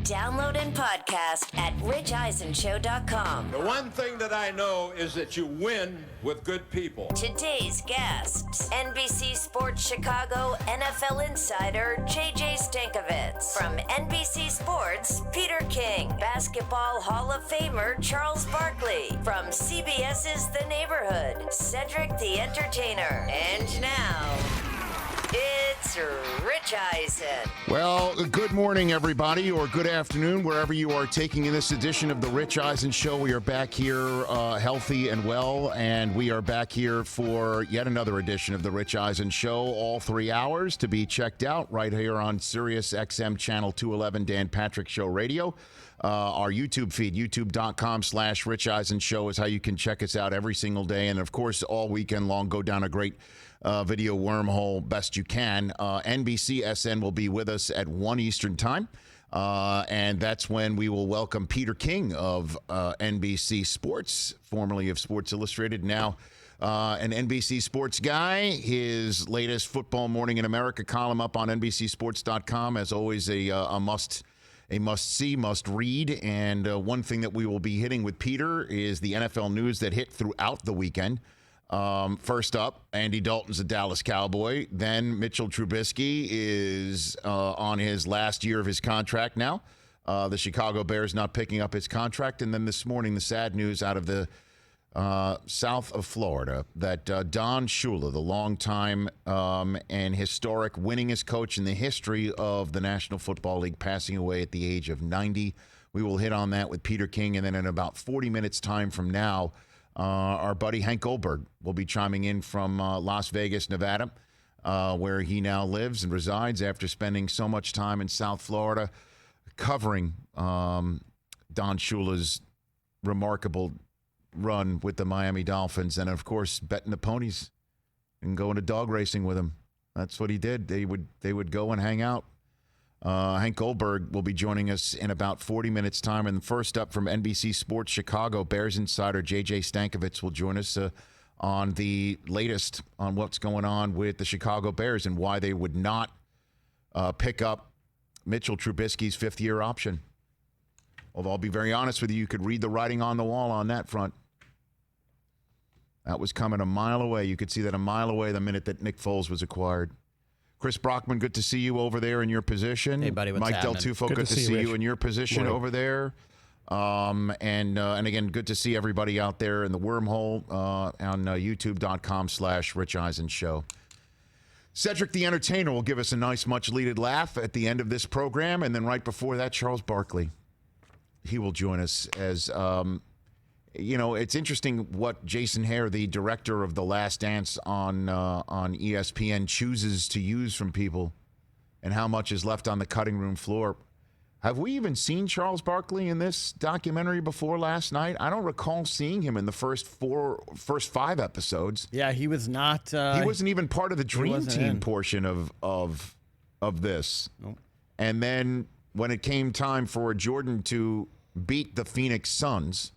Download and podcast at richeisenshow.com. The one thing that I know is that you win with good people. Today's guests, NBC Sports Chicago NFL insider JJ Stankevitz. From NBC Sports, Peter King. Basketball Hall of Famer Charles Barkley. From CBS's The Neighborhood, Cedric the Entertainer. And now, it's Rich Eisen. Well, good morning, everybody, or good afternoon, wherever you are taking in this edition of the Rich Eisen Show. We are back here healthy and well, and we are back here for yet another edition of the Rich Eisen Show, all 3 hours to be checked out right here on Sirius XM Channel 211 Dan Patrick Show Radio. Our YouTube feed, youtube.com/Rich Eisen Show is how you can check us out every single day. And, of course, all weekend long, go down a great video wormhole best you can. NBCSN will be with us at 1 Eastern time. And that's when we will welcome Peter King of NBC Sports, formerly of Sports Illustrated, now an NBC Sports guy. His latest Football Morning in America column up on NBCSports.com, as always, a must-see, must-read. And one thing that we will be hitting with Peter is the NFL news that hit throughout the weekend. First up, Andy Dalton's a Dallas Cowboy. Then Mitchell Trubisky is on his last year of his contract now. The Chicago Bears not picking up his contract. And then this morning, the sad news out of the south of Florida that Don Shula, the longtime and historic winningest coach in the history of the National Football League, passing away at the age of 90. We will hit on that with Peter King. And then in about 40 minutes time from now, our buddy Hank Goldberg will be chiming in from Las Vegas, Nevada, where he now lives and resides after spending so much time in South Florida covering Don Shula's remarkable run with the Miami Dolphins and, of course, betting the ponies and going to dog racing with him. That's what he did. They would go and hang out. Hank Goldberg will be joining us in about 40 minutes' time. And first up from NBC Sports Chicago, Bears insider JJ Stankevitz will join us on the latest on what's going on with the Chicago Bears and why they would not pick up Mitchell Trubisky's fifth-year option. Although I'll be very honest with you, you could read the writing on the wall on that front. That was coming a mile away. You could see that a mile away the minute that Nick Foles was acquired. Chris Brockman, good to see you over there in your position. Hey, buddy, what's Mike Del happening? Tufo, good to see you in your position over there. And again, good to see everybody out there in the wormhole on youtube.com/Rich Eisen Show. Cedric the Entertainer will give us a nice, much-needed laugh at the end of this program. And then right before that, Charles Barkley. He will join us as... it's interesting what Jason Hare, the director of The Last Dance on ESPN, chooses to use from people and how much is left on the cutting room floor. Have we even seen Charles Barkley in this documentary before last night? I don't recall seeing him in the first 5 episodes. Yeah, he was not. He wasn't even part of the Dream Team portion of this. Nope. And then when it came time for Jordan to beat the Phoenix Suns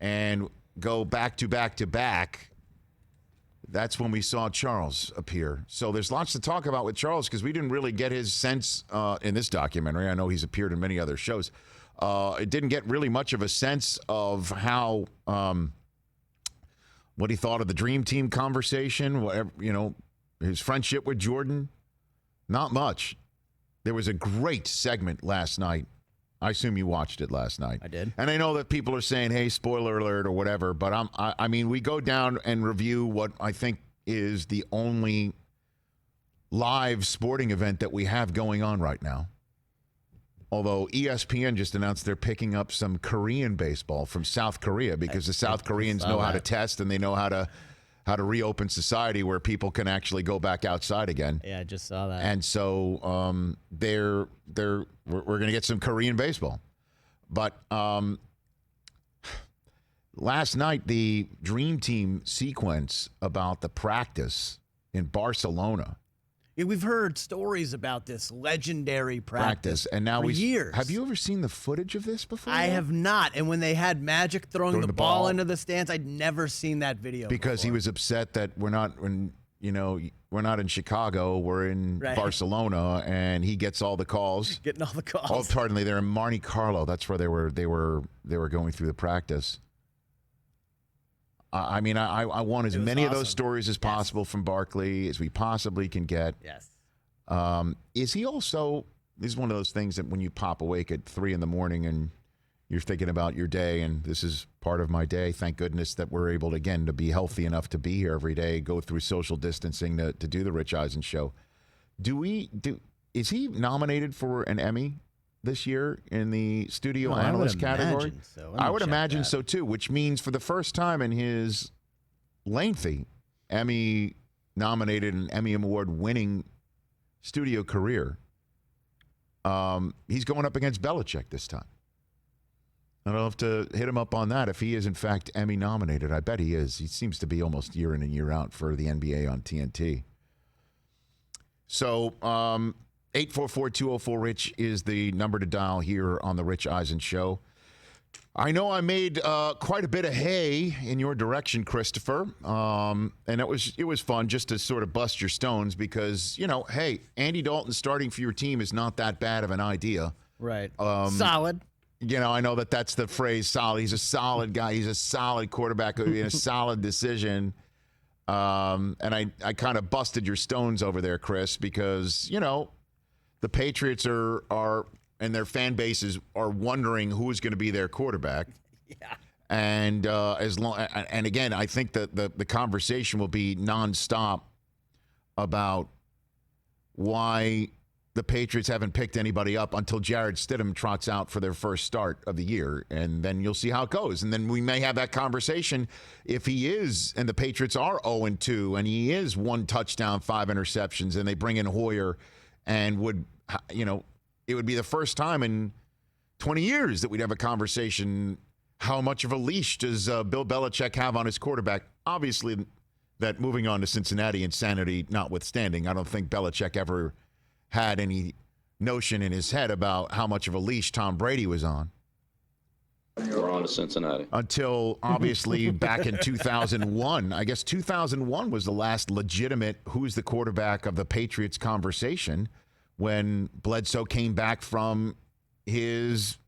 and go back to back to back, that's when we saw Charles appear. So there's lots to talk about with Charles because we didn't really get his sense in this documentary. I know he's appeared in many other shows. It didn't get really much of a sense of how what he thought of the Dream Team conversation, whatever, his friendship with Jordan. Not much. There was a great segment last night. I assume you watched it last night. I did. And I know that people are saying, hey, spoiler alert or whatever, but I mean, we go down and review what I think is the only live sporting event that we have going on right now. Although ESPN just announced they're picking up some Korean baseball from South Korea because the South Koreans know how to test and they know how to reopen society where people can actually go back outside again. Yeah, I just saw that. And so we're going to get some Korean baseball. But last night, the Dream Team sequence about the practice in Barcelona. Yeah, we've heard stories about this legendary practice and now for years. Have you ever seen the footage of this before? I have not. And when they had Magic throwing the ball into the stands, I'd never seen that video because before. He was upset that we're not we're not in Chicago. We're in Barcelona, and he gets all the calls. Getting all the calls. Oh, pardon me. They're in Monte Carlo. That's where they were going through the practice. I want as many of those stories as possible from Barkley as we possibly can get. Yes. Is he also? This is one of those things that when you pop awake at 3 a.m. and you're thinking about your day, and this is part of my day. Thank goodness that we're able, again, to be healthy enough to be here every day, go through social distancing to do the Rich Eisen show. Is he nominated for an Emmy this year in the studio analyst category? I would imagine so too, which means for the first time in his lengthy Emmy nominated and Emmy Award winning studio career, he's going up against Belichick this time. I'll have to hit him up on that if he is, in fact, Emmy nominated. I bet he is. He seems to be almost year in and year out for the NBA on TNT. So 844-204-RICH is the number to dial here on the Rich Eisen Show. I know I made quite a bit of hay in your direction, Christopher, and it was fun just to sort of bust your stones because, hey, Andy Dalton starting for your team is not that bad of an idea. Right. Solid. I know that's the phrase solid. He's a solid guy. He's a solid quarterback. It would be a solid decision. And I kind of busted your stones over there, Chris, because, the Patriots are and their fan bases are wondering who's going to be their quarterback. Yeah. And and again, I think that the conversation will be nonstop about why the Patriots haven't picked anybody up until Jarrett Stidham trots out for their first start of the year. And then you'll see how it goes. And then we may have that conversation if he is, and the Patriots are 0-2, and he is 1 touchdown, 5 interceptions, and they bring in Hoyer, and it would be the first time in 20 years that we'd have a conversation. How much of a leash does Bill Belichick have on his quarterback? Obviously, that moving on to Cincinnati insanity notwithstanding, I don't think Belichick ever had any notion in his head about how much of a leash Tom Brady was on. We're on to Cincinnati. Until, obviously, back in 2001. I guess 2001 was the last legitimate who's the quarterback of the Patriots conversation when Bledsoe came back from his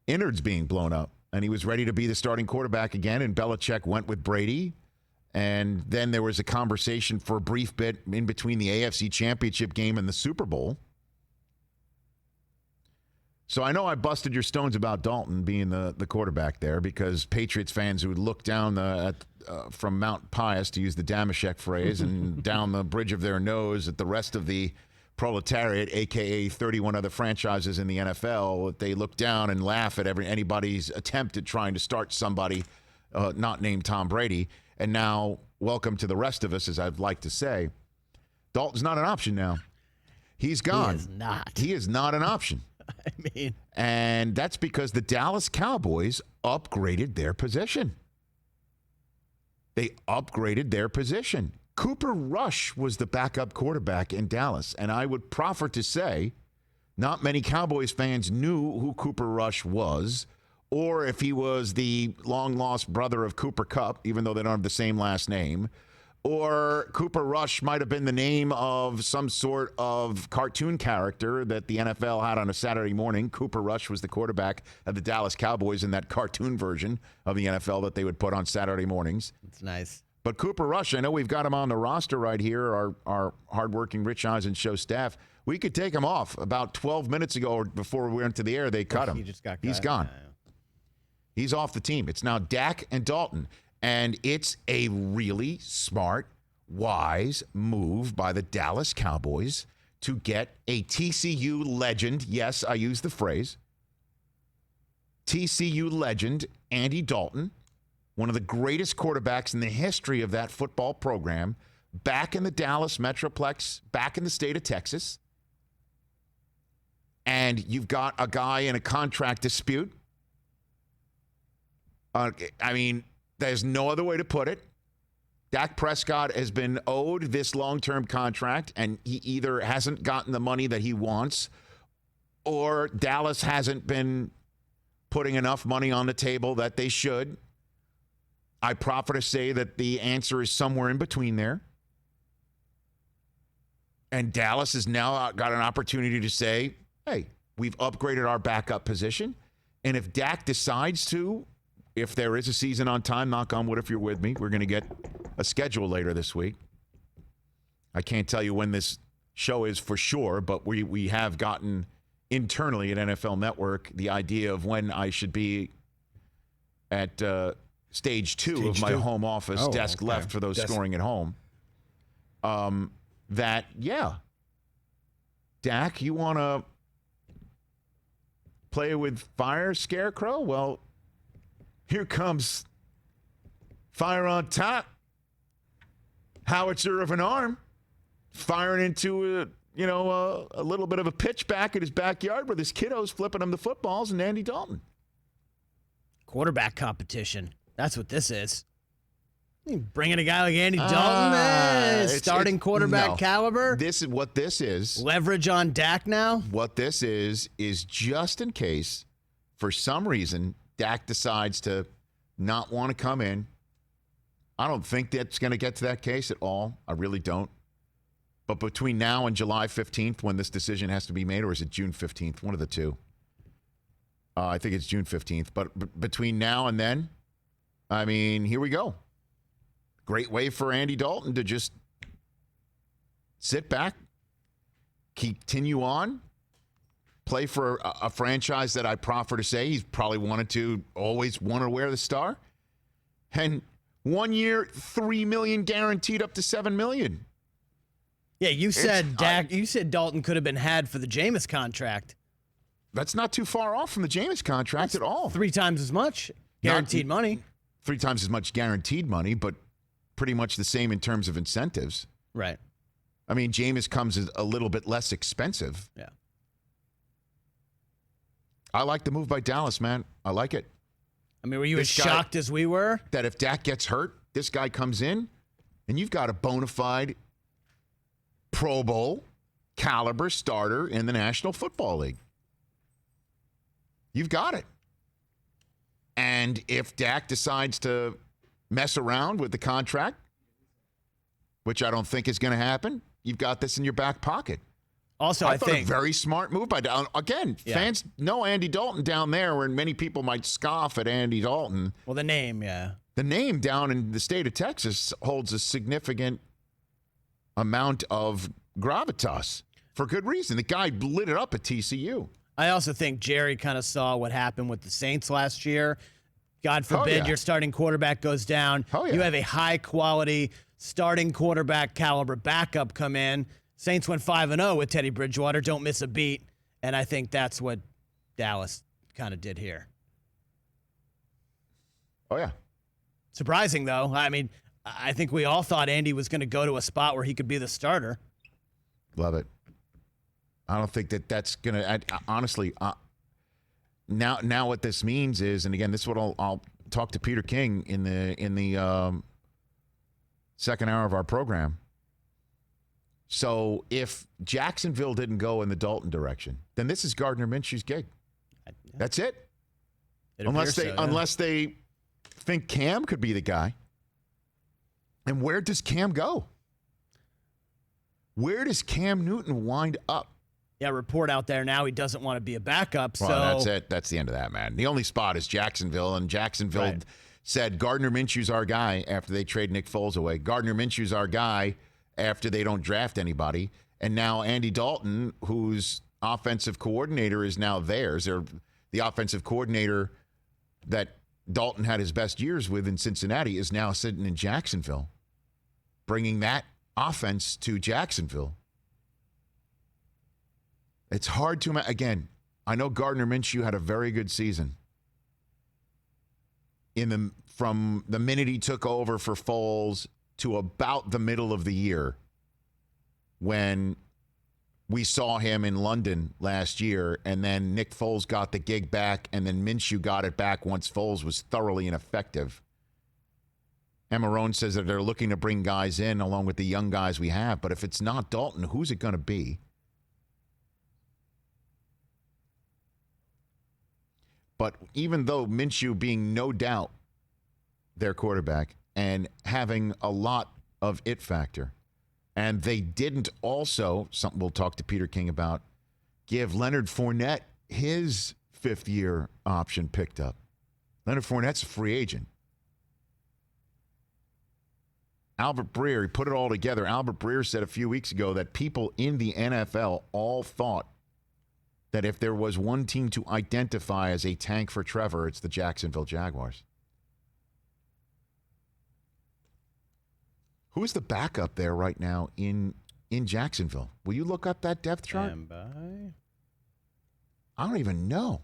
innards being blown up. And he was ready to be the starting quarterback again, and Belichick went with Brady. And then there was a conversation for a brief bit in between the AFC Championship game and the Super Bowl. So I know I busted your stones about Dalton being the quarterback there because Patriots fans who would look down from Mount Pius, to use the Damashek phrase, and down the bridge of their nose at the rest of the proletariat, a.k.a. 31 other franchises in the NFL, they look down and laugh at anybody's attempt at trying to start somebody not named Tom Brady. And now, welcome to the rest of us, as I'd like to say. Dalton's not an option now. He's gone. He is not. He is not an option. And that's because the Dallas Cowboys upgraded their position. They upgraded their position. Cooper Rush was the backup quarterback in Dallas. And I would proffer to say not many Cowboys fans knew who Cooper Rush was, or if he was the long-lost brother of Cooper Kupp, even though they don't have the same last name, or Cooper Rush might have been the name of some sort of cartoon character that the NFL had on a Saturday morning. Cooper Rush was the quarterback of the Dallas Cowboys in that cartoon version of the NFL that they would put on Saturday mornings. It's nice. But Cooper Rush, I know we've got him on the roster right here, our hardworking Rich Eisen show staff. We could take him off. About 12 minutes ago or before we went to the air, they cut him. He just got cut. He's gone. Yeah. He's off the team. It's now Dak and Dalton. And it's a really smart, wise move by the Dallas Cowboys to get a TCU legend. Yes, I use the phrase. TCU legend, Andy Dalton, one of the greatest quarterbacks in the history of that football program, back in the Dallas Metroplex, back in the state of Texas. And you've got a guy in a contract dispute. There's no other way to put it. Dak Prescott has been owed this long-term contract, and he either hasn't gotten the money that he wants, or Dallas hasn't been putting enough money on the table that they should. I proffer to say that the answer is somewhere in between there. And Dallas has now got an opportunity to say, hey, we've upgraded our backup position. And if Dak decides to, if there is a season on time, knock on wood if you're with me, we're going to get a schedule later this week. I can't tell you when this show is for sure, but we have gotten internally at NFL Network the idea of when I should be at stage two of my home office, desk left for those scoring at home. That, yeah, Dak, you want to play with fire, Scarecrow? Well, here comes fire on top. Howitzer of an arm firing into a little bit of a pitch back at his backyard with his kiddos flipping him the footballs and Andy Dalton. Quarterback competition. That's what this is. Bringing a guy like Andy Dalton, starting quarterback caliber. This is what this is. Leverage on Dak now. What this is just in case, for some reason, Dak decides to not want to come in. I don't think that's going to get to that case at all. I really don't. But between now and July 15th, when this decision has to be made, or is it June 15th? One of the two. I think it's June 15th. But between now and then, I mean, here we go. Great way for Andy Dalton to just sit back, continue on, play for a franchise that I proffer to say he's probably always wanted to wear the star. And 1 year, $3 million guaranteed up to $7 million. Yeah, you said Dalton could have been had for the Jameis contract. That's not too far off from the Jameis contract at all. 3 times as much guaranteed money. 3 times as much guaranteed money, but pretty much the same in terms of incentives. Right. I mean, Jameis comes a little bit less expensive. Yeah. I like the move by Dallas, man. I like it. I mean, were you as shocked as we were? That if Dak gets hurt, this guy comes in, and you've got a bona fide Pro Bowl caliber starter in the National Football League. You've got it. And if Dak decides to mess around with the contract, which I don't think is going to happen, you've got this in your back pocket. Also, I think a very smart move by Dalton. Again, fans know Andy Dalton down there, where many people might scoff at Andy Dalton. Well, the name, yeah. The name down in the state of Texas holds a significant amount of gravitas for good reason. The guy lit it up at TCU. I also think Jerry kind of saw what happened with the Saints last year. God forbid your starting quarterback goes down. You have a high-quality starting quarterback caliber backup come in. Saints went 5-0 with Teddy Bridgewater. Don't miss a beat. And I think that's what Dallas kind of did here. Oh, yeah. Surprising, though. I mean, I think we all thought Andy was going to go to a spot where he could be the starter. Love it. I don't think that's going to – honestly, now what this means is – and, again, this is what I'll talk to Peter King in the second hour of our program. So if Jacksonville didn't go in the Dalton direction, then this is Gardner Minshew's gig. That's it. Unless they think Cam could be the guy. And where does Cam go? Where does Cam Newton wind up? Yeah, report out there now he doesn't want to be a backup. Well, that's it. That's the end of that, man. The only spot is Jacksonville, and Jacksonville said Gardner Minshew's our guy after they trade Nick Foles away. Gardner Minshew's our guy after they don't draft anybody. And now Andy Dalton, whose offensive coordinator is now theirs. They're the offensive coordinator that Dalton had his best years with in Cincinnati is now sitting in Jacksonville, bringing that offense to Jacksonville. It's hard to imagine. Again, I know Gardner Minshew had a very good season. From the minute he took over for Foles to about the middle of the year when we saw him in London last year, and then Nick Foles got the gig back, and then Minshew got it back once Foles was thoroughly ineffective. Amarone says that they're looking to bring guys in along with the young guys we have, but if it's not Dalton, who's it going to be? But even though Minshew being no doubt their quarterback and having a lot of it factor, And they didn't also, something we'll talk to Peter King about, give Leonard Fournette his 5th-year option picked up. Leonard Fournette's a free agent. Albert Breer, he put it all together. Albert Breer said a few weeks ago that people in the NFL all thought that if there was one team to identify as a tank for Trevor, it's the Jacksonville Jaguars. Who's the backup there right now in Jacksonville? Will you look up that depth chart? Stand by. I don't even know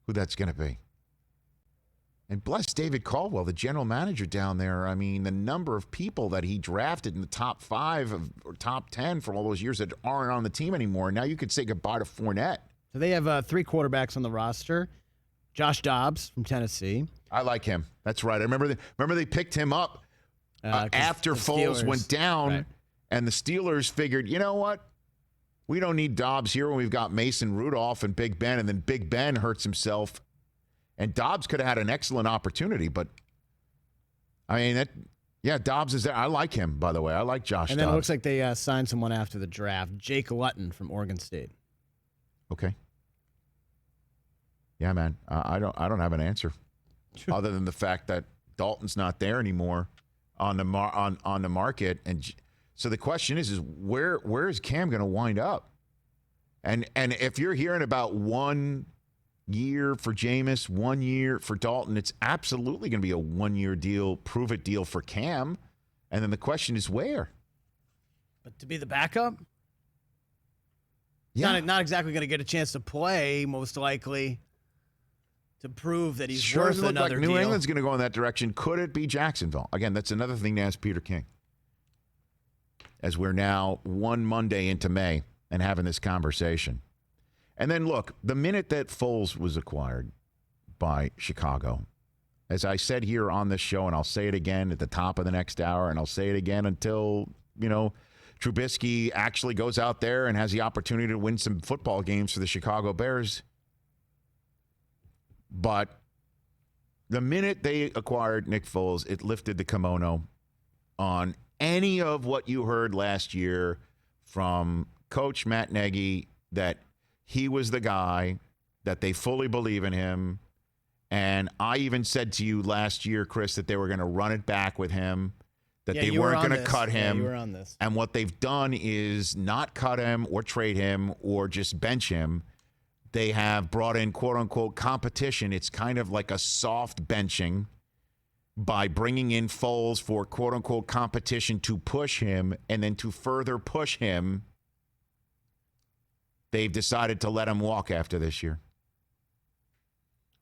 who that's going to be. And bless David Caldwell, the general manager down there. I mean, the number of people that he drafted in the top 5 or top 10 for all those years that aren't on the team anymore. Now you could say goodbye to Fournette. So they have 3 quarterbacks on the roster. Josh Dobbs from Tennessee. I like him. That's right. I remember they picked him up after Foles went down, right. And the Steelers figured, you know what? We don't need Dobbs here when we've got Mason Rudolph and Big Ben, and then Big Ben hurts himself. And Dobbs could have had an excellent opportunity, but I mean, Dobbs is there. I like him, by the way. I like Josh Dobbs. And then it looks like they signed someone after the draft, Jake Luton from Oregon State. Okay. Yeah, man. I don't have an answer other than the fact that Dalton's not there anymore on the market, and so the question is where is Cam going to wind up? And if you're hearing about 1 year for Jameis, 1 year for Dalton, it's absolutely going to be a 1-year deal, prove it deal for Cam. And then the question is where? But to be the backup? Yeah. Not exactly going to get a chance to play, most likely, to prove that he's sure worth another like New deal. England's going to go in that direction. Could it be Jacksonville? Again, that's another thing to ask Peter King. As we're now 1 Monday into May and having this conversation. And then, look, the minute that Foles was acquired by Chicago, as I said here on this show, and I'll say it again at the top of the next hour, and I'll say it again until, Trubisky actually goes out there and has the opportunity to win some football games for the Chicago Bears. But the minute they acquired Nick Foles, it lifted the kimono on any of what you heard last year from Coach Matt Nagy, that he was the guy, that they fully believe in him. And I even said to you last year, Chris, that they were going to run it back with him, that they weren't going to cut him. Yeah, you were on this. And what they've done is not cut him or trade him or just bench him. They have brought in, quote-unquote, competition. It's kind of like a soft benching by bringing in Foles for, quote-unquote, competition to push him, and then to further push him, they've decided to let him walk after this year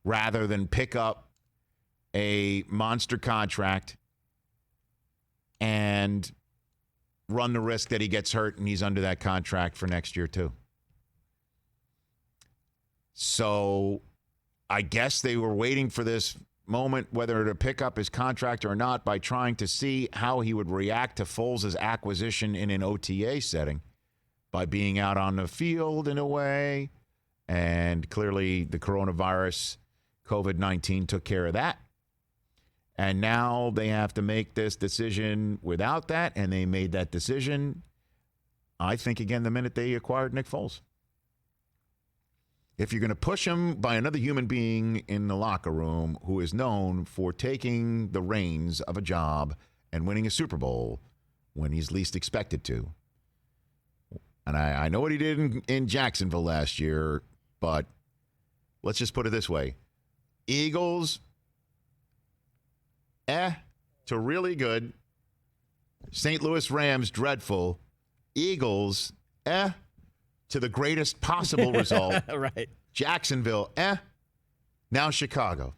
rather than pick up a monster contract and run the risk that he gets hurt and he's under that contract for next year too. So I guess they were waiting for this moment, whether to pick up his contract or not, by trying to see how he would react to Foles' acquisition in an OTA setting by being out on the field in a way. And clearly the coronavirus, COVID-19 took care of that. And now they have to make this decision without that, and they made that decision, I think, again, the minute they acquired Nick Foles. If you're going to push him by another human being in the locker room who is known for taking the reins of a job and winning a Super Bowl when he's least expected to. And I know what he did in Jacksonville last year, but let's just put it this way. Eagles, to really good. St. Louis Rams, dreadful. Eagles, to the greatest possible result. Right. Jacksonville, Now Chicago.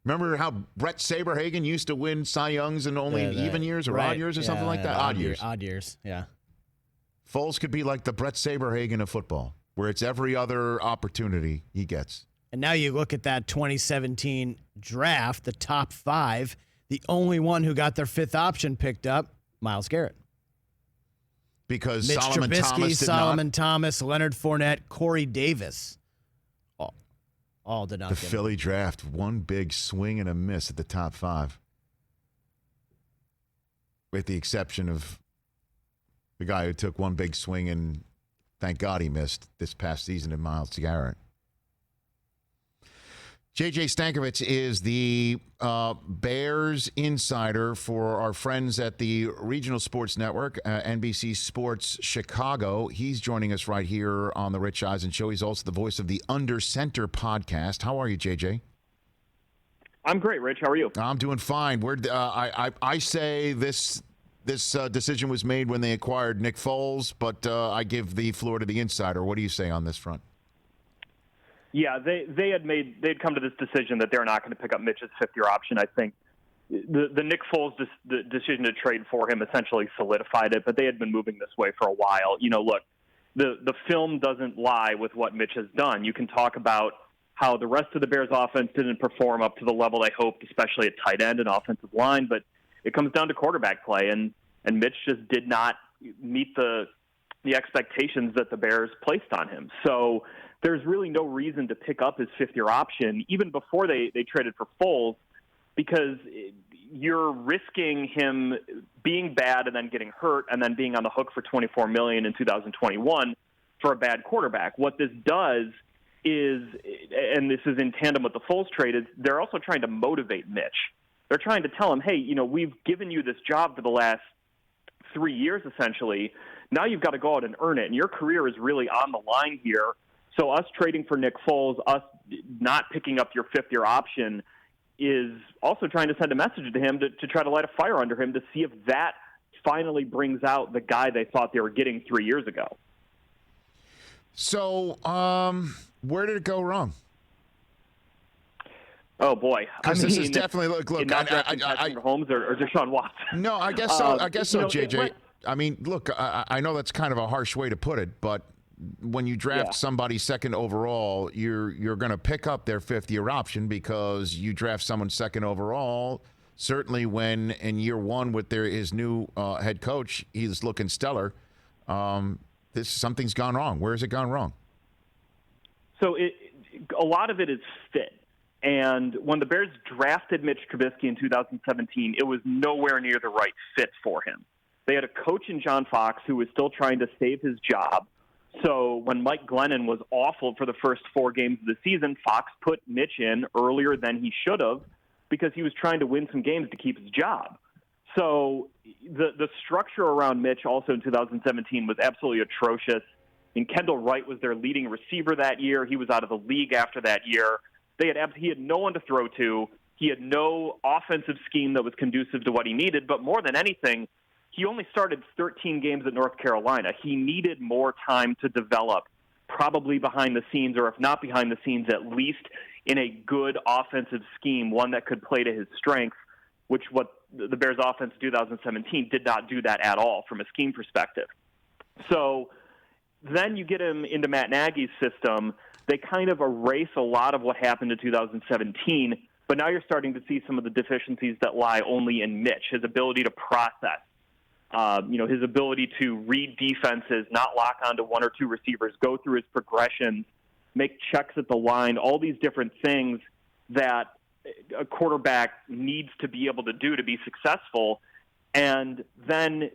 Remember how Brett Saberhagen used to win Cy Youngs in only even years or odd years or something like that? Odd years. Odd years, yeah. Foles could be like the Brett Saberhagen of football, where it's every other opportunity he gets. And now you look at that 2017 draft, the top 5, the only one who got their 5th option picked up, Myles Garrett. Because Mitch Solomon Trubisky, Thomas did Solomon not. Thomas, Leonard Fournette, Corey Davis. All did not The get Philly draft, one big swing and a miss at the top 5. With the exception of The guy who took one big swing and thank God he missed this past season in Myles Garrett. JJ Stankevitz is the Bears insider for our friends at the Regional Sports Network, NBC Sports Chicago. He's joining us right here on the Rich Eisen Show. He's also the voice of the Under Center podcast. How are you, JJ? I'm great, Rich. How are you? I'm doing fine. I say this decision was made when they acquired Nick Foles, but I give the floor to the insider. What do you say on this front? Yeah, they'd come to this decision that they're not going to pick up Mitch's fifth-year option. I think the Nick Foles decision to trade for him essentially solidified it, but they had been moving this way for a while. Look, the film doesn't lie with what Mitch has done. You can talk about how the rest of the Bears offense didn't perform up to the level they hoped, especially at tight end and offensive line, but it comes down to quarterback play, and Mitch just did not meet the expectations that the Bears placed on him. So there's really no reason to pick up his fifth-year option, even before they traded for Foles, because you're risking him being bad and then getting hurt and then being on the hook for $24 million in 2021 for a bad quarterback. What this does is, and this is in tandem with the Foles trade, is they're also trying to motivate Mitch. They're trying to tell him, hey, we've given you this job for the last 3 years, essentially. Now you've got to go out and earn it, and your career is really on the line here. So us trading for Nick Foles, us not picking up your fifth-year option, is also trying to send a message to him to try to light a fire under him to see if that finally brings out the guy they thought they were getting 3 years ago. So where did it go wrong? Oh, boy. Because this is definitely, look, Patrick Mahomes or Deshaun Watson. No, I guess so. JJ. I mean, look, I know that's kind of a harsh way to put it, but when you draft somebody second overall, you're going to pick up their fifth-year option because you draft someone second overall. Certainly when in year one with his new head coach, he's looking stellar. Something's gone wrong. Where has it gone wrong? So a lot of it is fit. And when the Bears drafted Mitch Trubisky in 2017, it was nowhere near the right fit for him. They had a coach in John Fox who was still trying to save his job. So when Mike Glennon was awful for the first 4 games of the season, Fox put Mitch in earlier than he should have because he was trying to win some games to keep his job. So the structure around Mitch also in 2017 was absolutely atrocious. And Kendall Wright was their leading receiver that year. He was out of the league after that year. He had no one to throw to. He had no offensive scheme that was conducive to what he needed. But more than anything, he only started 13 games at North Carolina. He needed more time to develop, probably behind the scenes, or if not behind the scenes, at least in a good offensive scheme, one that could play to his strengths, which what the Bears offense in 2017 did not do that at all from a scheme perspective. So then you get him into Matt Nagy's system. They kind of erase a lot of what happened in 2017, but now you're starting to see some of the deficiencies that lie only in Mitch, his ability to process, his ability to read defenses, not lock onto 1 or 2 receivers, go through his progressions, make checks at the line, all these different things that a quarterback needs to be able to do to be successful. And then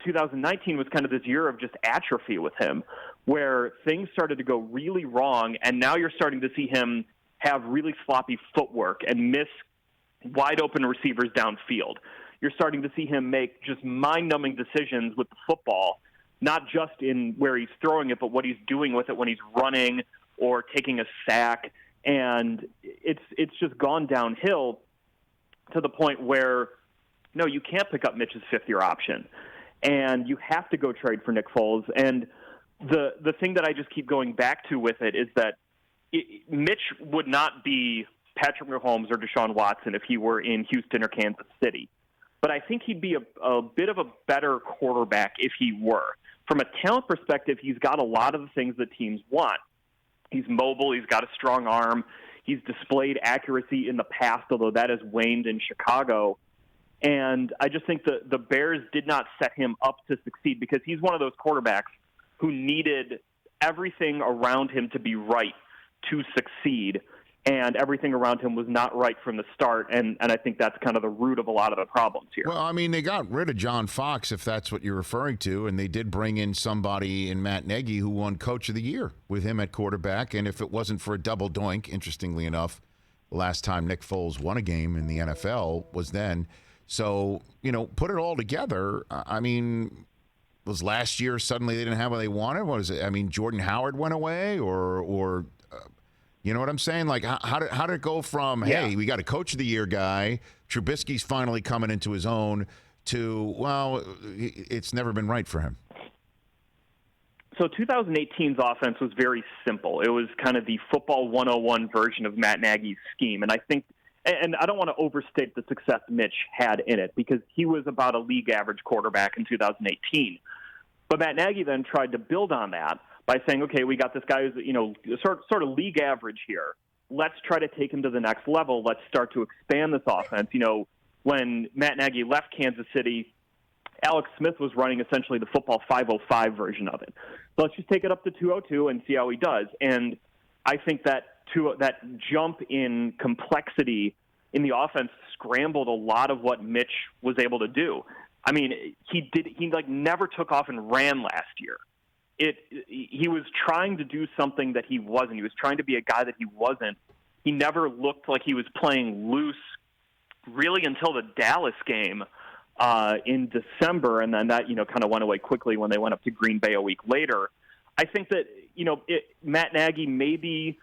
2019 was kind of this year of just atrophy with him, where things started to go really wrong, and now you're starting to see him have really sloppy footwork and miss wide-open receivers downfield. You're starting to see him make just mind-numbing decisions with the football, not just in where he's throwing it, but what he's doing with it when he's running or taking a sack. And it's just gone downhill to the point where, no, you can't pick up Mitch's fifth-year option, and you have to go trade for Nick Foles. And the thing that I just keep going back to with it is that Mitch would not be Patrick Mahomes or Deshaun Watson if he were in Houston or Kansas City. But I think he'd be a bit of a better quarterback if he were. From a talent perspective, he's got a lot of the things that teams want. He's mobile. He's got a strong arm. He's displayed accuracy in the past, although that has waned in Chicago. And I just think the Bears did not set him up to succeed because he's one of those quarterbacks who needed everything around him to be right to succeed. and everything around him was not right from the start, and I think that's kind of the root of a lot of the problems here. Well, I mean, they got rid of John Fox, if that's what you're referring to, and they did bring in somebody in Matt Nagy who won Coach of the Year with him at quarterback, and if it wasn't for a double doink, interestingly enough, the last time Nick Foles won a game in the NFL was then. So, put it all together, I mean, was last year suddenly they didn't have what they wanted? What is it? I mean, Jordan Howard went away, or you know what I'm saying? Like, how did it go from, hey, we got a Coach of the Year guy, Trubisky's finally coming into his own, to, well, it's never been right for him? So 2018's offense was very simple. It was kind of the football 101 version of Matt Nagy's scheme. And I think, and I don't want to overstate the success Mitch had in it, because he was about a league average quarterback in 2018. But Matt Nagy then tried to build on that by saying, okay, we got this guy who's, sort of league average here. Let's try to take him to the next level. Let's start to expand this offense. When Matt Nagy left Kansas City, Alex Smith was running essentially the football 505 version of it. So let's just take it up to 202 and see how he does. And I think that jump in complexity in the offense scrambled a lot of what Mitch was able to do. I mean, he never took off and ran last year. He was trying to do something that he wasn't. He was trying to be a guy that he wasn't. He never looked like he was playing loose really until the Dallas game in December, and then that kind of went away quickly when they went up to Green Bay a week later. I think that Matt Nagy maybe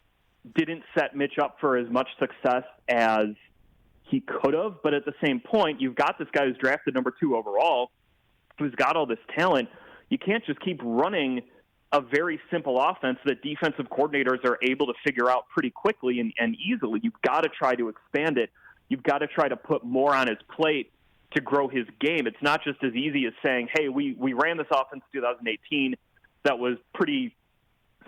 didn't set Mitch up for as much success as he could have, but at the same point, you've got this guy who's drafted number 2 overall, who's got all this talent. You can't just keep running a very simple offense that defensive coordinators are able to figure out pretty quickly and easily. You've got to try to expand it. You've got to try to put more on his plate to grow his game. It's not just as easy as saying, hey, we ran this offense in 2018 that was pretty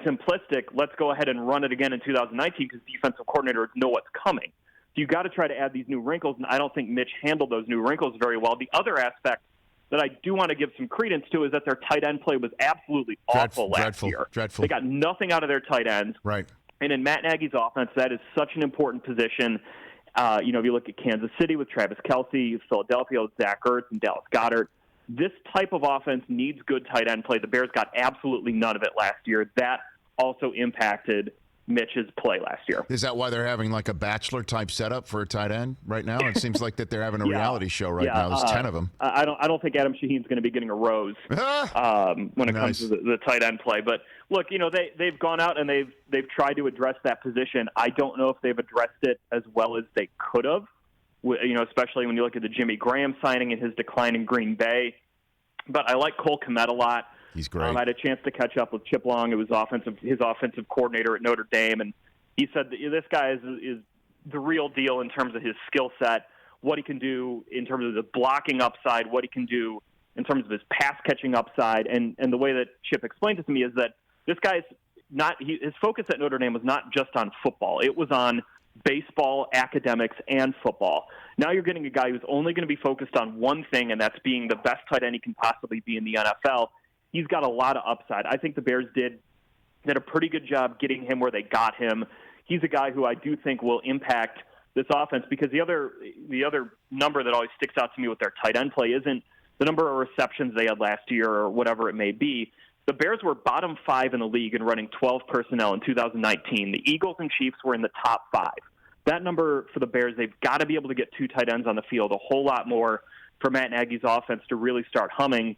simplistic. Let's go ahead and run it again in 2019 because defensive coordinators know what's coming. So you've got to try to add these new wrinkles, and I don't think Mitch handled those new wrinkles very well. The other aspect that I do want to give some credence to is that their tight end play was absolutely awful last year. Dreadful. They got nothing out of their tight ends. Right. And in Matt Nagy's offense, that is such an important position. If you look at Kansas City with Travis Kelce, Philadelphia with Zach Ertz and Dallas Goedert, this type of offense needs good tight end play. The Bears got absolutely none of it last year. That also impacted Mitch's play last year. Is that why they're having like a Bachelor type setup for a tight end right now? It seems like that they're having a reality show right now. There's 10 of them. I don't think Adam Shaheen's going to be getting a rose when it comes to the tight end play. But look, they've gone out and they've tried to address that position. I don't know if they've addressed it as well as they could have. Especially when you look at the Jimmy Graham signing and his decline in Green Bay. But I like Cole Kmet a lot. He's great. I had a chance to catch up with Chip Long, who was his offensive coordinator at Notre Dame, and he said that this guy is the real deal in terms of his skill set, what he can do in terms of the blocking upside, what he can do in terms of his pass catching upside, and the way that Chip explained it to me is that this guy's his focus at Notre Dame was not just on football; it was on baseball, academics, and football. Now you're getting a guy who's only going to be focused on one thing, and that's being the best tight end he can possibly be in the NFL. He's got a lot of upside. I think the Bears did a pretty good job getting him where they got him. He's a guy who I do think will impact this offense, because the other number that always sticks out to me with their tight end play isn't the number of receptions they had last year or whatever it may be. The Bears were bottom 5 in the league in running 12 personnel in 2019. The Eagles and Chiefs were in the top 5. That number for the Bears, they've got to be able to get 2 tight ends on the field, a whole lot more for Matt Nagy's offense to really start humming.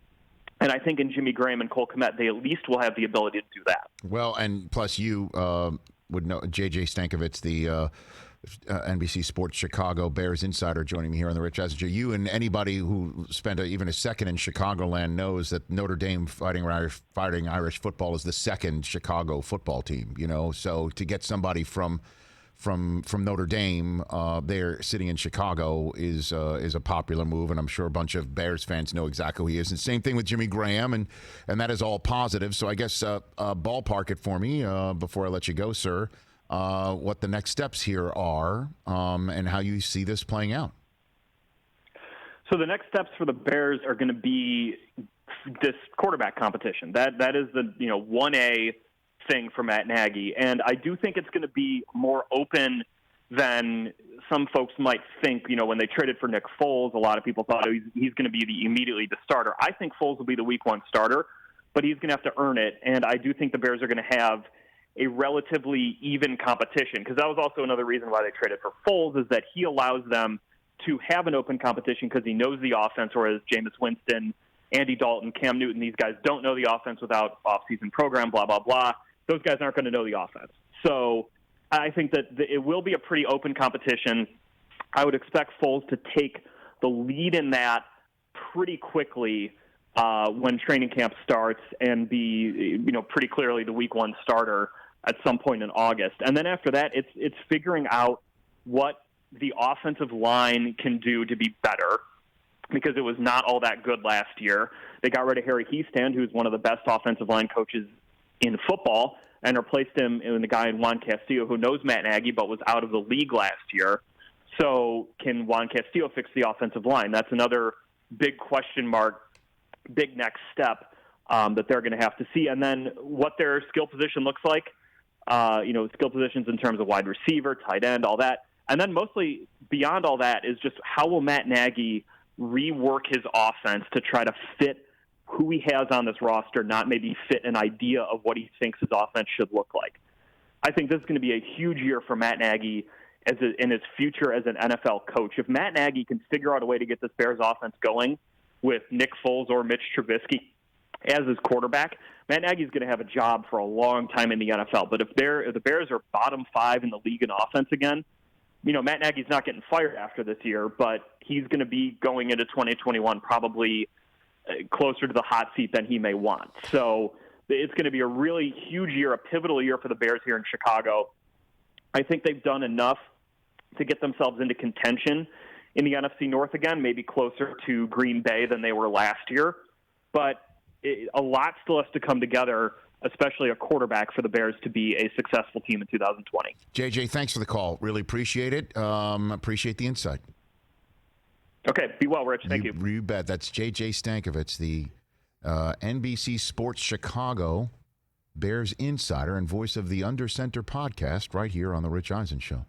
And I think in Jimmy Graham and Cole Kmet, they at least will have the ability to do that. Well, and plus you would know JJ Stankevitz, the NBC Sports Chicago Bears insider, joining me here on the Rich Eisen Show. You and anybody who spent even a second in Chicagoland knows that Notre Dame Fighting Irish football is the second Chicago football team. So to get somebody from Notre Dame there sitting in Chicago is a popular move, and I'm sure a bunch of Bears fans know exactly who he is. And same thing with Jimmy Graham, and that is all positive. So I guess ballpark it for me before I let you go, sir, what the next steps here are and how you see this playing out. So the next steps for the Bears are going to be this quarterback competition. That is the 1A thing for Matt Nagy. And I do think it's going to be more open than some folks might think. You know, when they traded for Nick Foles, a lot of people thought he's going to be immediately the starter. I think Foles will be the week 1 starter, but he's going to have to earn it. And I do think the Bears are going to have a relatively even competition, because that was also another reason why they traded for Foles, is that he allows them to have an open competition because he knows the offense, whereas Jameis Winston, Andy Dalton, Cam Newton, these guys don't know the offense without offseason program, blah, blah, blah. Those guys aren't going to know the offense. So I think that it will be a pretty open competition. I would expect Foles to take the lead in that pretty quickly when training camp starts and be, pretty clearly the week 1 starter at some point in August. And then after that, it's figuring out what the offensive line can do to be better, because it was not all that good last year. They got rid of Harry Hiestand, who's one of the best offensive line coaches in football, and replaced him in the guy in Juan Castillo, who knows Matt Nagy but was out of the league last year. So can Juan Castillo fix the offensive line? That's another big question mark, big next step that they're going to have to see. And then what their skill position looks like, skill positions in terms of wide receiver, tight end, all that. And then mostly beyond all that is just how will Matt Nagy rework his offense to try to fit who he has on this roster, not maybe fit an idea of what he thinks his offense should look like. I think this is going to be a huge year for Matt Nagy in his future as an NFL coach. If Matt Nagy can figure out a way to get this Bears offense going with Nick Foles or Mitch Trubisky as his quarterback, Matt Nagy's going to have a job for a long time in the NFL. But if the Bears are bottom 5 in the league in offense again, Matt Nagy's not getting fired after this year, but he's going to be going into 2021 probably closer to the hot seat than he may want. So it's going to be a really huge year, a pivotal year for the Bears here in Chicago. I think they've done enough to get themselves into contention in the NFC North again, maybe closer to Green Bay than they were last year. But a lot still has to come together, especially a quarterback, for the Bears to be a successful team in 2020. JJ, thanks for the call. Really appreciate it. Appreciate the insight. Okay, be well, Rich. Thank you. You bet. That's JJ Stankevitz, the NBC Sports Chicago Bears insider and voice of the Under Center podcast right here on the Rich Eisen Show.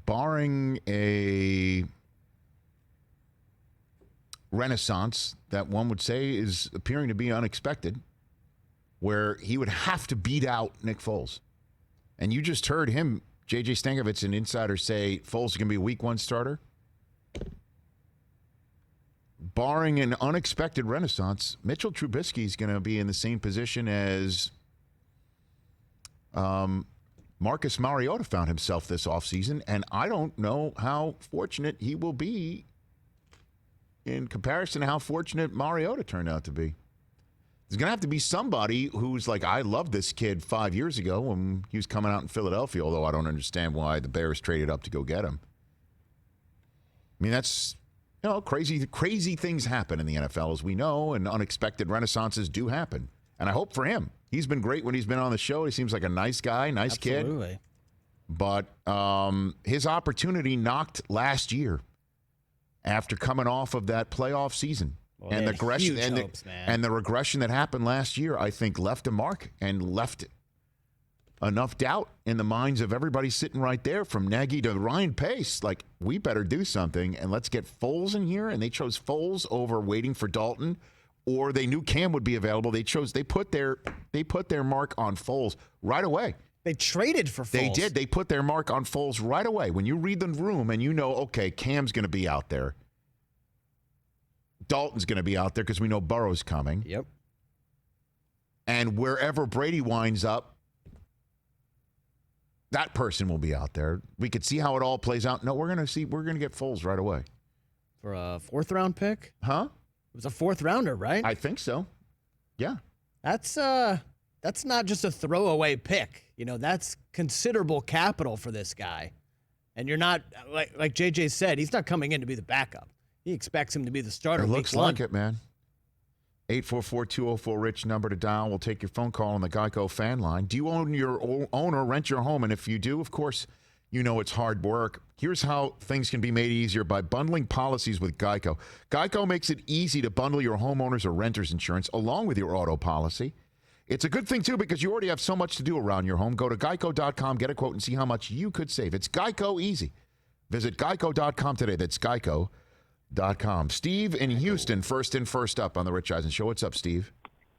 Barring a renaissance that one would say is appearing to be unexpected, where he would have to beat out Nick Foles. And you just heard him, JJ Stankevitz, an insider, say Foles is going to be a week 1 starter. Barring an unexpected renaissance, Mitchell Trubisky is going to be in the same position as Marcus Mariota found himself this offseason, and I don't know how fortunate he will be in comparison to how fortunate Mariota turned out to be. There's going to have to be somebody who's like, I loved this kid 5 years ago when he was coming out in Philadelphia, although I don't understand why the Bears traded up to go get him. I mean, that's, crazy things happen in the NFL, as we know, and unexpected renaissances do happen. And I hope for him. He's been great when he's been on the show. He seems like a nice guy, nice Absolutely. Kid. But his opportunity knocked last year after coming off of that playoff season. Well, And the regression that happened last year, I think, left a mark and left enough doubt in the minds of everybody sitting right there, from Nagy to Ryan Pace. Like, we better do something, and let's get Foles in here. And they chose Foles over waiting for Dalton, or they knew Cam would be available. They put their mark on Foles right away. They traded for Foles. They did. They put their mark on Foles right away. When you read the room and you know, okay, Cam's going to be out there. Dalton's going to be out there because we know Burrow's coming. Yep. And wherever Brady winds up, that person will be out there. We could see how it all plays out. No, we're going to get Foles right away. For a 4th-round pick? Huh? It was a 4th-rounder, right? I think so. Yeah. That's not just a throwaway pick. That's considerable capital for this guy. And you're not, like JJ said, he's not coming in to be the backup. He expects him to be the starter. It looks like it, man. 844-204-RICH number to dial. We'll take your phone call on the Geico fan line. Do you own or rent your home? And if you do, of course, it's hard work. Here's how things can be made easier by bundling policies with Geico. Geico makes it easy to bundle your homeowners or renters insurance along with your auto policy. It's a good thing, too, because you already have so much to do around your home. Go to geico.com, get a quote, and see how much you could save. It's Geico easy. Visit geico.com today. That's geico.com. Steve in Houston, first in, first up on the Rich Eisen Show. What's up, Steve?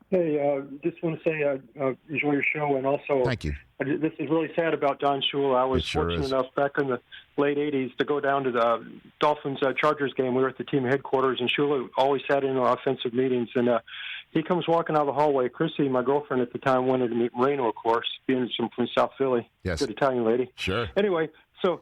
Hey, just want to say enjoy your show, and also thank you. This is really sad about Don Shula. I was fortunate enough back in the late 80s to go down to the Dolphins Chargers game. We were at the team headquarters, and Shula always sat in our offensive meetings. And he comes walking out of the hallway. Chrissy, my girlfriend at the time, wanted to meet Moreno, of course, being from South Philly. Yes. Good Italian lady. Sure. Anyway, so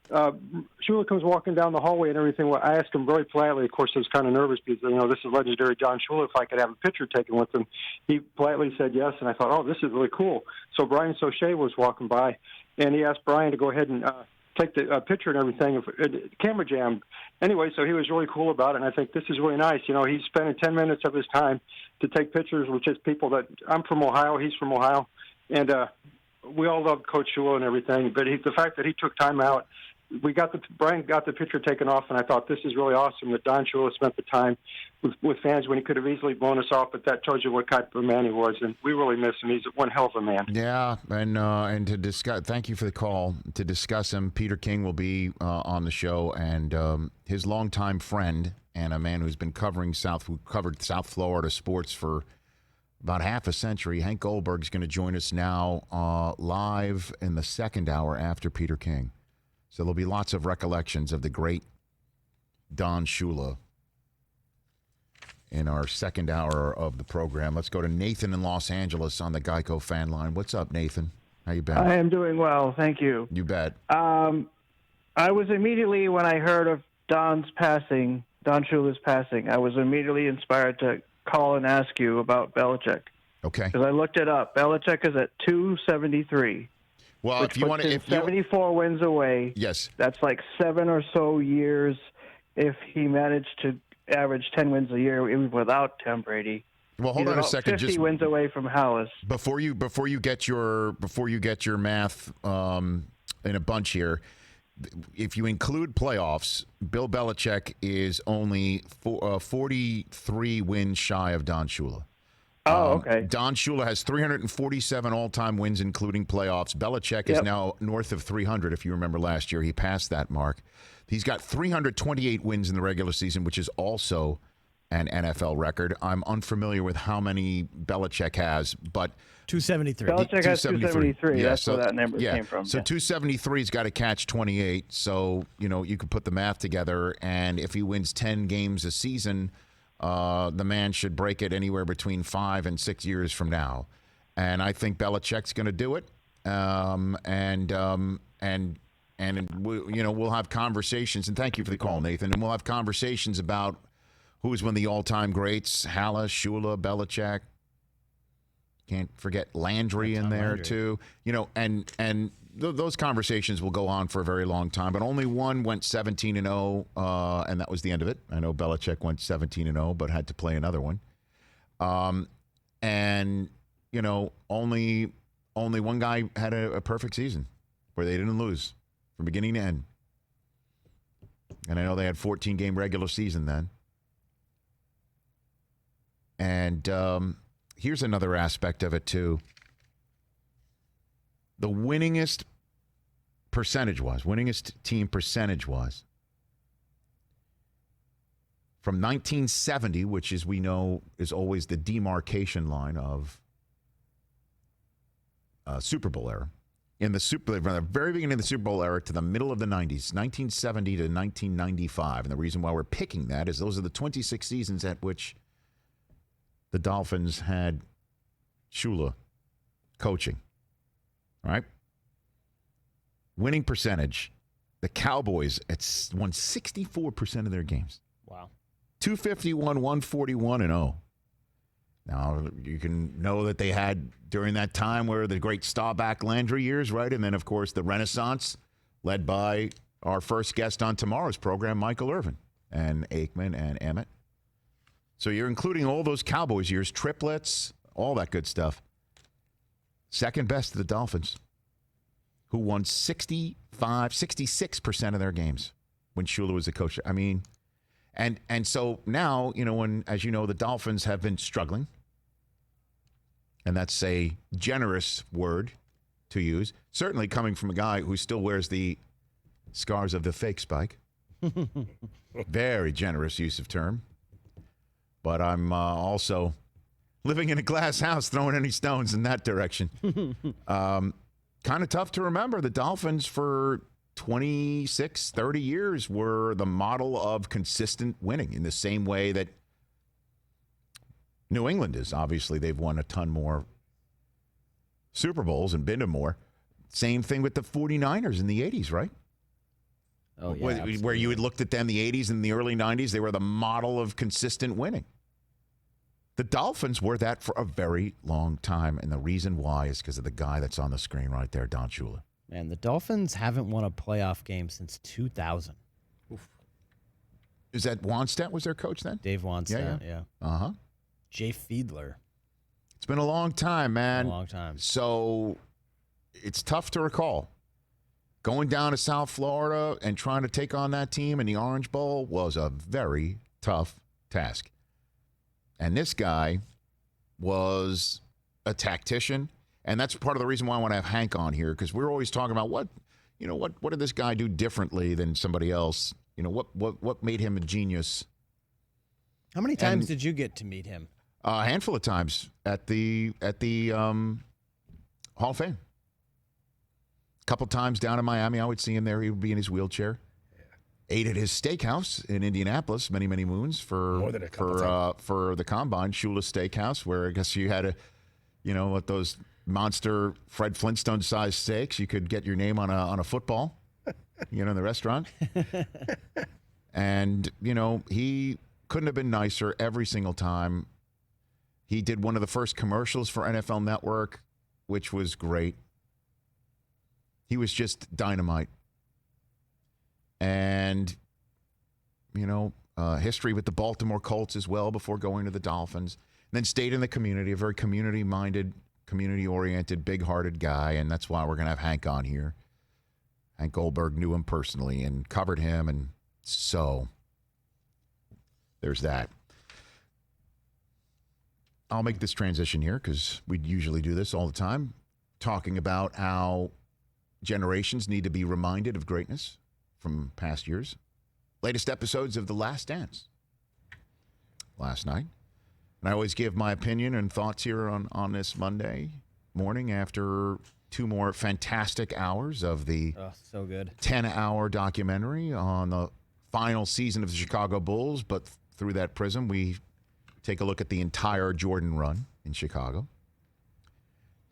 Shula comes walking down the hallway and everything. Well, I asked him very politely. Of course, I was kind of nervous because, this is legendary Don Shula. If I could have a picture taken with him, he politely said yes. And I thought, oh, this is really cool. So Brian Soche was walking by, and he asked Brian to go ahead and take the picture and everything. Camera jammed. Anyway, so he was really cool about it, and I think this is really nice. He's spending 10 minutes of his time to take pictures with just people that – I'm from Ohio. He's from Ohio. And we all love Coach Shula and everything, but the fact that he took time out – Brian got the picture taken off, and I thought this is really awesome that Don Shula spent the time with fans when he could have easily blown us off. But that tells you what type of man he was, and we really miss him. He's one hell of a man. Yeah, and to discuss, thank you for the call. To discuss him, Peter King will be on the show, and his longtime friend and a man who covered South Florida sports for about half a century. Hank Goldberg is going to join us now live in the second hour after Peter King. So there'll be lots of recollections of the great Don Shula in our second hour of the program. Let's go to Nathan in Los Angeles on the Geico fan line. What's up, Nathan? How you been? I am doing well, thank you. You bet. I was immediately, when I heard of Don Shula's passing, I was immediately inspired to call and ask you about Belichick. Okay. Because I looked it up. Belichick is at 273. Well, if you want to, 74 wins away. Yes, that's like 7 or so years. If he managed to average 10 wins a year, even without Tom Brady. Well, hold on a second. 50 wins away from Hallis. Before you get your math in a bunch here, if you include playoffs, Bill Belichick is only 43 wins shy of Don Shula. Oh, okay. Don Shula has 347 all-time wins, including playoffs. Belichick is now north of 300. If you remember last year, he passed that mark. He's got 328 wins in the regular season, which is also an NFL record. I'm unfamiliar with how many Belichick has, but 273. Belichick has 273. Yeah, that's where that number came from. So 273's got to catch 28. So, you could put the math together, and if he wins 10 games a season, the man should break it anywhere between 5 and 6 years from now. And I think Belichick's going to do it. We'll have conversations. And thank you for the call, Nathan. And we'll have conversations about who's one of the all-time greats: Hallis, Shula, Belichick. Can't forget Landry in there too. And those conversations will go on for a very long time. But only one went 17-0, and that was the end of it. I know Belichick went 17-0, but had to play another one. Only one guy had a perfect season where they didn't lose from beginning to end. And I know they had 14-game regular season then. And here's another aspect of it, too. The winningest team percentage-wise, from 1970, which, as we know, is always the demarcation line of Super Bowl era. From the very beginning of the Super Bowl era to the middle of the 90s, 1970 to 1995. And the reason why we're picking that is those are the 26 seasons at which the Dolphins had Shula coaching. All right? Winning percentage. The Cowboys won 64% of their games. Wow. 251, 141, and 0. Now, you can know that they had, during that time, were the great Staubach Landry years, right? And then, of course, the Renaissance, led by our first guest on tomorrow's program, Michael Irvin, and Aikman and Emmett. So you're including all those Cowboys years, triplets, all that good stuff. Second best to the Dolphins, who won 66% of their games when Shula was the coach. I mean, and so now, when, as you know, the Dolphins have been struggling. And that's a generous word to use. Certainly coming from a guy who still wears the scars of the fake spike. Very generous use of term. But I'm also living in a glass house, throwing any stones in that direction. Kind of tough to remember. The Dolphins for 26, 30 years were the model of consistent winning in the same way that New England is. Obviously, they've won a ton more Super Bowls and been to more. Same thing with the 49ers in the 80s, right? Oh, yeah, where you had looked at them the 80s and the early 90s, they were the model of consistent winning. The Dolphins were that for a very long time, and the reason why is because of the guy that's on the screen right there, Don Shula. Man, the Dolphins haven't won a playoff game since 2000. Oof. Is that Wannstedt was their coach then? Dave Wannstedt, yeah. Uh-huh. Jay Fiedler. It's been a long time, man. A long time. So it's tough to recall. Going down to South Florida and trying to take on that team in the Orange Bowl was a very tough task. And this guy was a tactician, and that's part of the reason why I want to have Hank on here, because we're always talking about what did this guy do differently than somebody else? You know, what made him a genius? How many times did you get to meet him? A handful of times at the Hall of Fame. A couple times down in Miami, I would see him there. He would be in his wheelchair. Ate at his steakhouse in Indianapolis many moons for the Combine, Shula Steakhouse, where I guess you had with those monster Fred Flintstone-sized steaks, you could get your name on a football, in the restaurant. And, he couldn't have been nicer every single time. He did one of the first commercials for NFL Network, which was great. He was just dynamite. And, history with the Baltimore Colts as well before going to the Dolphins. And then stayed in the community, a very community-minded, community-oriented, big-hearted guy. And that's why we're going to have Hank on here. Hank Goldberg knew him personally and covered him. And so there's that. I'll make this transition here because we usually do this all the time, talking about how generations need to be reminded of greatness from past years. Latest episodes of The Last Dance last night. And I always give my opinion and thoughts here on this Monday morning after two more fantastic hours of the so good 10-hour documentary on the final season of the Chicago Bulls. But through that prism, we take a look at the entire Jordan run in Chicago.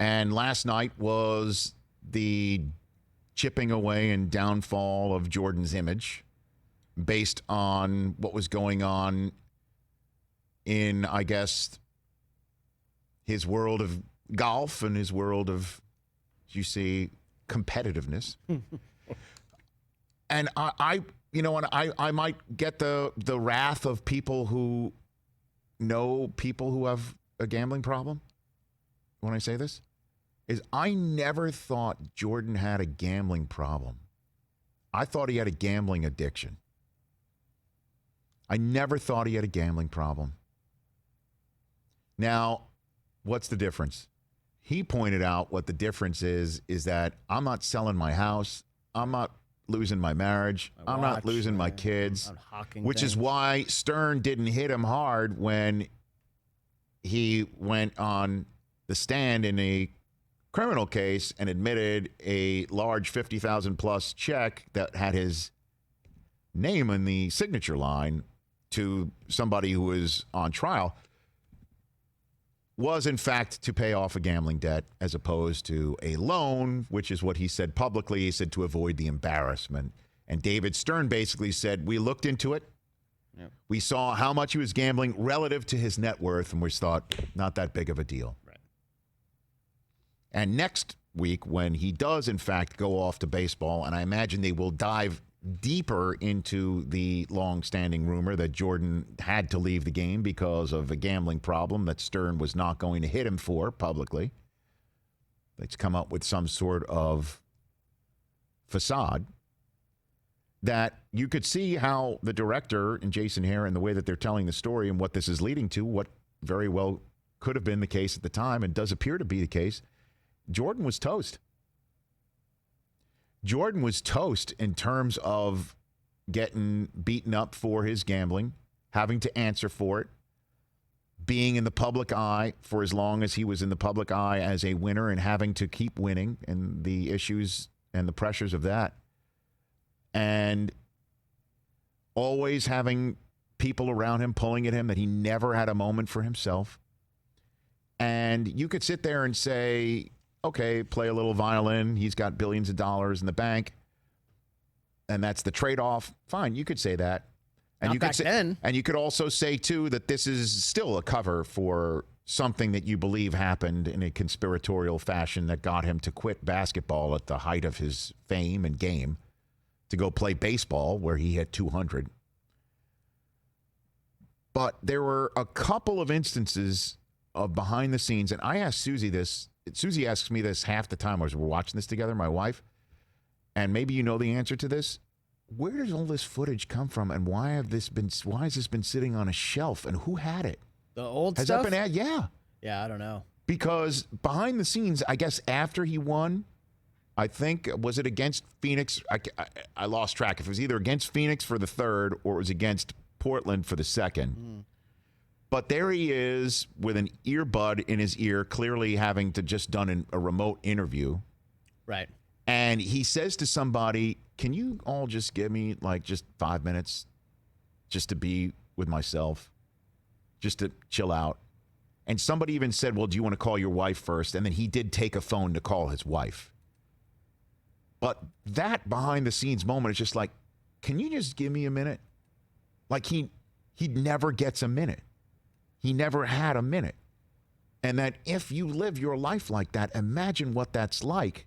And last night was the chipping away and downfall of Jordan's image based on what was going on in, I guess, his world of golf and his world of, you see, competitiveness. And I might get the wrath of people who know people who have a gambling problem when I say this. Is I never thought Jordan had a gambling problem. I thought he had a gambling addiction. I never thought he had a gambling problem. Now, what's the difference? He pointed out what the difference is that I'm not selling my house. I'm not losing my marriage. I'm not losing my kids. Which is why Stern didn't hit him hard when he went on the stand in a criminal case and admitted a large $50,000+ check that had his name in the signature line to somebody who was on trial was in fact to pay off a gambling debt as opposed to a loan, which is what he said publicly. He said to avoid the embarrassment. And David Stern basically said, we looked into it. Yep. We saw how much he was gambling relative to his net worth, and we thought, not that big of a deal. Right. And next week, when he does, in fact, go off to baseball, and I imagine they will dive deeper into the long-standing rumor that Jordan had to leave the game because of a gambling problem that Stern was not going to hit him for publicly. Let's come up with some sort of facade that you could see how the director and Jason Hare and the way that they're telling the story and what this is leading to, what very well could have been the case at the time and does appear to be the case, Jordan was toast. Jordan was toast in terms of getting beaten up for his gambling, having to answer for it, being in the public eye for as long as he was in the public eye as a winner and having to keep winning and the issues and the pressures of that. And always having people around him pulling at him that he never had a moment for himself. And you could sit there and say, okay, play a little violin. He's got billions of dollars in the bank. And that's the trade-off. Fine, you could say that. And you could also say, too, that this is still a cover for something that you believe happened in a conspiratorial fashion that got him to quit basketball at the height of his fame and game to go play baseball where he hit 200. But there were a couple of instances of behind the scenes, and I asked Susie this. Susie asks me this half the time as we're watching this together, my wife, and maybe you know the answer to this. Where does all this footage come from, and why has this been sitting on a shelf, and who had it? The old Has stuff? that been Yeah. Yeah, I don't know. Because behind the scenes, I guess after he won, I think, was it against Phoenix? I lost track. If it was either against Phoenix for the third or it was against Portland for the second. But there he is with an earbud in his ear, clearly having to just done a remote interview. Right. And he says to somebody, can you all just give me like just 5 minutes just to be with myself, just to chill out? And somebody even said, well, do you want to call your wife first? And then he did take a phone to call his wife. But that behind the scenes moment is just like, can you just give me a minute? Like he never gets a minute. He never had a minute. And that if you live your life like that, imagine what that's like.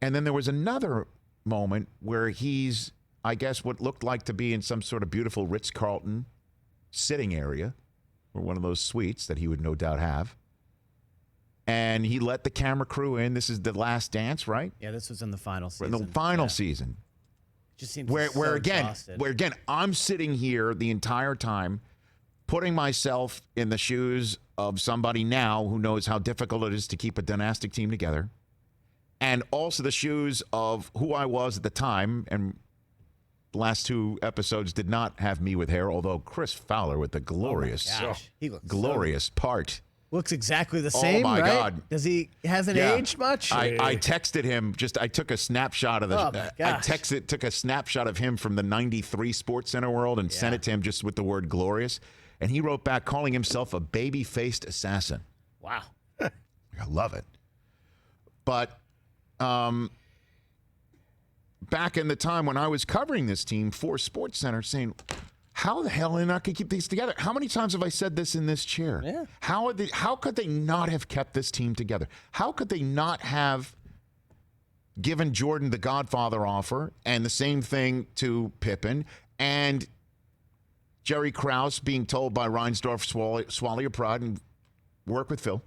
And then there was another moment where he's, I guess, what looked like to be in some sort of beautiful Ritz-Carlton sitting area or one of those suites that he would no doubt have. And he let the camera crew in. This is The Last Dance, right? Yeah, this was in the final season. In the final season. Just seems where again, I'm sitting here the entire time putting myself in the shoes of somebody now who knows how difficult it is to keep a dynastic team together. And also the shoes of who I was at the time. And the last two episodes did not have me with hair, although Chris Fowler with the glorious, he looks glorious part. Looks exactly the same, oh my right? God. Hasn't aged much? I texted him, I took a snapshot of the, took a snapshot of him from the 93 Sports Center world and sent it to him just with the word glorious. And he wrote back calling himself a baby-faced assassin. Wow. I love it. But back in the time when I was covering this team for Sports Center saying, how the hell are they not going to keep these together? How many times have I said this in this chair? Yeah. How could they not have kept this team together? How could they not have given Jordan the Godfather offer and the same thing to Pippen and Jerry Krause being told by Reinsdorf, swallow your pride and work with Phil?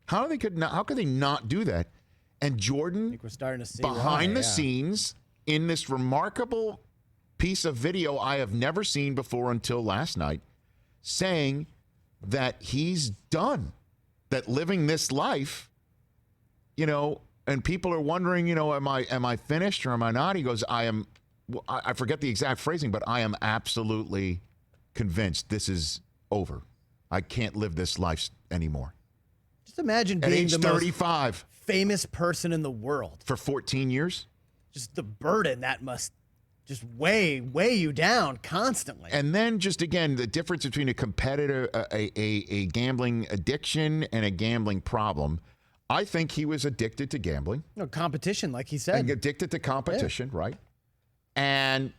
How could they not do that? And Jordan, I think we're starting to see behind the scenes in this remarkable piece of video I have never seen before until last night, saying that he's done, that living this life, and people are wondering, am I finished or am I not? He goes, I forget the exact phrasing, but I am absolutely convinced this is over. I can't live this life anymore. Just imagine at being age the 35 most famous person in the world for 14 years. Just the burden that must just weigh you down constantly. And then just again, the difference between a competitor, a gambling addiction and a gambling problem. I think he was addicted to gambling. No, competition, like he said. And addicted to competition, right? And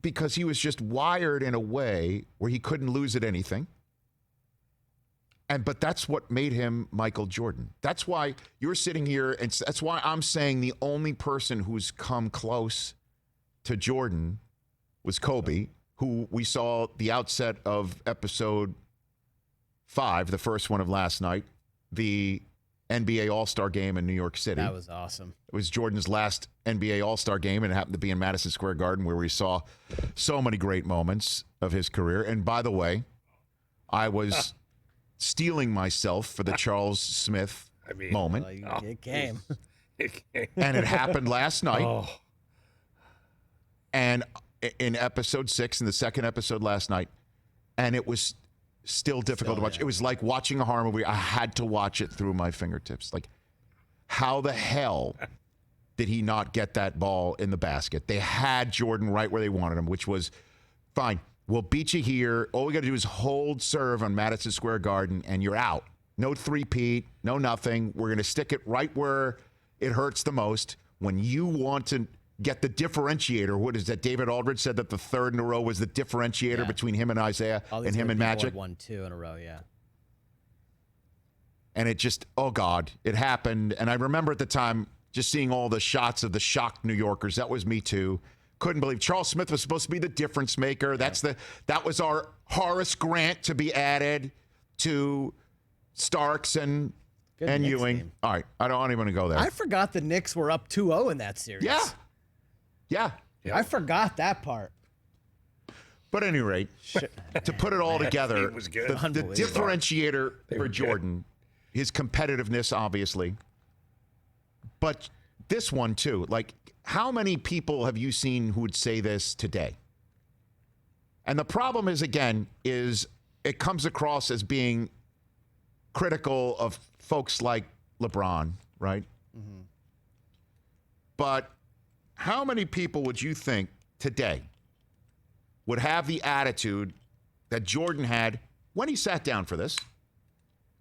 because he was just wired in a way where he couldn't lose at anything. But that's what made him Michael Jordan. That's why you're sitting here, and that's why I'm saying the only person who's come close to Jordan was Kobe, who we saw the outset of episode 5, the first one of last night, the NBA All-Star game in New York City. That was awesome. It was Jordan's last NBA All-Star game, and it happened to be in Madison Square Garden, where we saw so many great moments of his career. And by the way, I was steeling myself for the Charles Smith moment. It came. And it happened last night. And in episode 6, in the second episode last night, and it was still difficult to watch. It was like watching a horror movie. I had to watch it through my fingertips. Like, how the hell did he not get that ball in the basket? They had Jordan right where they wanted him, which was fine. We'll beat you here. All we got to do is hold serve on Madison Square Garden, and you're out. No three-peat, no nothing. We're going to stick it right where it hurts the most. When you want to get the differentiator, what is that? David Aldridge said that the third in a row was the differentiator between him and Isaiah and him and Magic. Won 2 in a row, yeah. And it just, oh God, it happened. And I remember at the time just seeing all the shots of the shocked New Yorkers. That was me too. Couldn't believe Charles Smith was supposed to be the difference maker. That was our Horace Grant to be added to Starks and Ewing. Team. All right, I don't even want to go there. I forgot the Knicks were up 2-0 in that series. Yeah. I forgot that part. But at any rate, to put it all together, the differentiator for Jordan, his competitiveness, obviously. But this one, too. Like, how many people have you seen who would say this today? And the problem is, again, it comes across as being critical of folks like LeBron, right? Mm-hmm. But how many people would you think today would have the attitude that Jordan had when he sat down for this,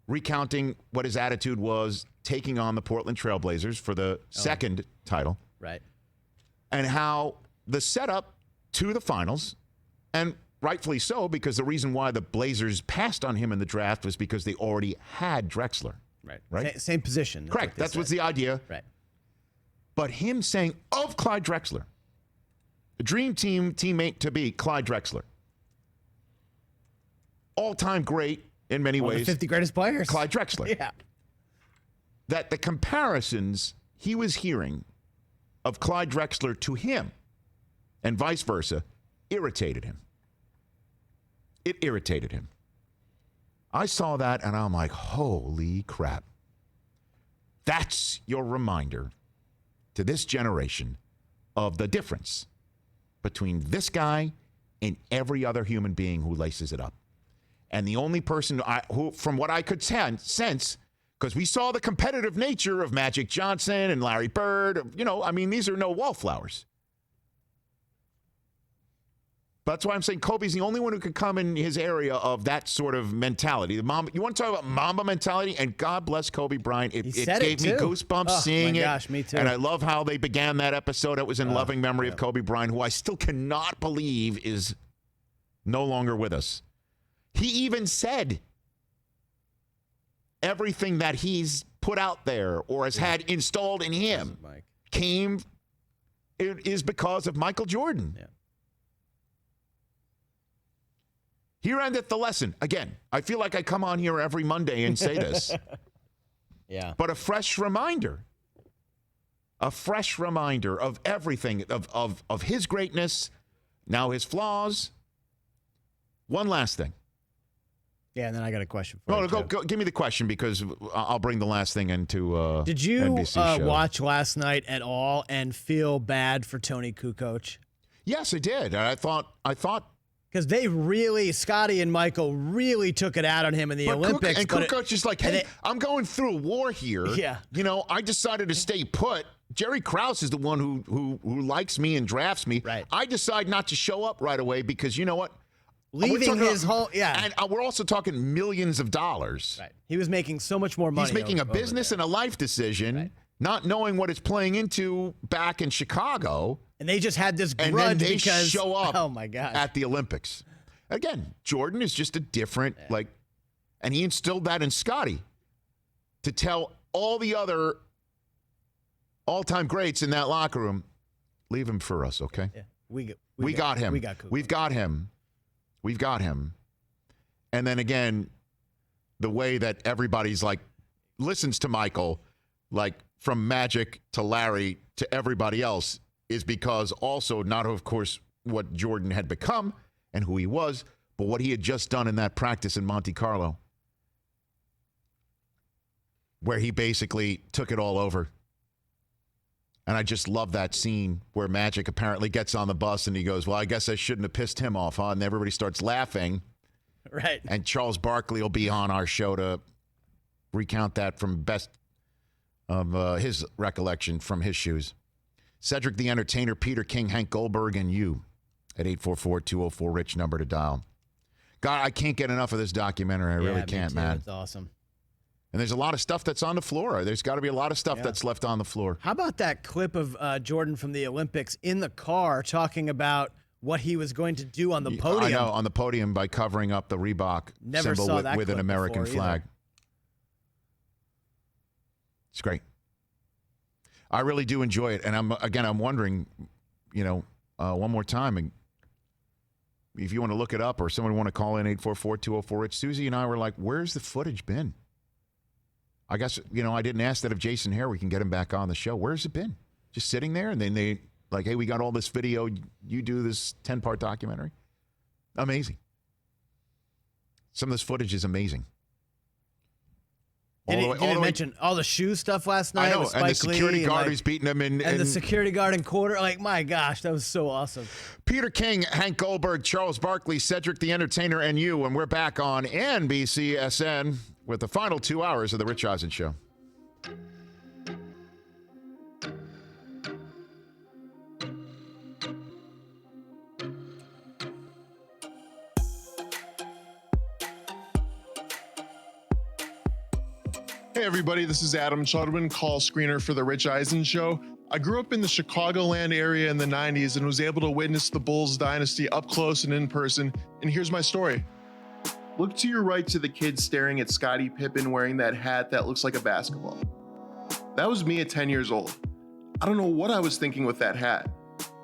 recounting what his attitude was taking on the Portland Trailblazers for the second title? Right. And how the setup to the finals, and rightfully so, because the reason why the Blazers passed on him in the draft was because they already had Drexler. Right? Same position. Correct. That was the idea. Right. But him saying of Clyde Drexler, the dream team teammate to be Clyde Drexler, all-time great in many ways. The 50 greatest players. Clyde Drexler. Yeah. That the comparisons he was hearing of Clyde Drexler to him and vice versa irritated him. It irritated him. I saw that and I'm like, holy crap. That's your reminder to this generation of the difference between this guy and every other human being who laces it up. And the only person who, from what I could sense, because we saw the competitive nature of Magic Johnson and Larry Bird, these are no wallflowers. But that's why I'm saying Kobe's the only one who could come in his area of that sort of mentality. You want to talk about Mamba mentality? And God bless Kobe Bryant. It gave me goosebumps seeing it. Gosh, me too. And I love how they began that episode. It was in loving memory of Kobe Bryant, who I still cannot believe is no longer with us. He even said everything that he's put out there or has had installed in him is because of Michael Jordan. Yeah. Here endeth the lesson. Again, I feel like I come on here every Monday and say this. Yeah. But a fresh reminder of everything, of his greatness, now his flaws. One last thing. Yeah, and then I got a question for you. Go, give me the question, because I'll bring the last thing into Did you NBC show. Watch last night at all and feel bad for Tony Kukoc? Yes, I did. I thought because they really, Scotty and Michael really took it out on him in the Olympics. Kukoc is like, hey, I'm going through a war here. Yeah. I decided to stay put. Jerry Krause is the one who likes me and drafts me. Right. I decide not to show up right away because you know what? Leaving his whole, And we're also talking millions of dollars. Right. He was making so much more money. He's making a business and a life decision, not knowing what it's playing into back in Chicago. And they just had this grudge and then they because show up oh my God. at the Olympics. Again, Jordan is just a different, and he instilled that in Scotty to tell all the other all-time greats in that locker room, leave him for us, okay? Yeah. We got him. We got Kukoc. We've got him. We've got him. And then again, the way that everybody's like listens to Michael, like from Magic to Larry to everybody else, is because also not, of course, what Jordan had become and who he was, but what he had just done in that practice in Monte Carlo, where he basically took it all over. And I just love that scene where Magic apparently gets on the bus and he goes, well, I guess I shouldn't have pissed him off, huh? And everybody starts laughing. Right. And Charles Barkley will be on our show to recount that from best of his recollection from his shoes. Cedric the Entertainer, Peter King, Hank Goldberg, and you at 844-204-RICH, number to dial. God, I can't get enough of this documentary. I really can't, man. It's awesome. And there's a lot of stuff that's on the floor. There's got to be a lot of stuff that's left on the floor. How about that clip of Jordan from the Olympics in the car talking about what he was going to do on the podium? I know, on the podium by covering up the Reebok symbol with an American flag. It's great. I really do enjoy it. And I'm wondering, one more time, and if you want to look it up or someone want to call in 844-204-RICH, Susie and I were like, where's the footage been? I guess, I didn't ask that of Jason Hare. We can get him back on the show. Where's it been? Just sitting there? And then they like, hey, we got all this video. You do this 10-part documentary. Amazing. Some of this footage is amazing. Did he mention all the shoe stuff last night? I know, with Spike and the security Lee guard who's beating him. And the security guard in quarter. Like, my gosh, that was so awesome. Peter King, Hank Goldberg, Charles Barkley, Cedric the Entertainer, and you. And we're back on NBCSN with the final 2 hours of the Rich Eisen Show. Hey everybody, this is Adam Chudwin, call screener for the Rich Eisen Show. I grew up in the Chicagoland area in the 90s and was able to witness the Bulls dynasty up close and in person, and here's my story. Look to your right to the kid staring at Scottie Pippen wearing that hat that looks like a basketball. That was me at 10 years old. I don't know what I was thinking with that hat.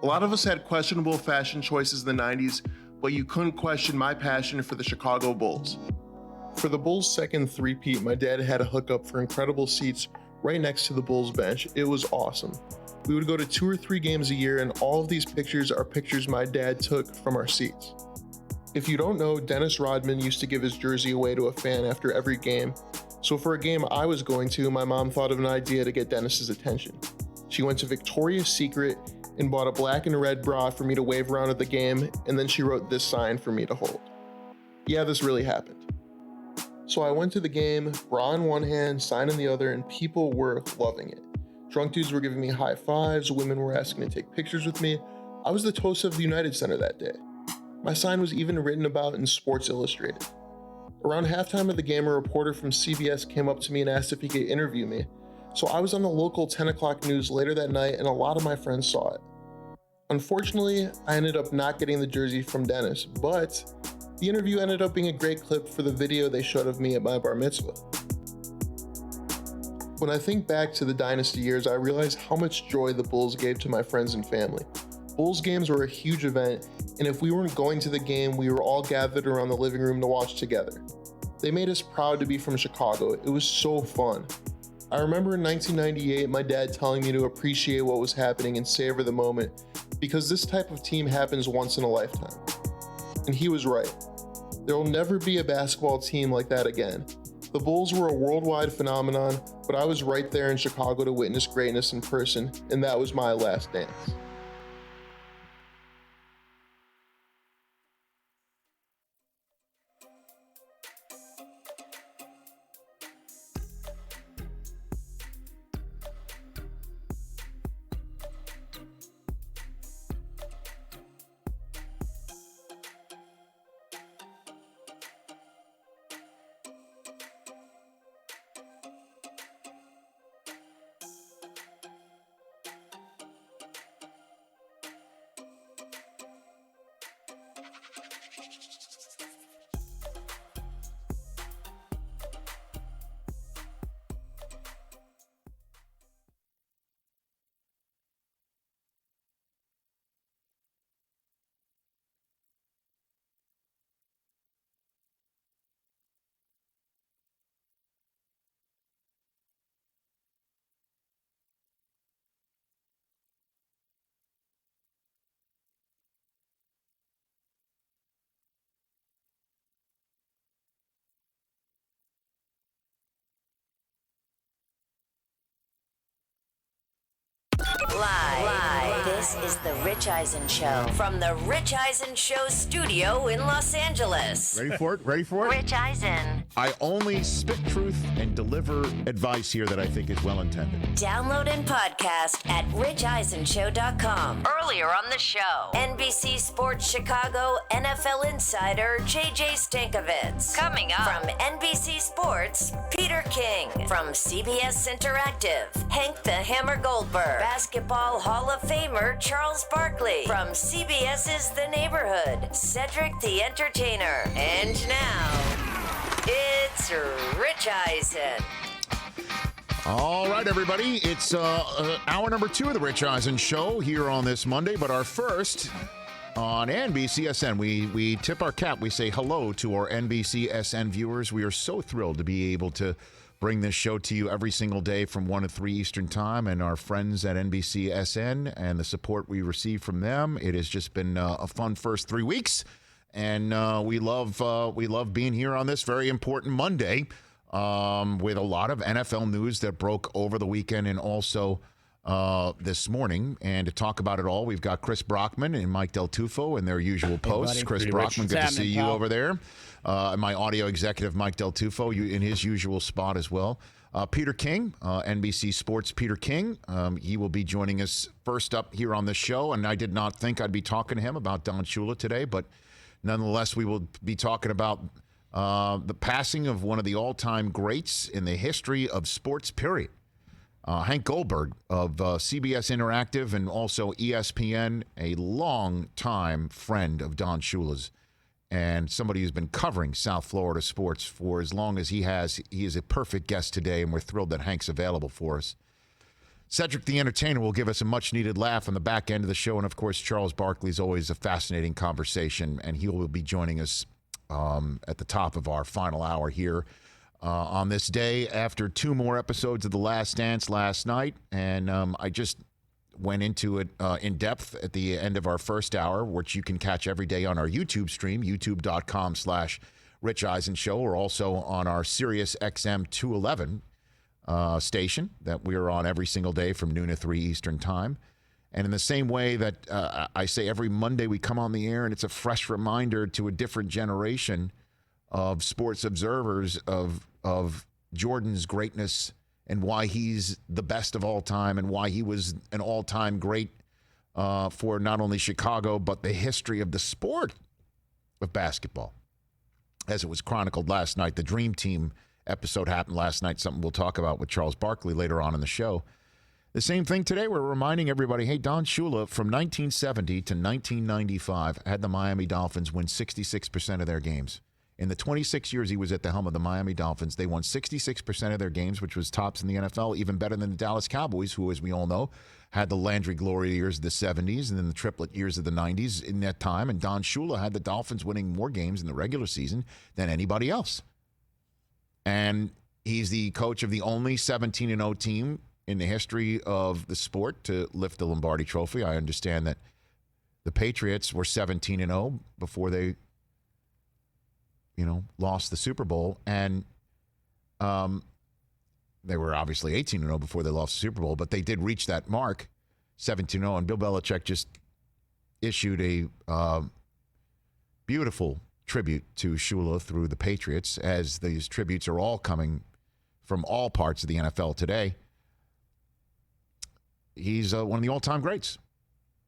A lot of us had questionable fashion choices in the 90s, but you couldn't question my passion for the Chicago Bulls. For the Bulls' second three-peat, my dad had a hookup for incredible seats right next to the Bulls bench. It was awesome. We would go to 2 or 3 games a year, and all of these pictures are pictures my dad took from our seats. If you don't know, Dennis Rodman used to give his jersey away to a fan after every game. So for a game I was going to, my mom thought of an idea to get Dennis's attention. She went to Victoria's Secret and bought a black and red bra for me to wave around at the game, and then she wrote this sign for me to hold. Yeah, this really happened. So I went to the game, bra in one hand, sign in the other, and people were loving it. Drunk dudes were giving me high fives, women were asking to take pictures with me. I was the toast of the United Center that day. My sign was even written about in Sports Illustrated. Around halftime of the game, a reporter from CBS came up to me and asked if he could interview me. So I was on the local 10 o'clock news later that night, and a lot of my friends saw it. Unfortunately, I ended up not getting the jersey from Dennis, but the interview ended up being a great clip for the video they showed of me at my bar mitzvah. When I think back to the dynasty years, I realize how much joy the Bulls gave to my friends and family. Bulls games were a huge event, and if we weren't going to the game, we were all gathered around the living room to watch together. They made us proud to be from Chicago. It was so fun. I remember in 1998, my dad telling me to appreciate what was happening and savor the moment, because this type of team happens once in a lifetime. And he was right. There will never be a basketball team like that again. The Bulls were a worldwide phenomenon, but I was right there in Chicago to witness greatness in person, and that was my last dance. This is The Rich Eisen Show from The Rich Eisen Show studio in Los Angeles. Ready for it? Ready for it? Rich Eisen. I only spit truth and deliver advice here that I think is well intended. Download and podcast at richeisenshow.com. Earlier on the show, NBC Sports Chicago NFL insider JJ Stankevitz. Coming up from NBC Sports, Peter King. From CBS Interactive, Hank the Hammer Goldberg. Basketball Hall of Famer Charles Barkley. From CBS's The Neighborhood, Cedric the Entertainer. And now, it's Rich Eisen. All right, everybody. It's hour number 2 of the Rich Eisen Show here on this Monday. But our first on NBCSN, we tip our cap. We say hello to our NBCSN viewers. We are so thrilled to be able to bring this show to you every single day from 1 to 3 Eastern Time, and our friends at NBCSN and the support we receive from them. It has just been a fun first 3 weeks, and we love being here on this very important Monday with a lot of NFL news that broke over the weekend and also this morning. And to talk about it all, we've got Chris Brockman and Mike Del Tufo in their usual posts. Chris Brockman, good to see you over there. My audio executive, Mike Del Tufo, in his usual spot as well. Peter King, NBC Sports Peter King. He will be joining us first up here on this show. And I did not think I'd be talking to him about Don Shula today, but nonetheless, we will be talking about the passing of one of the all-time greats in the history of sports, period. Hank Goldberg of CBS Interactive and also ESPN, a long-time friend of Don Shula's and somebody who's been covering South Florida sports for as long as he has. He is a perfect guest today, and we're thrilled that Hank's available for us. Cedric the Entertainer will give us a much-needed laugh on the back end of the show, and, of course, Charles Barkley is always a fascinating conversation, and he will be joining us at the top of our final hour here on this day after 2 more episodes of The Last Dance last night. And I just went into it in depth at the end of our first hour, which you can catch every day on our YouTube stream, youtube.com/Rich Eisen Show, or also on our Sirius XM 211 station that we are on every single day from noon to 3 Eastern Time. And in the same way that I say every Monday we come on the air and it's a fresh reminder to a different generation of sports observers of Jordan's greatness and why he's the best of all time and why he was an all-time great for not only Chicago but the history of the sport of basketball. As it was chronicled last night, the Dream Team episode happened last night, something we'll talk about with Charles Barkley later on in the show. The same thing today, we're reminding everybody, hey, Don Shula from 1970 to 1995 had the Miami Dolphins win 66% of their games. In the 26 years he was at the helm of the Miami Dolphins, they won 66% of their games, which was tops in the NFL, even better than the Dallas Cowboys, who, as we all know, had the Landry Glory years of the 70s and then the triplet years of the 90s in that time. And Don Shula had the Dolphins winning more games in the regular season than anybody else. And he's the coach of the only 17-0 team in the history of the sport to lift the Lombardi Trophy. I understand that the Patriots were 17-0 before they lost the Super Bowl, and they were obviously 18-0 before they lost the Super Bowl, but they did reach that mark, 17-0, and Bill Belichick just issued a beautiful tribute to Shula through the Patriots, as these tributes are all coming from all parts of the NFL today. He's one of the all-time greats.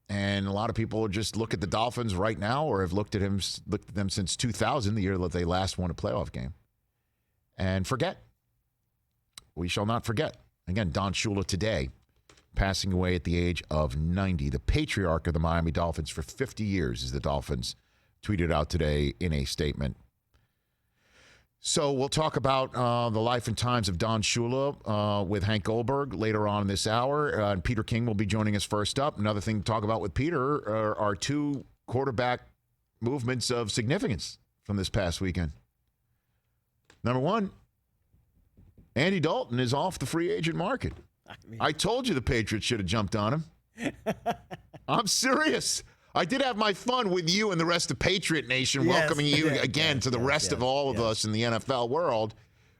And a lot of people just look at the Dolphins right now or have looked at them since 2000, the year that they last won a playoff game, and forget. We shall not forget. Again, Don Shula today, passing away at the age of 90. The patriarch of the Miami Dolphins for 50 years, as the Dolphins tweeted out today in a statement. So we'll talk about the life and times of Don Shula with Hank Goldberg later on in this hour. And Peter King will be joining us first up. Another thing to talk about with Peter are 2 quarterback movements of significance from this past weekend. Number 1, Andy Dalton is off the free agent market. I told you the Patriots should have jumped on him. I'm serious. I did have my fun with you and the rest of Patriot Nation, welcoming you again to the rest of all of us in the NFL world.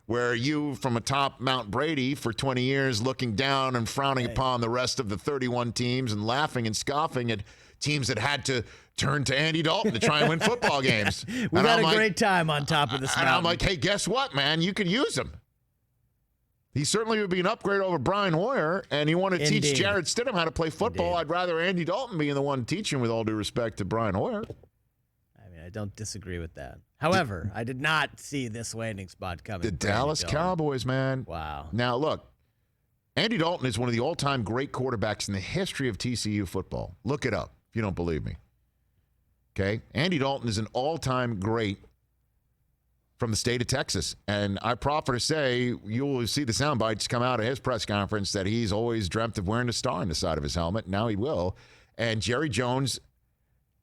where you, from atop Mount Brady for 20 years, looking down and frowning upon the rest of the 31 teams and laughing and scoffing at teams that had to turn to Andy Dalton to try and win football games. We had a great time on top of this mountain. And I'm like, hey, guess what, man? You could use him. He certainly would be an upgrade over Brian Hoyer, and you want to teach Jarrett Stidham how to play football. Indeed. I'd rather Andy Dalton being the one teaching, with all due respect to Brian Hoyer. I mean, I don't disagree with that. However, I did not see this landing spot coming. The Dallas Cowboys, man. Wow. Now, look, Andy Dalton is one of the all-time great quarterbacks in the history of TCU football. Look it up if you don't believe me. Okay? Andy Dalton is an all-time great from the state of Texas. And I proffer to say, you will see the sound bites come out of his press conference that he's always dreamt of wearing a star on the side of his helmet. Now he will. And Jerry Jones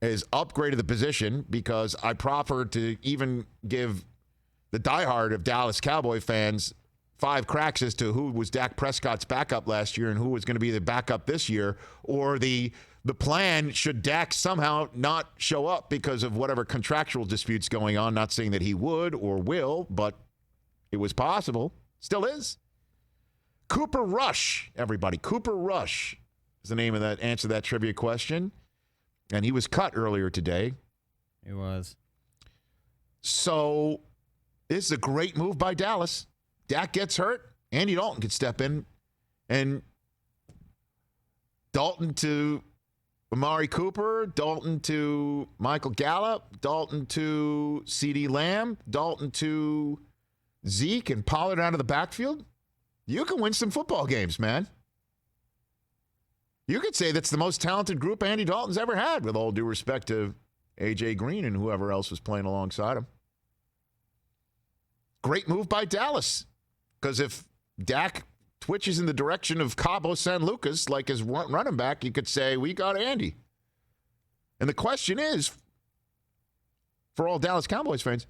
has upgraded the position, because I proffer to even give the diehard of Dallas Cowboy fans 5 cracks as to who was Dak Prescott's backup last year and who was going to be the backup this year, or the plan should Dak somehow not show up because of whatever contractual disputes going on. Not saying that he would or will, but it was possible. Still is. Cooper Rush, everybody. Cooper Rush is the name of that answer to that trivia question. And he was cut earlier today. He was. So this is a great move by Dallas. Dak gets hurt. Andy Dalton could step in, and Dalton to Amari Cooper, Dalton to Michael Gallup, Dalton to CeeDee Lamb, Dalton to Zeke, and Pollard out of the backfield. You can win some football games, man. You could say that's the most talented group Andy Dalton's ever had, with all due respect to A.J. Green and whoever else was playing alongside him. Great move by Dallas, because if Dak twitches in the direction of Cabo San Lucas like his running back, you could say, we got Andy. And the question is, for all Dallas Cowboys fans,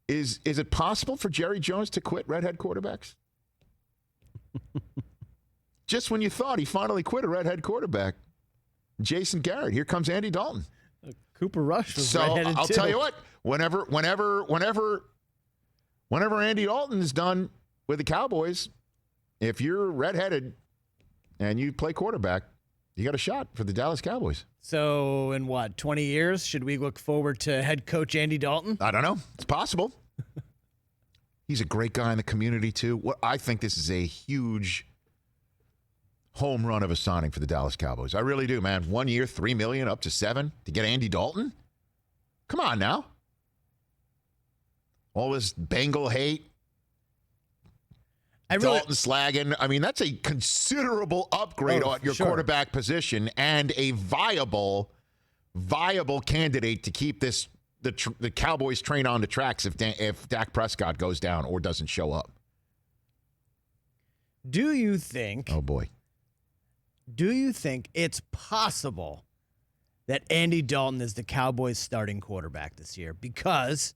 is it possible for Jerry Jones to quit redhead quarterbacks? Just when you thought he finally quit a redhead quarterback, Jason Garrett, here comes Andy Dalton. Cooper Rush was so redheaded I'll too. tell you what, whenever Andy Dalton is done with the Cowboys, if you're redheaded and you play quarterback, you got a shot for the Dallas Cowboys. So in 20 years, should we look forward to head coach Andy Dalton? I don't know. It's possible. He's a great guy in the community, too. I think this is a huge home run of a signing for the Dallas Cowboys. I really do, man. 1 year, $3 million, up to $7 million to get Andy Dalton? Come on now. All this Bengal hate. Dalton slagging. I mean, that's a considerable upgrade on your quarterback position, and a viable candidate to keep the Cowboys train on the tracks if Dak Prescott goes down or doesn't show up. Do you think? Oh boy. Do you think it's possible that Andy Dalton is the Cowboys' starting quarterback this year because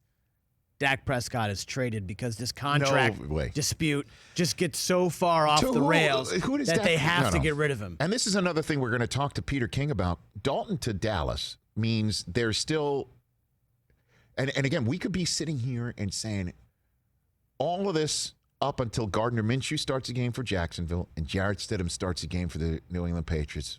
Dak Prescott is traded, because this contract dispute just gets so far off the rails that they have to get rid of him? And this is another thing we're going to talk to Peter King about. Dalton to Dallas means there's still, and again, we could be sitting here and saying all of this up until Gardner Minshew starts a game for Jacksonville and Jarrett Stidham starts a game for the New England Patriots.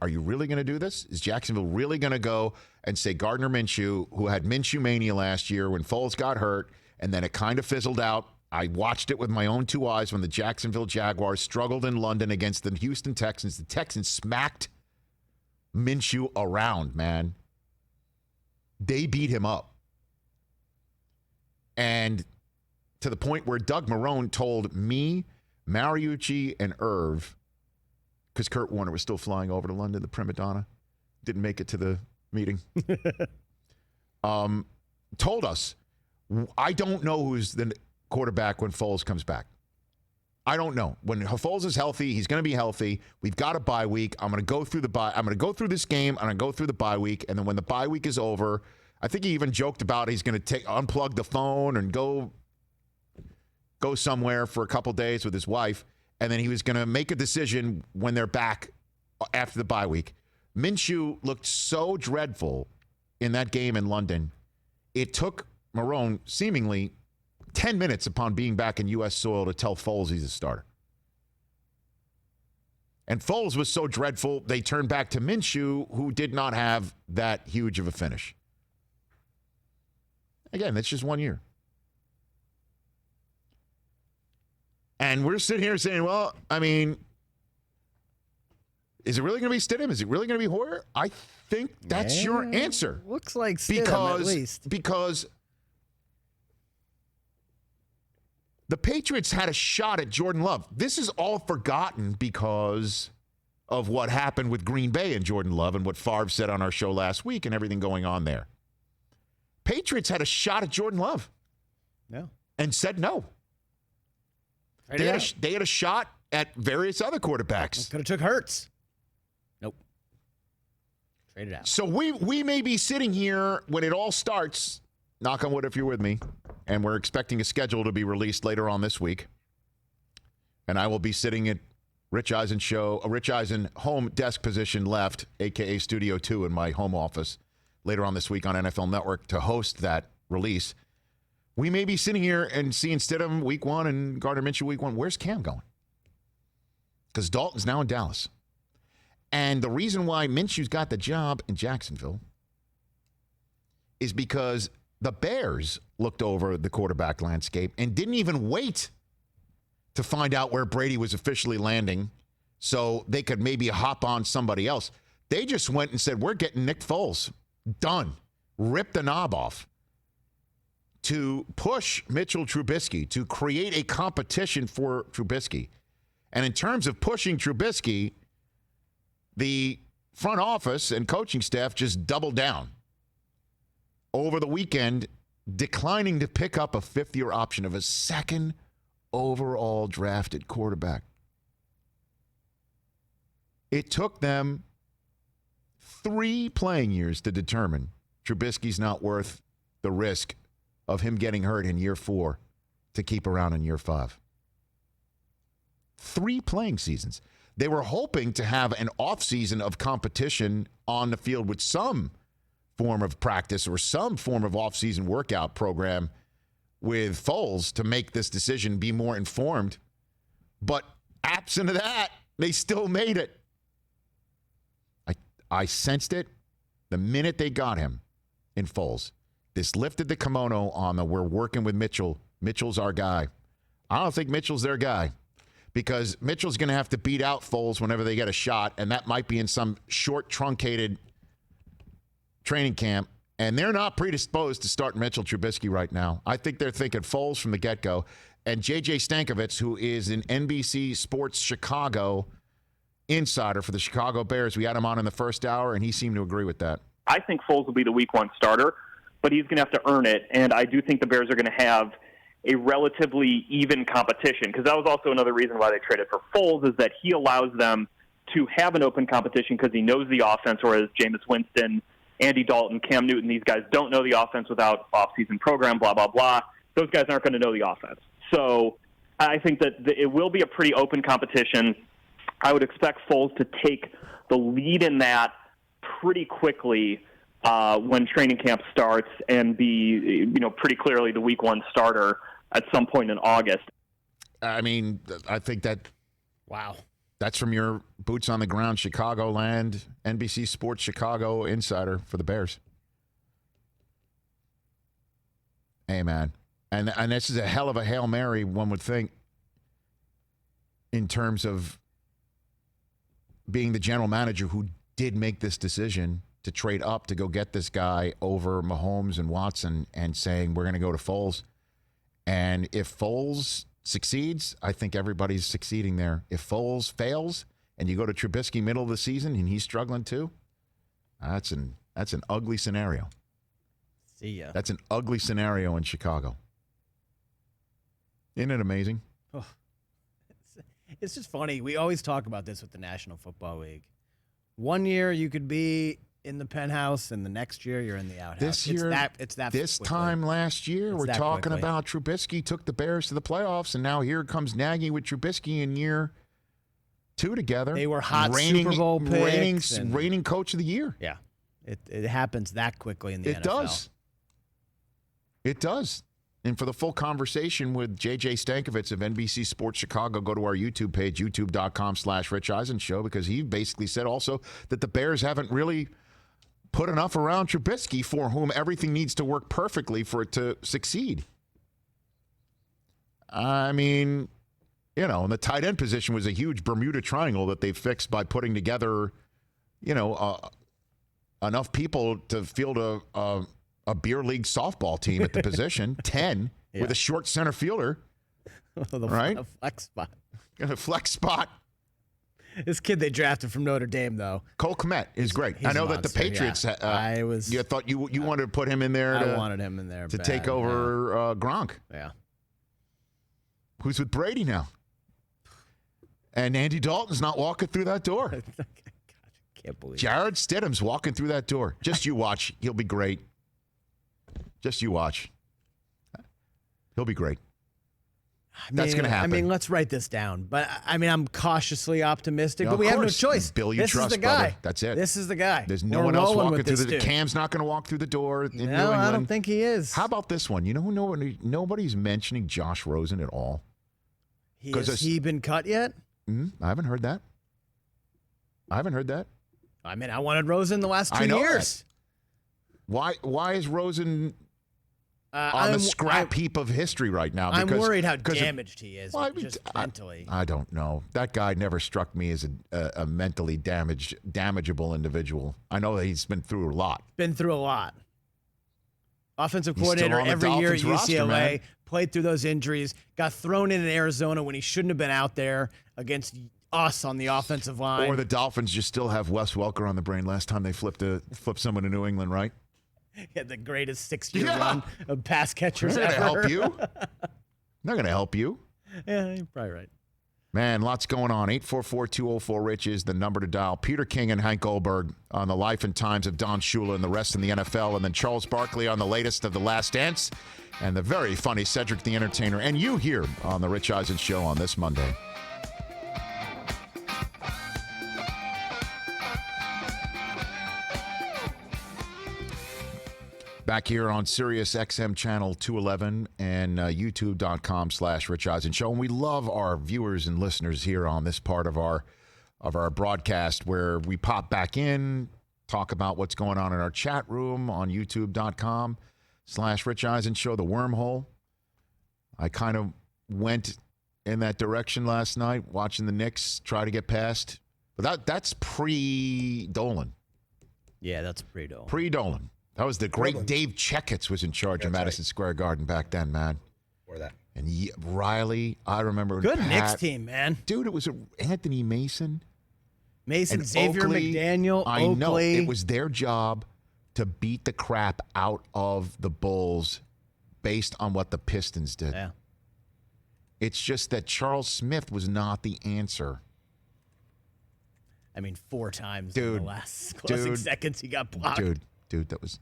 Are you really going to do this? Is Jacksonville really going to go and say Gardner Minshew, who had Minshew mania last year when Foles got hurt, and then it kind of fizzled out? I watched it with my own 2 eyes when the Jacksonville Jaguars struggled in London against the Houston Texans. The Texans smacked Minshew around, man. They beat him up. And to the point where Doug Marrone told me, Mariucci, and Irv, because Kurt Warner was still flying over to London, the prima donna, didn't make it to the meeting, told us, I don't know who's the quarterback when Foles comes back. I don't know. When Foles is healthy, he's going to be healthy. We've got a bye week. I'm going to go through this game. I'm going to go through the bye week. And then when the bye week is over, I think he even joked about he's going to unplug the phone and go somewhere for a couple days with his wife. And then he was going to make a decision when they're back after the bye week. Minshew looked so dreadful in that game in London. It took Marrone seemingly 10 minutes upon being back in U.S. soil to tell Foles he's a starter. And Foles was so dreadful, they turned back to Minshew, who did not have that huge of a finish. Again, that's just 1 year. And we're sitting here saying, well, I mean, is it really going to be Stidham? Is it really going to be Hoyer? I think that's your answer. Looks like Stidham, at least. Because the Patriots had a shot at Jordan Love. This is all forgotten because of what happened with Green Bay and Jordan Love and what Favre said on our show last week and everything going on there. Patriots had a shot at Jordan Love. No. And said no. They had a shot at various other quarterbacks. Could have took Hurts. Nope. Traded out. So we may be sitting here when it all starts, knock on wood if you're with me, and we're expecting a schedule to be released later on this week. And I will be sitting at Rich Eisen home desk position left, a.k.a. Studio 2 in my home office later on this week on NFL Network to host that release. We may be sitting here and seeing Stidham week 1 and Gardner Minshew week 1. Where's Cam going? Because Dalton's now in Dallas. And the reason why Minshew's got the job in Jacksonville is because the Bears looked over the quarterback landscape and didn't even wait to find out where Brady was officially landing so they could maybe hop on somebody else. They just went and said, we're getting Nick Foles. Done. Rip the knob off. To push Mitchell Trubisky, to create a competition for Trubisky. And in terms of pushing Trubisky, the front office and coaching staff just doubled down. Over the weekend, declining to pick up a fifth-year option of a second overall drafted quarterback. It took them 3 playing years to determine Trubisky's not worth the risk of him getting hurt in year 4 to keep around in year 5. 3 playing seasons. They were hoping to have an offseason of competition on the field with some form of practice or some form of offseason workout program with Foles to make this decision be more informed. But absent of that, they still made it. I sensed it the minute they got him in Foles. This lifted the kimono on the we're working with Mitchell. Mitchell's our guy. I don't think Mitchell's their guy because Mitchell's going to have to beat out Foles whenever they get a shot, and that might be in some short, truncated training camp. And they're not predisposed to start Mitchell Trubisky right now. I think they're thinking Foles from the get-go. And JJ Stankevitz, who is an NBC Sports Chicago insider for the Chicago Bears, we had him on in the first hour, and he seemed to agree with that. I think Foles will be the week 1 starter, but he's going to have to earn it, and I do think the Bears are going to have a relatively even competition, because that was also another reason why they traded for Foles, is that he allows them to have an open competition because he knows the offense, whereas Jameis Winston, Andy Dalton, Cam Newton, these guys don't know the offense without off-season program, blah, blah, blah. Those guys aren't going to know the offense. So I think that it will be a pretty open competition. I would expect Foles to take the lead in that pretty quickly when training camp starts and be, pretty clearly the week 1 starter at some point in August. I mean, I think that, wow, that's from your boots on the ground, Chicagoland, NBC Sports Chicago insider for the Bears. Hey, man. And this is a hell of a Hail Mary, one would think, in terms of being the general manager who did make this decision to trade up to go get this guy over Mahomes and Watson and saying, we're going to go to Foles. And if Foles succeeds, I think everybody's succeeding there. If Foles fails and you go to Trubisky middle of the season and he's struggling too, that's an ugly scenario. See ya. That's an ugly scenario in Chicago. Isn't it amazing? Oh, it's just funny. We always talk about this with the National Football League. 1 year you could be in the penthouse, and the next year you're in the outhouse. This year, it's that this quickly. time last year, we're talking quickly. about Trubisky took the Bears to the playoffs, and now here comes Nagy with Trubisky in year 2 together. They were hot Super Bowl picks. Reigning coach of the year. Yeah, it happens that quickly in the NFL. It does. It does. And for the full conversation with JJ Stankevitz of NBC Sports Chicago, go to our YouTube page, youtube.com/Rich Eisen Show, because he basically said also that the Bears haven't really put enough around Trubisky, for whom everything needs to work perfectly for it to succeed. I mean, you know, and the tight end position was a huge Bermuda Triangle that they fixed by putting together, you know, enough people to field a beer league softball team at the position, 10, with a short center fielder, right? A flex spot. A flex spot. This kid they drafted from Notre Dame, though. Cole Kmet is great. I know that the Patriots, you thought you wanted to put him in there. I wanted him in there to take over Gronk. Yeah. Who's with Brady now? And Andy Dalton's not walking through that door. God, can't believe Jared Stidham's walking through that door. Just you watch. He'll be great. Just you watch. He'll be great. That's going to happen. I mean, let's write this down. But, I mean, I'm cautiously optimistic. But we have no choice. Bill, you this trust, is the guy. Brother. That's it. This is the guy. There's no one else walking through the Cam's not going to walk through the door in New England. I don't think he is. How about this one? You know who nobody's mentioning Josh Rosen at all? Has he been cut yet? I haven't heard that. I mean, I wanted Rosen the last 2 years. That. Why is Rosen on the scrap heap of history right now? I'm worried how damaged he is, just mentally. I don't know. That guy never struck me as a mentally damageable individual. I know that he's been through a lot. Offensive coordinator every year at UCLA, played through those injuries, got thrown in Arizona when he shouldn't have been out there against us on the offensive line. Or the Dolphins just still have Wes Welker on the brain. Last time they flipped someone to New England, right? He had the greatest 6-year run of pass catchers ever. They're not going to help you. They're going to help you. Yeah, you're probably right. Man, lots going on. 844-204-RICH is the number to dial. Peter King and Hank Goldberg on the life and times of Don Shula and the rest in the NFL. And then Charles Barkley on the latest of The Last Dance. And the very funny Cedric the Entertainer. And you here on the Rich Eisen Show on this Monday. Back here on Sirius XM channel 211 and youtube.com/Rich Eisen Show. And we love our viewers and listeners here on this part of our broadcast where we pop back in, talk about what's going on in our chat room on youtube.com/Rich Eisen Show, the wormhole. I kind of went in that direction last night, watching the Knicks try to get past. But that's pre-Dolan. Yeah, that's pre-Dolan. Pre-Dolan. That was the great Dave Checketts was in charge of Madison Square Garden back then, man. Or that. And Riley, I remember. Good Knicks team, man. Dude, it was Anthony Mason. Xavier McDaniel, I know. It was their job to beat the crap out of the Bulls based on what the Pistons did. Yeah. It's just that Charles Smith was not the answer. I mean, 4 times in the last closing seconds he got blocked. Dude, that was.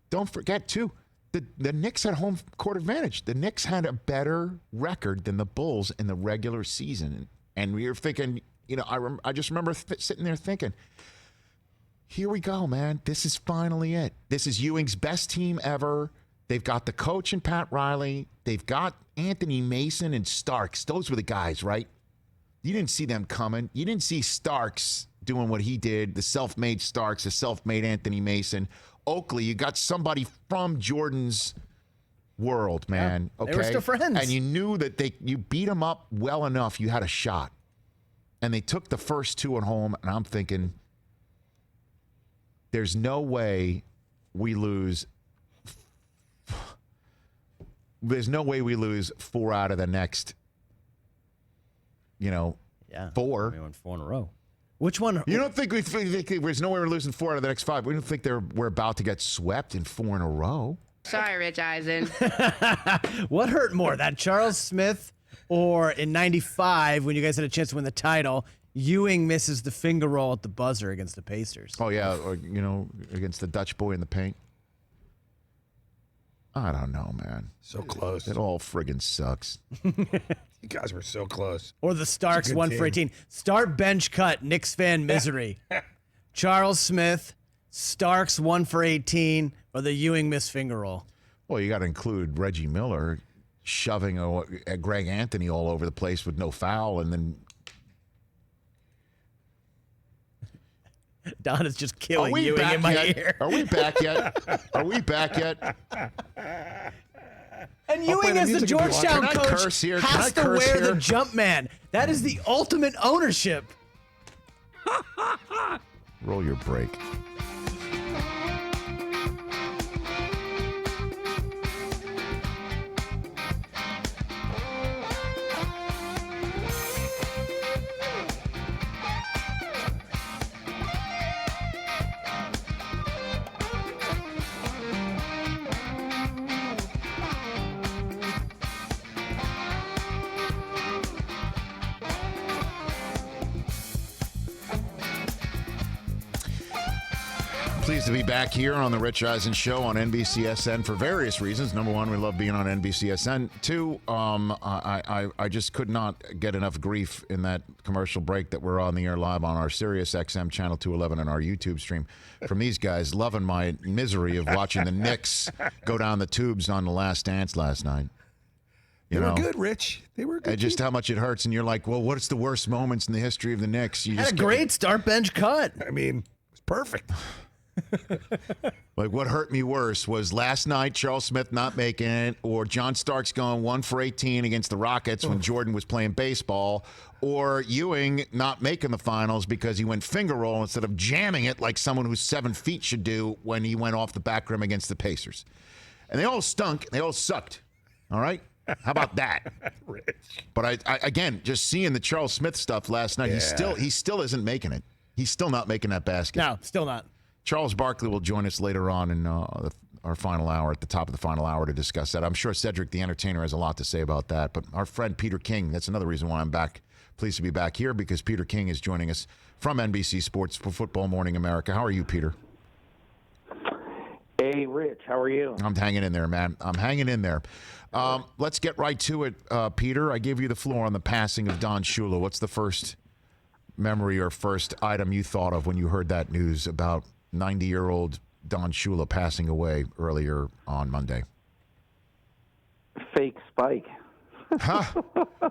Don't forget too, the Knicks had home court advantage. The Knicks had a better record than the Bulls in the regular season, and we were thinking, you know, I just remember sitting there thinking, here we go, man. This is finally it. This is Ewing's best team ever. They've got the coach and Pat Riley. They've got Anthony Mason and Starks. Those were the guys, right? You didn't see them coming. You didn't see Starks doing what he did, the self-made Starks, the self-made Anthony Mason. Oakley, you got somebody from Jordan's world, man. Yeah, okay, they were still friends. And you knew that you beat them up well enough, you had a shot. And they took the first 2 at home, and I'm thinking, there's no way we lose. There's no way we lose 4 out of the next, 4. We won 4 in a row. Which one? You don't think there's no way we're losing 4 out of the next 5? We don't think we're about to get swept in 4 in a row? Sorry, Rich Eisen. What hurt more, that Charles Smith or in 95 when you guys had a chance to win the title, Ewing misses the finger roll at the buzzer against the Pacers? Oh, yeah, or, against the Dutch boy in the paint. I don't know, man. So close. It all friggin' sucks. You guys were so close. Or the Starks 1 for 18. Start bench cut, Knicks fan misery. Charles Smith, Starks 1 for 18, or the Ewing missed finger roll. Well, you got to include Reggie Miller shoving Greg Anthony all over the place with no foul, and then Don is just killing Ewing in my ear. Are we back yet? Are we back yet? And Ewing, as the Georgetown coach, has to wear the jump man. That is the ultimate ownership. Roll your break. Pleased to be back here on the Rich Eisen Show on NBCSN for various reasons. Number one, we love being on NBCSN. Two, I just could not get enough grief in that commercial break that we're on the air live on our Sirius XM channel 211 and our YouTube stream from these guys loving my misery of watching the Knicks go down the tubes on The Last Dance last night. They were good, Rich. They were good. And just how much it hurts, and you're like, well, what's the worst moments in the history of the Knicks? You had a great start bench cut. I mean, it was perfect. Like, what hurt me worse was last night Charles Smith not making it, or John Starks going 1 for 18 against the Rockets when Jordan was playing baseball, or Ewing not making the finals because he went finger roll instead of jamming it like someone who's 7 feet should do when he went off the back rim against the Pacers. And they all stunk. They all sucked. All right? How about that? Rich. But I again, just seeing the Charles Smith stuff last night, he still isn't making it. He's still not making that basket. No, still not. Charles Barkley will join us later on in our final hour, at the top of the final hour, to discuss that. I'm sure Cedric the Entertainer has a lot to say about that. But our friend Peter King, that's another reason why I'm back. Pleased to be back here, because Peter King is joining us from NBC Sports for Football Morning America. How are you, Peter? Hey, Rich. How are you? I'm hanging in there, man. I'm hanging in there. Let's get right to it, Peter. I gave you the floor on the passing of Don Shula. What's the first memory or first item you thought of when you heard that news about 90-year-old Don Shula passing away earlier on Monday? Fake spike. Huh?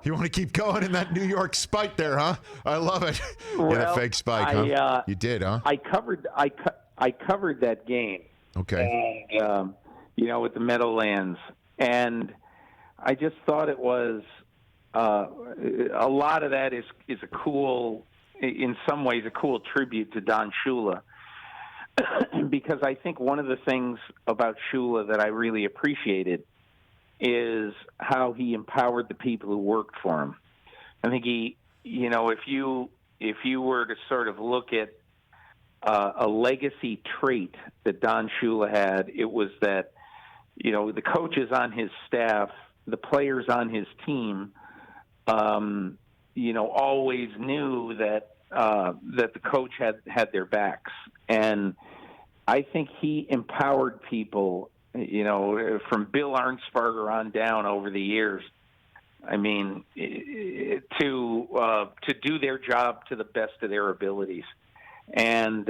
You want to keep going in that New York spike there, huh? I love it. Well, yeah, the fake spike, huh? You did, huh? I covered that game. Okay. And, with the Meadowlands, and I just thought it was a lot of that is a cool, in some ways, a cool tribute to Don Shula. Because I think one of the things about Shula that I really appreciated is how he empowered the people who worked for him. I think he, if you were to sort of look at a legacy trait that Don Shula had, it was that, the coaches on his staff, the players on his team, always knew that the coach had their backs. And I think he empowered people, from Bill Arnsparger on down over the years. I mean, to do their job to the best of their abilities. And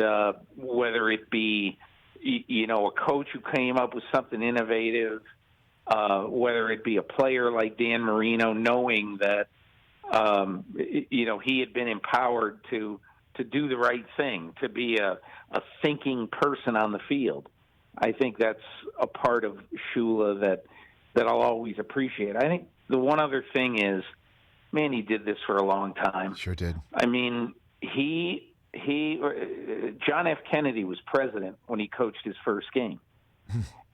whether it be, a coach who came up with something innovative, whether it be a player like Dan Marino, knowing that, he had been empowered to do the right thing, to be a thinking person on the field. I think that's a part of Shula that I'll always appreciate. I think the one other thing is, man, he did this for a long time. Sure did. I mean, John F. Kennedy was president when he coached his first game.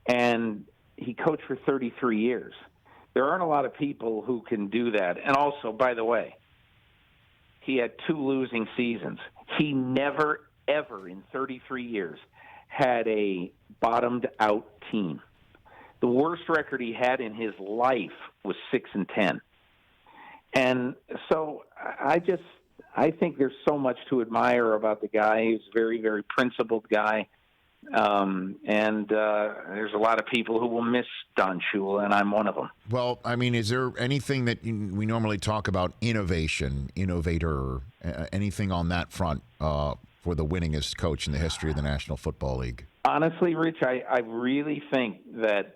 And he coached for 33 years. There aren't a lot of people who can do that. And also, by the way, he had 2 losing seasons. He never, ever in 33 years had a bottomed-out team. The worst record he had in his life was 6-10. And so I think there's so much to admire about the guy. He's a very, very principled guy. And there's a lot of people who will miss Don Shula, and I'm one of them. Well, I mean, is there anything that we normally talk about, innovator, anything on that front for the winningest coach in the history of the National Football League? Honestly, Rich, I really think that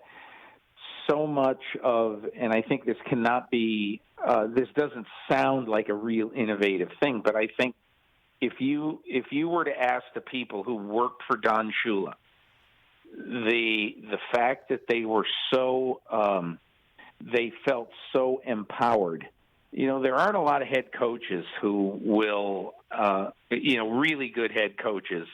so much of, and I think this cannot be, this doesn't sound like a real innovative thing, but I think if you were to ask the people who worked for Don Shula, the fact that they were so, they felt so empowered. There aren't a lot of head coaches who will, really good head coaches.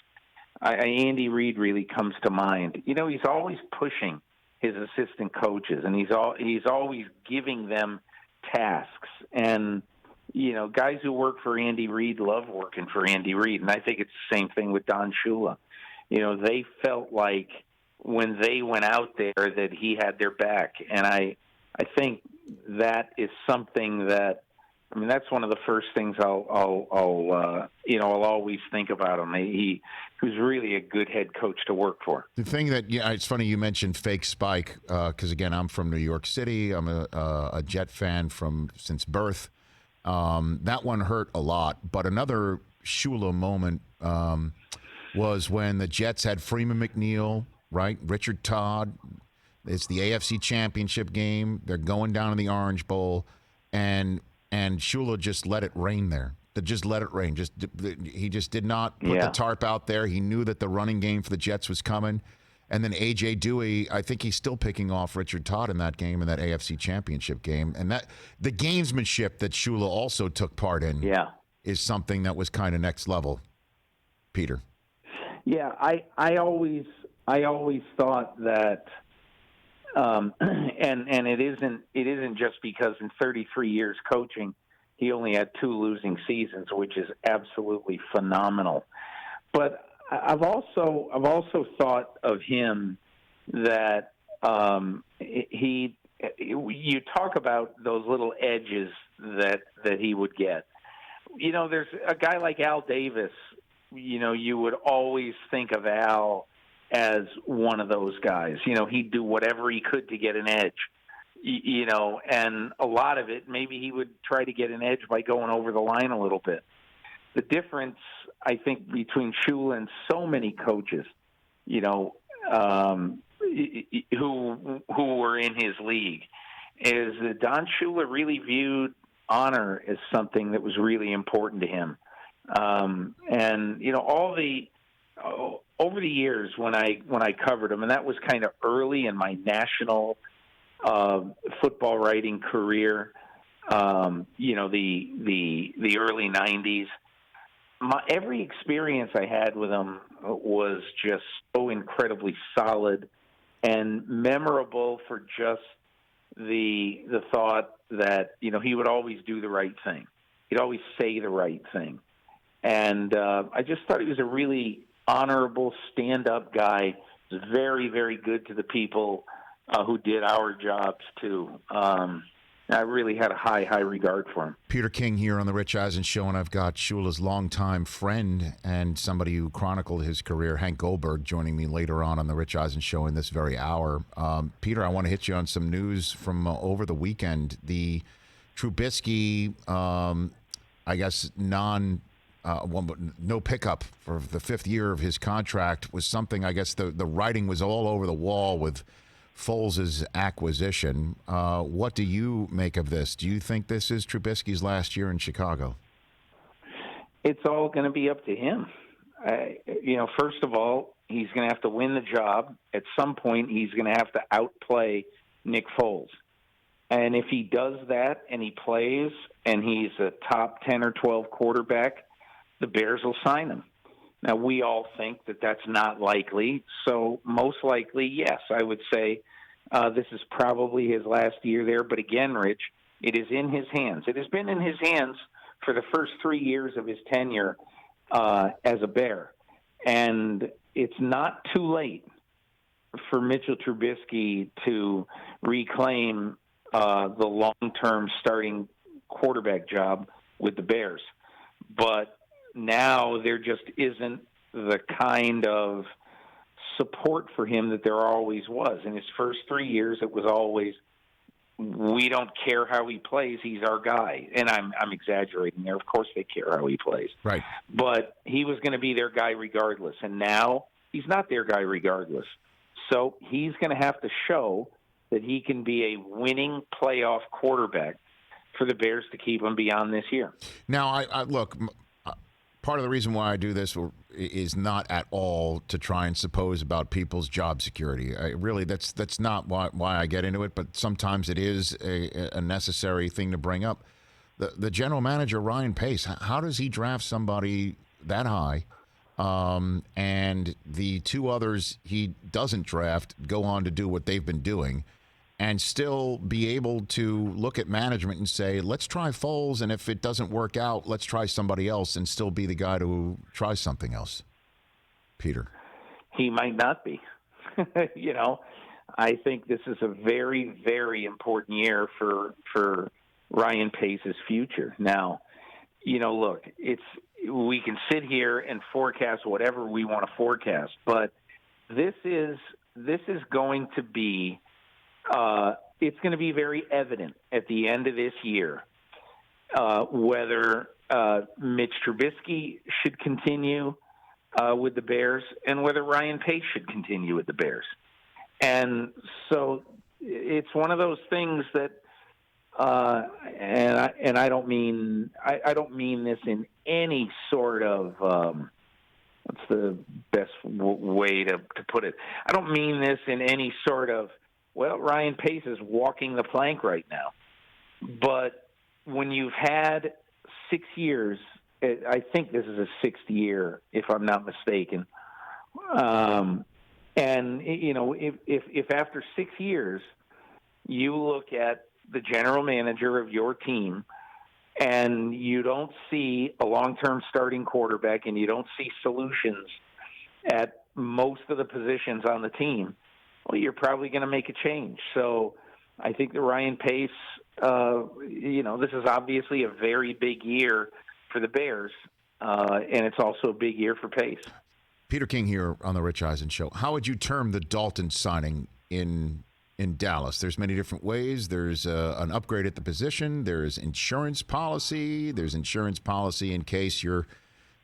Andy Reid really comes to mind. He's always pushing his assistant coaches, and he's always giving them tasks. And guys who work for Andy Reid love working for Andy Reid, and I think it's the same thing with Don Shula. They felt like when they went out there that he had their back, and I think that is something that, that's one of the first things I'll always think about him. He was really a good head coach to work for. The thing that, it's funny you mentioned fake spike, because again, I'm from New York City. I'm a Jet fan since birth. That one hurt a lot. But another Shula moment was when the Jets had Freeman McNeil, right? Richard Todd. It's the AFC Championship game. They're going down in the Orange Bowl, and Shula just let it rain there. Just let it rain. He just did not put the tarp out there. He knew that the running game for the Jets was coming. And then A.J. Dewey, I think he's still picking off Richard Todd in that game, in that AFC Championship game. And that the gamesmanship that Shula also took part in is something that was kind of next level, Peter. Yeah, I always thought that and it isn't just because in 33 years coaching he only had 2 losing seasons, which is absolutely phenomenal. But I've also thought of him that you talk about those little edges that he would get. There's a guy like Al Davis. You would always think of Al as one of those guys. He'd do whatever he could to get an edge, and a lot of it, maybe he would try to get an edge by going over the line a little bit. The difference, I think, between Shula and so many coaches, who were in his league, is that Don Shula really viewed honor as something that was really important to him. Over the years when I covered him, and that was kind of early in my national football writing career, the early 90s, every experience I had with him was just so incredibly solid and memorable for just the thought that, he would always do the right thing. He'd always say the right thing. And I just thought he was a really honorable, stand-up guy. He was very, very good to the people who did our jobs, too. I really had a high regard for him. Peter King here on the Rich Eisen Show, and I've got Shula's longtime friend and somebody who chronicled his career, Hank Goldberg, joining me later on the Rich Eisen Show in this very hour. Peter, I want to hit you on some news from over the weekend. The Trubisky, I guess, no pickup for the 5th year of his contract was something, I guess, the writing was all over the wall with Foles' acquisition. What do you make of this? Do you think this is Trubisky's last year in Chicago? It's all going to be up to him. First of all, he's going to have to win the job. At some point, he's going to have to outplay Nick Foles. And if he does that and he plays and he's a top 10 or 12 quarterback, the Bears will sign him. Now, we all think that that's not likely. So most likely, yes, I would say this is probably his last year there. But again, Rich, it is in his hands. It has been in his hands for the first 3 years of his tenure as a Bear. And it's not too late for Mitchell Trubisky to reclaim the long-term starting quarterback job with the Bears. But now there just isn't the kind of support for him that there always was. In his first 3 years, it was always, we don't care how he plays, he's our guy. And I'm exaggerating there. Of course they care how he plays. Right. But he was going to be their guy regardless. And now he's not their guy regardless. So he's going to have to show that he can be a winning playoff quarterback for the Bears to keep him beyond this year. Now, I look, part of the reason why I do this is not at all to try and suppose about people's job security. Really, that's not why I get into it, but sometimes it is a necessary thing to bring up. The general manager, Ryan Pace, how does he draft somebody that high? And the two others he doesn't draft go on to do what they've been doing and still be able to look at management and say, let's try Foles, and if it doesn't work out, let's try somebody else, and still be the guy to try something else. Peter. He might not be. I think this is a very, very important year for Ryan Pace's future. Now, look, we can sit here and forecast whatever we want to forecast, but this is going to be it's going to be very evident at the end of this year whether Mitch Trubisky should continue with the Bears and whether Ryan Pace should continue with the Bears. And so it's one of those things that and I don't mean this in any sort of what's the best way to put it? I don't mean this in any sort of, well, Ryan Pace is walking the plank right now. But when you've had 6 years, I think this is a sixth year, if I'm not mistaken. And, if after 6 years you look at the general manager of your team and you don't see a long-term starting quarterback and you don't see solutions at most of the positions on the team, well, you're probably going to make a change. So I think that Ryan Pace, this is obviously a very big year for the Bears, and it's also a big year for Pace. Peter King here on the Rich Eisen Show. How would you term the Dalton signing in Dallas? There's many different ways. There's an upgrade at the position. There's insurance policy. There's insurance policy in case your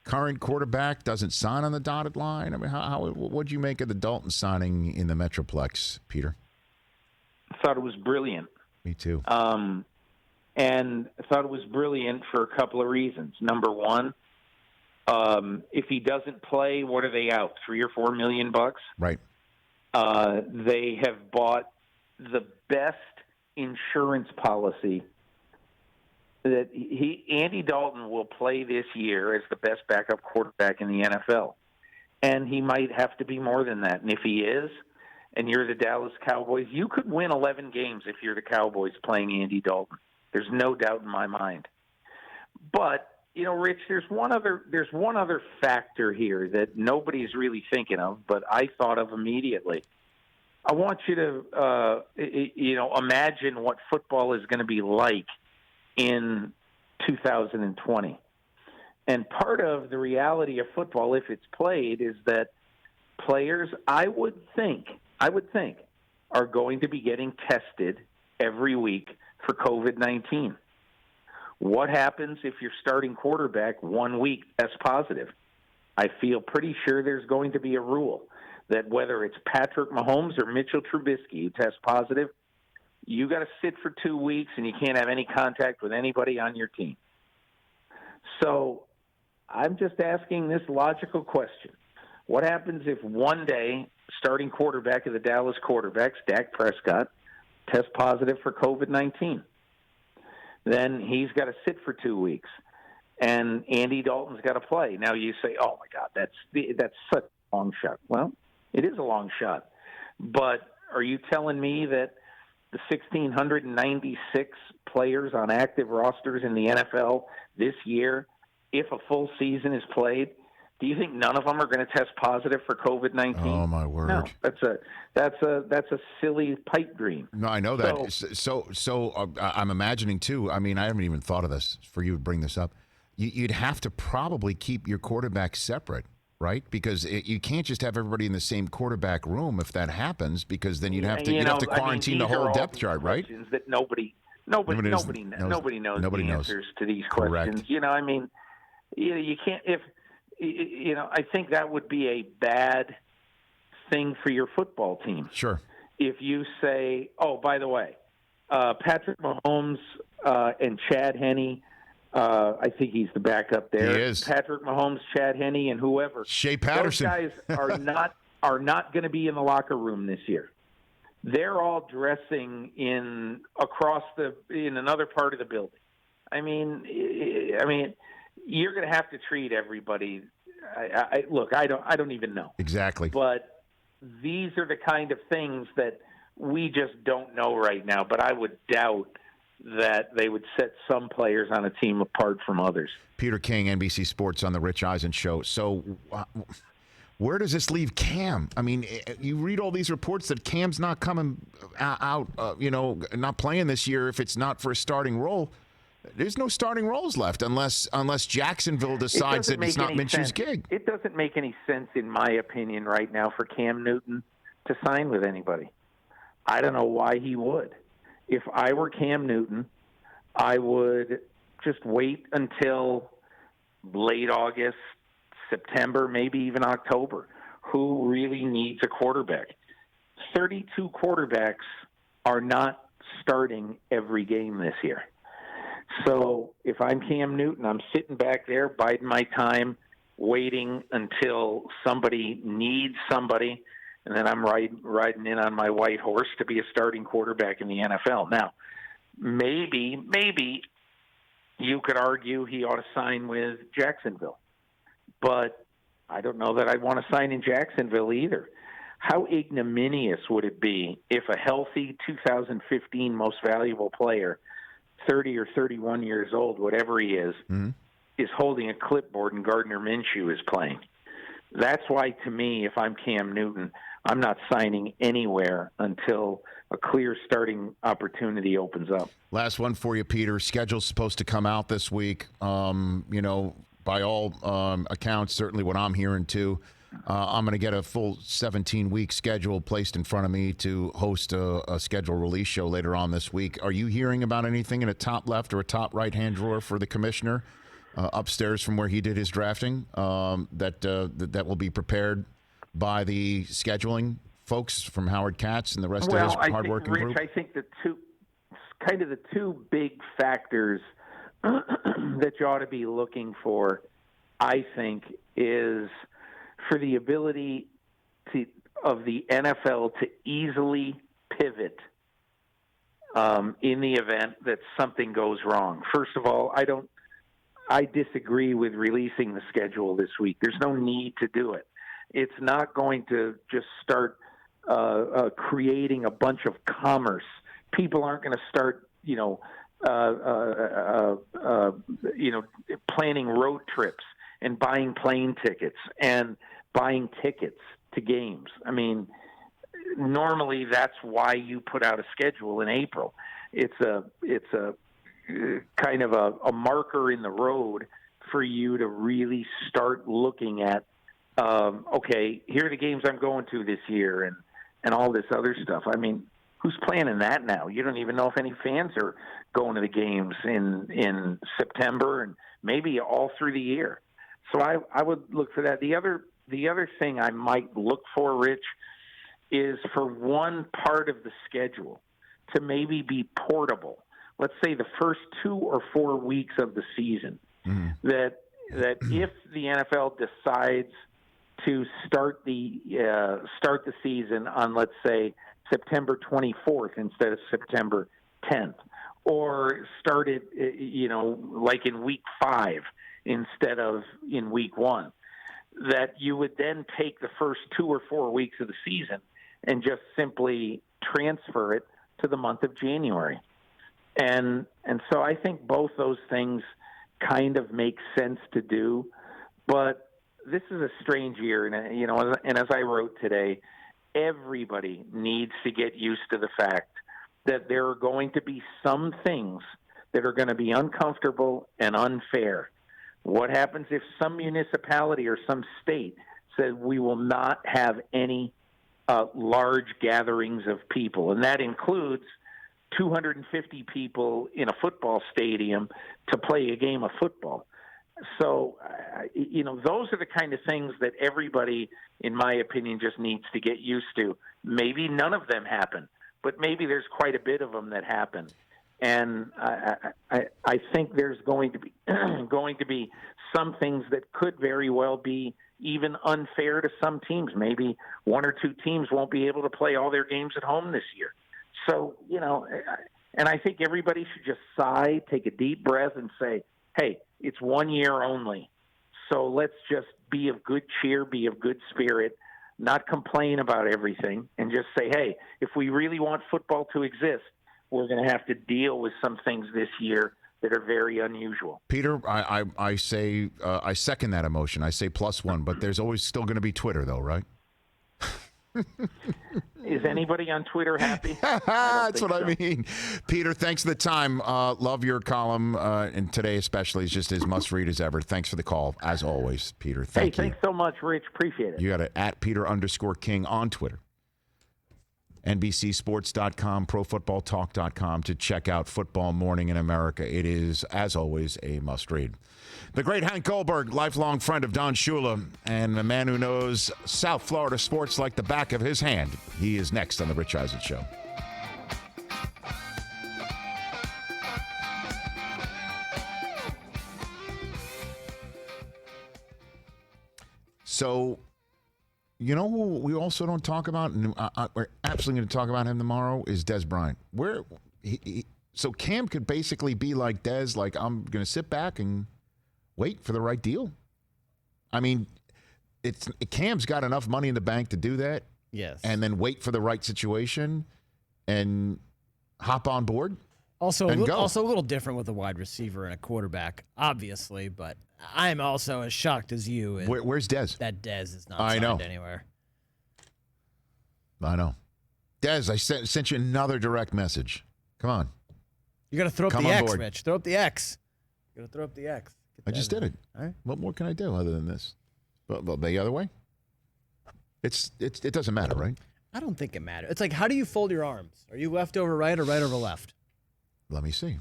current quarterback doesn't sign on the dotted line. I mean, what'd you make of the Dalton signing in the Metroplex, Peter? I thought it was brilliant. Me too. And I thought it was brilliant for a couple of reasons. Number one, if he doesn't play, what are they out? $3 or $4 million bucks? Right. They have bought the best insurance policy that Andy Dalton will play this year as the best backup quarterback in the NFL. And he might have to be more than that. And if he is, and you're the Dallas Cowboys, you could win 11 games if you're the Cowboys playing Andy Dalton. There's no doubt in my mind. But, Rich, there's one other factor here that nobody's really thinking of, but I thought of immediately. I want you to, imagine what football is going to be like in 2020. And part of the reality of football, if it's played, is that players, I would think, are going to be getting tested every week for COVID-19. What happens if your starting quarterback 1 week tests positive? I feel pretty sure there's going to be a rule that whether it's Patrick Mahomes or Mitchell Trubisky who tests positive, you got to sit for 2 weeks and you can't have any contact with anybody on your team. So I'm just asking this logical question. What happens if one day starting quarterback of the Dallas quarterbacks, Dak Prescott, tests positive for COVID-19? Then he's got to sit for 2 weeks, and Andy Dalton's got to play. Now you say, oh, my God, that's such a long shot. Well, it is a long shot. But are you telling me that the 1,696 players on active rosters in the NFL this year, if a full season is played, do you think none of them are going to test positive for COVID-19? Oh, my word! No, that's a silly pipe dream. No, I know that. So I'm imagining too. I mean, I haven't even thought of this. For you to bring this up, you'd have to probably keep your quarterback separate, right? Because you can't just have everybody in the same quarterback room if that happens. Because then you'd have to quarantine the whole depth chart, right? That nobody knows the answers to these questions. Correct. You can't if. I think that would be a bad thing for your football team. Sure. if you say, oh, by the way, Patrick Mahomes and Chad Henne, I think he's the backup there. He is. Patrick Mahomes, Chad Henne, and whoever. Shea Patterson. Those guys are not going to be in the locker room this year. They're all dressing in another part of the building. I mean, you're going to have to treat everybody. Look, I don't even know exactly. But these are the kind of things that we just don't know right now. But I would doubt that they would set some players on a team apart from others. Peter King, NBC Sports on the Rich Eisen Show. So where does this leave Cam? I mean, you read all these reports that Cam's not coming out, not playing this year if it's not for a starting role. There's no starting roles left unless Jacksonville decides that it's not Minshew's gig. It doesn't make any sense, in my opinion, right now for Cam Newton to sign with anybody. I don't know why he would. If I were Cam Newton, I would just wait until late August, September, maybe even October. Who really needs a quarterback? 32 quarterbacks are not starting every game this year. So if I'm Cam Newton, I'm sitting back there, biding my time, waiting until somebody needs somebody, and then I'm riding in on my white horse to be a starting quarterback in the NFL. Now, maybe you could argue he ought to sign with Jacksonville. But I don't know that I'd want to sign in Jacksonville either. How ignominious would it be if a healthy 2015 most valuable player, 30 or 31 years old, whatever he is holding a clipboard and Gardner Minshew is playing? That's why, to me, if I'm Cam Newton, I'm not signing anywhere until a clear starting opportunity opens up. Last one for you, Peter. Schedule's supposed to come out this week. By all accounts, certainly what I'm hearing too, I'm going to get a full 17-week schedule placed in front of me to host a schedule release show later on this week. Are you hearing about anything in a top left or a top right-hand drawer for the commissioner upstairs from where he did his drafting that will be prepared by the scheduling folks from Howard Katz and the rest of his hardworking group? I think the two big factors that you ought to be looking for, I think, is for the ability of the NFL to easily pivot in the event that something goes wrong. First of all, I disagree with releasing the schedule this week. There's no need to do it. It's not going to just start creating a bunch of commerce. People aren't going to start, planning road trips and buying plane tickets and buying tickets to games. I mean, normally that's why you put out a schedule in April. It's a kind of a marker in the road for you to really start looking at, okay, here are the games I'm going to this year and all this other stuff. I mean, who's planning that now? You don't even know if any fans are going to the games in September and maybe all through the year. So I would look for that. The other thing I might look for, Rich, is for one part of the schedule to maybe be portable. Let's say the first 2 or 4 weeks of the season, that if the NFL decides to start the season on, let's say, September 24th instead of September 10th, or start it, like in week 5 instead of in week 1, that you would then take the first 2 or 4 weeks of the season and just simply transfer it to the month of January. And so I think both those things kind of make sense to do, but this is a strange year, and as I wrote today, everybody needs to get used to the fact that there are going to be some things that are going to be uncomfortable and unfair. What happens if some municipality or some state says we will not have any large gatherings of people, and that includes 250 people in a football stadium to play a game of football? So, those are the kind of things that everybody, in my opinion, just needs to get used to. Maybe none of them happen, but maybe there's quite a bit of them that happen. And I think there's going to be some things that could very well be even unfair to some teams. Maybe one or two teams won't be able to play all their games at home this year. So, and I think everybody should just sigh, take a deep breath, and say, hey, it's 1 year only. So let's just be of good cheer, be of good spirit, not complain about everything, and just say, hey, if we really want football to exist, we're going to have to deal with some things this year that are very unusual. Peter, I say I second that emotion. I say +1, but there's always still going to be Twitter, though, right? Is anybody on Twitter happy? That's what I mean. Peter, thanks for the time. Love your column, and today especially is just as must-read as ever. Thanks for the call, as always, Peter. Thank you. Thanks so much, Rich. Appreciate it. You got it at Peter_King on Twitter. NBCSports.com, ProFootballTalk.com to check out Football Morning in America. It is, as always, a must-read. The great Hank Goldberg, lifelong friend of Don Shula, and a man who knows South Florida sports like the back of his hand. He is next on The Rich Eisen Show. So, you know who we also don't talk about, and we're absolutely going to talk about him tomorrow, is Des Bryant. So Cam could basically be like Des, like, I'm going to sit back and wait for the right deal. I mean, Cam's got enough money in the bank to do that. Yes. And then wait for the right situation and hop on board. Also a little different with a wide receiver and a quarterback, obviously, but I'm also as shocked as you. Where's Des? That Des is not signed anywhere. I know. Des, I sent you another direct message. Come on. You got to throw up the X, Rich. Throw up the X. You got to throw up the X. I just did it. All right. What more can I do other than this? But the other way? It doesn't matter, right? I don't think it matters. It's like, how do you fold your arms? Are you left over right or right over left? Let me see.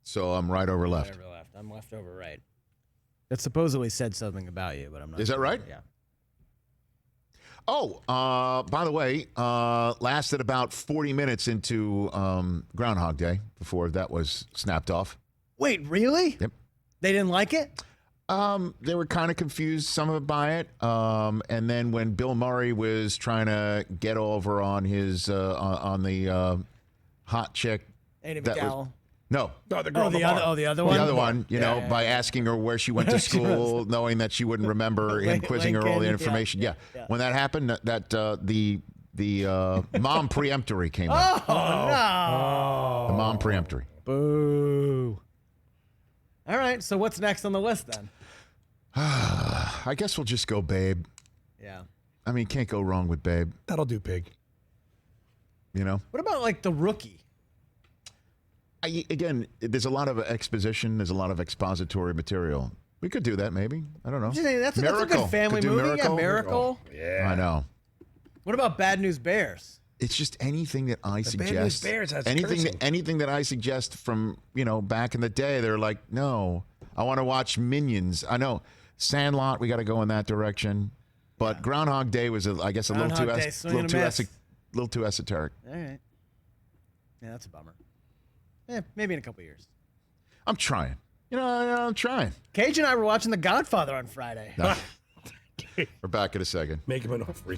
So I'm right over left. Right over left. I'm left over right. That supposedly said something about you, but I'm not. Is that right? Yeah. Oh, by the way, lasted about 40 minutes into Groundhog Day before that was snapped off. Wait, really? Yep. They didn't like it? They were kind of confused, some of it, by it. And then when Bill Murray was trying to get over on his on the hot chick, Andy McDowell. No. No, the girl. The other one. The other one, by asking her where she went to school, knowing that she wouldn't remember him quizzing her all the information. Yeah. When that happened, the mom preemptory came in. Oh, no. The mom preemptory. Boo. All right, so what's next on the list then? I guess we'll just go Babe. Yeah. I mean, can't go wrong with Babe. That'll do, Pig. You know? What about, like, the rookie? Again, there's a lot of exposition. There's a lot of expository material. We could do that, maybe. I don't know. That's a good family movie. Miracle. Yeah, Miracle. Yeah. I know. What about Bad News Bears? It's just anything that I suggest. Bad News Bears has anything that I suggest from back in the day. They're like, no, I want to watch Minions. I know Sandlot. We got to go in that direction. But Groundhog Day was, I guess, a little too esoteric. All right. Yeah, that's a bummer. Yeah, maybe in a couple years. I'm trying. I'm trying. Cage and I were watching The Godfather on Friday. No. We're back in a second. Make him an offer.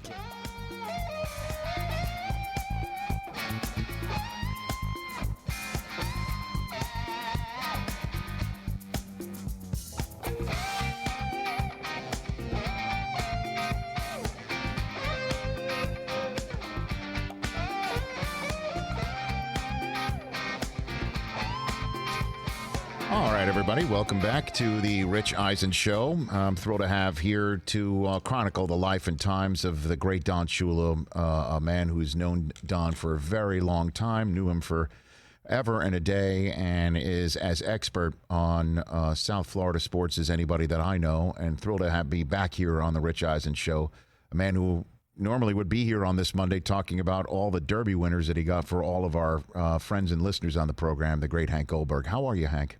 All right, everybody, welcome back to the Rich Eisen Show. I'm thrilled to have here to chronicle the life and times of the great Don Shula, a man who's known Don for a very long time, knew him for ever and a day, and is as expert on South Florida sports as anybody that I know, and thrilled to be back here on the Rich Eisen Show, a man who normally would be here on this Monday talking about all the Derby winners that he got for all of our friends and listeners on the program, the great Hank Goldberg. How are you, Hank?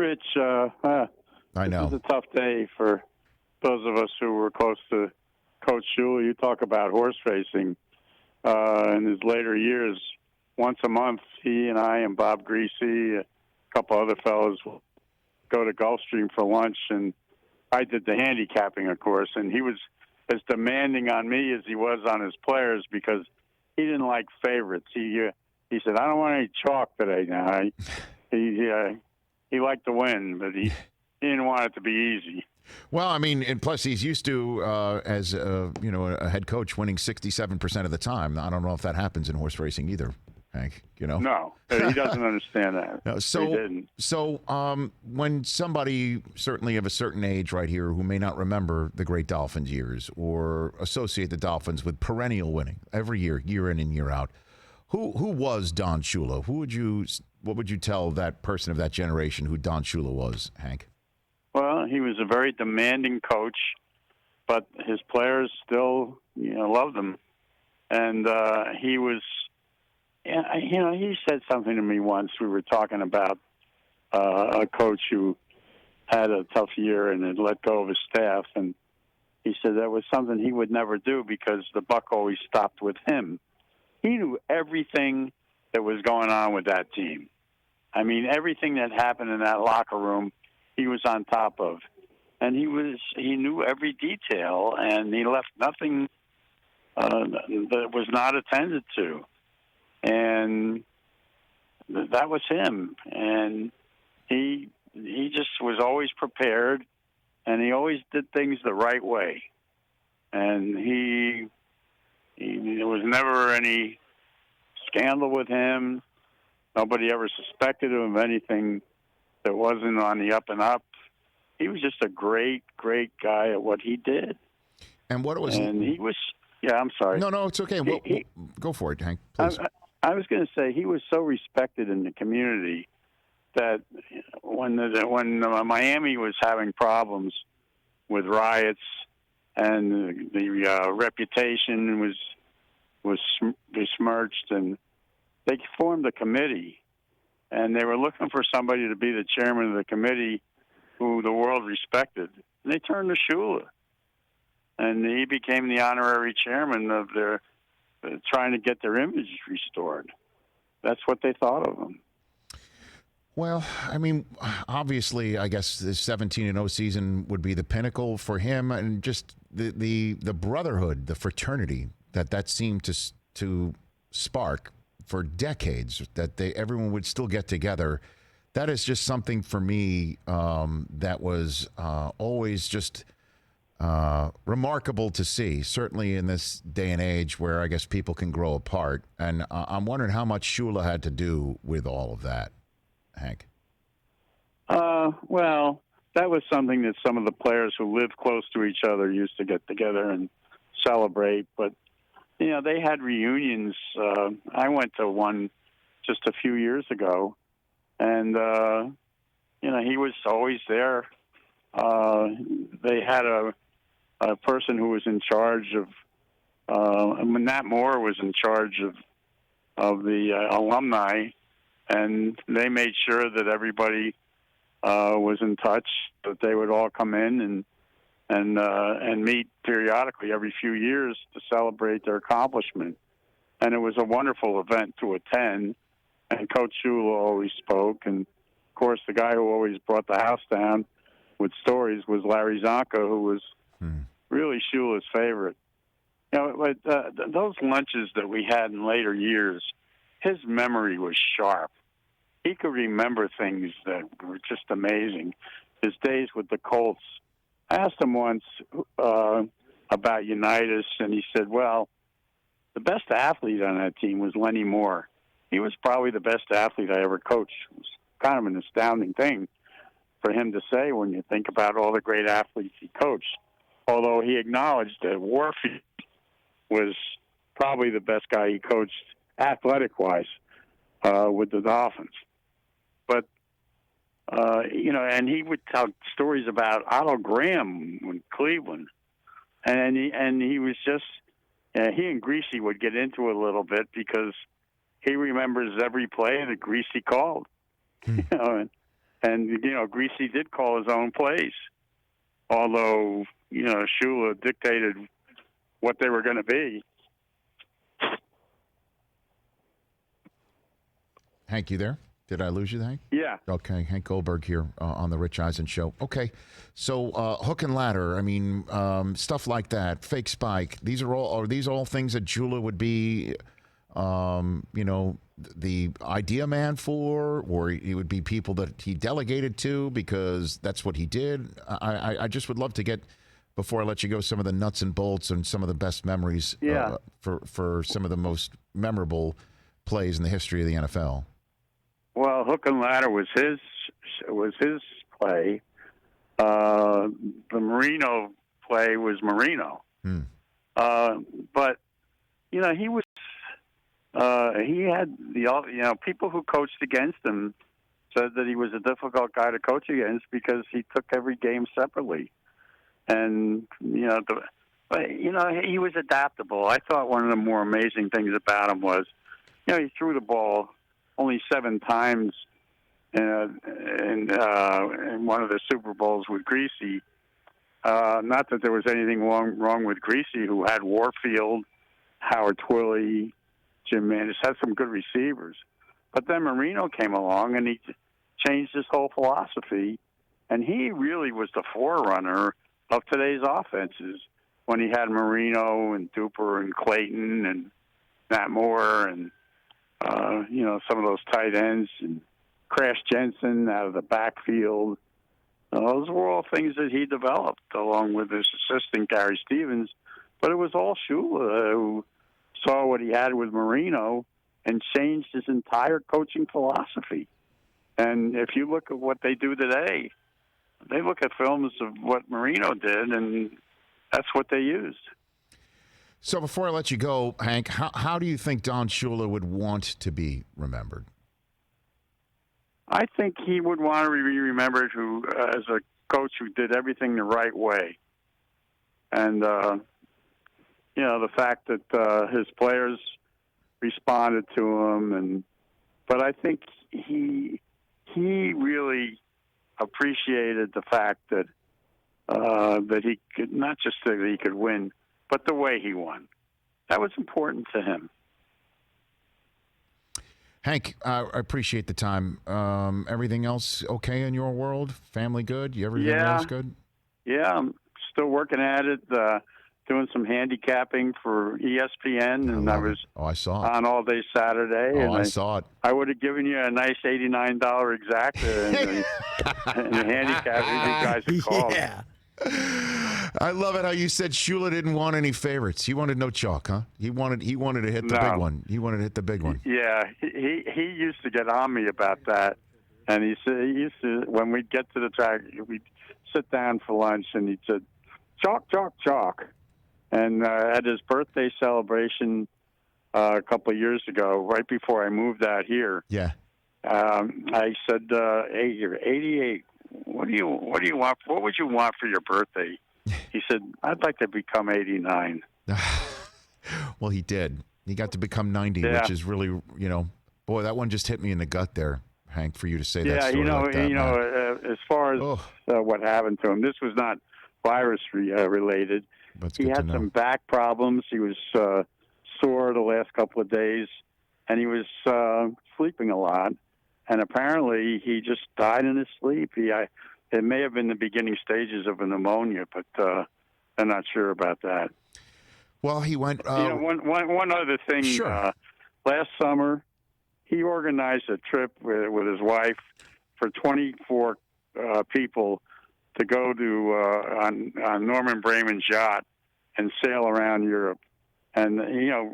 Rich, I know. This is a tough day for those of us who were close to Coach Shula. You talk about horse racing. In his later years, once a month, he and I and Bob Greasy, a couple other fellows, will go to Gulfstream for lunch, and I did the handicapping, of course, and he was as demanding on me as he was on his players because he didn't like favorites. He said, "I don't want any chalk today." Now he liked to win, but he didn't want it to be easy. Well, I mean, and plus he's used to, as a head coach, winning 67% of the time. I don't know if that happens in horse racing either, Hank. No, he doesn't understand that. No, so when somebody certainly of a certain age right here who may not remember the great Dolphins years or associate the Dolphins with perennial winning every year, year in and year out, who was Don Shula? What would you tell that person of that generation who Don Shula was, Hank? Well, he was a very demanding coach, but his players still, loved him. And he was, he said something to me once. We were talking about a coach who had a tough year and had let go of his staff. And he said that was something he would never do because the buck always stopped with him. He knew everything that was going on with that team. I mean, everything that happened in that locker room, he was on top of. And he knew every detail, and he left nothing that was not attended to. And that was him. And he just was always prepared, and he always did things the right way. And there was never any scandal with him. Nobody ever suspected him of anything that wasn't on the up and up. He was just a great, great guy at what he did. And what it was... And he was... Yeah, I'm sorry. No, it's okay. Go for it, Hank, please. I was going to say he was so respected in the community that when Miami was having problems with riots and the reputation was besmirched, and they formed a committee, and they were looking for somebody to be the chairman of the committee who the world respected. And they turned to Shula, and he became the honorary chairman of their trying to get their image restored. That's what they thought of him. Well, I mean, obviously, I guess the 17-0 season would be the pinnacle for him, and just the brotherhood, the fraternity that seemed to spark for decades, that everyone would still get together. That is just something for me that was always just remarkable to see, certainly in this day and age where I guess people can grow apart. And I'm wondering how much Shula had to do with all of that, Hank. Well, that was something that some of the players who lived close to each other used to get together and celebrate. But, they had reunions. I went to one just a few years ago, and, he was always there. They had a person who was in charge of, Nat Moore was in charge of the alumni, and they made sure that everybody was in touch, that they would all come in and meet periodically every few years to celebrate their accomplishment. And it was a wonderful event to attend. And Coach Shula always spoke, and of course the guy who always brought the house down with stories was Larry Zonka, who was really Shula's favorite. But those lunches that we had in later years, his memory was sharp. He could remember things that were just amazing. His days with the Colts. I asked him once about Unitas, and he said, well, the best athlete on that team was Lenny Moore. He was probably the best athlete I ever coached. It was kind of an astounding thing for him to say when you think about all the great athletes he coached, although he acknowledged that Warfield was probably the best guy he coached athletic-wise with the Dolphins. But, and he would tell stories about Otto Graham in Cleveland. And he was just, he and Greasy would get into it a little bit because he remembers every play that Greasy called. And, Greasy did call his own plays, although, Shula dictated what they were going to be. Hank, you there? Did I lose you, Hank? Yeah. Okay, Hank Goldberg here on the Rich Eisen Show. Okay, so hook and ladder, I mean, stuff like that, fake spike, are these all things that Shula would be, the idea man for, or he would be people that he delegated to because that's what he did? I just would love to get, before I let you go, some of the nuts and bolts and some of the best memories for some of the most memorable plays in the history of the NFL. Well, hook and ladder was his play. The Marino play was Marino. But he was he had people who coached against him said that he was a difficult guy to coach against because he took every game separately, and he was adaptable. I thought one of the more amazing things about him was, he threw the ball only 7 times in one of the Super Bowls with Greasy. Not that there was anything wrong with Greasy, who had Warfield, Howard Twilley, Jim Mandis, had some good receivers. But then Marino came along, and he changed his whole philosophy, and he really was the forerunner of today's offenses when he had Marino and Duper and Clayton and Matt Moore and some of those tight ends and Crash Jensen out of the backfield. Those were all things that he developed along with his assistant, Gary Stevens. But it was all Shula who saw what he had with Marino and changed his entire coaching philosophy. And if you look at what they do today, they look at films of what Marino did, and that's what they used. So before I let you go, Hank, how do you think Don Shula would want to be remembered? I think he would want to be remembered as a coach who did everything the right way. And, the fact that his players responded to him. But I think he really appreciated the fact that he could, not just that he could win, but the way he won. That was important to him. Hank, I appreciate the time. Everything else okay in your world? Family good? Everything else good? Yeah, I'm still working at it, doing some handicapping for ESPN, and I saw it on all day Saturday. I saw it. I would have given you a nice $89 exacta and the handicap if you guys had called. Yeah. I love it how you said Shula didn't want any favorites. He wanted no chalk, huh? He wanted to hit the big one. He wanted to hit the big one. Yeah, he used to get on me about that, and he used to, when we'd get to the track, we'd sit down for lunch, and he said, "Chalk, chalk, chalk." And at his birthday celebration a couple of years ago, right before I moved out here, I said, "Hey, you're 88. What do you want? What would you want for your birthday?" He said, "I'd like to become 89." Well, he did. He got to become 90, which is really, boy, that one just hit me in the gut there, Hank, for you to say that story like that. As far as what happened to him, this was not virus related. He had some back problems. He was sore the last couple of days, and he was sleeping a lot. And apparently, he just died in his sleep. It may have been the beginning stages of a pneumonia, but I'm not sure about that. Well, he went. One other thing. Sure. Last summer, he organized a trip with his wife for 24 people to go to on Norman Bremen's yacht and sail around Europe. And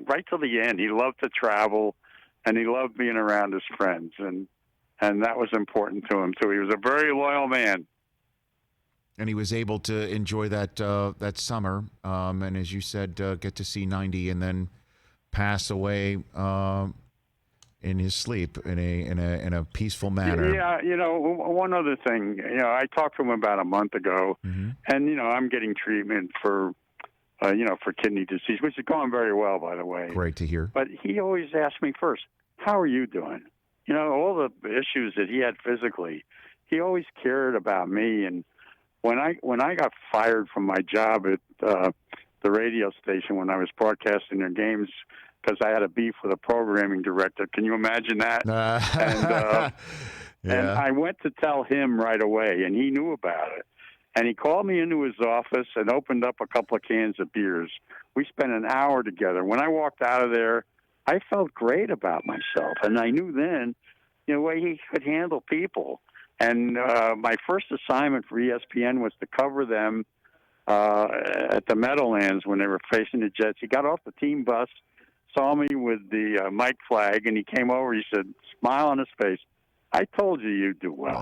right till the end, he loved to travel, and he loved being around his friends, and that was important to him too. He was a very loyal man. And he was able to enjoy that summer, and as you said, get to see 90, and then pass away in his sleep in a peaceful manner. Yeah, one other thing. I talked to him about a month ago, and I'm getting treatment for kidney disease, which is going very well, by the way. Great to hear. But he always asked me first, "How are you doing?" All the issues that he had physically, he always cared about me. And when I got fired from my job at the radio station when I was broadcasting their games because I had a beef with a programming director, can you imagine that? And I went to tell him right away, and he knew about it. And he called me into his office and opened up a couple of cans of beers. We spent an hour together. When I walked out of there, I felt great about myself. And I knew then, the way he could handle people. And my first assignment for ESPN was to cover them at the Meadowlands when they were facing the Jets. He got off the team bus, saw me with the mic flag, and he came over. He said, smile on his face, I told you you'd do well.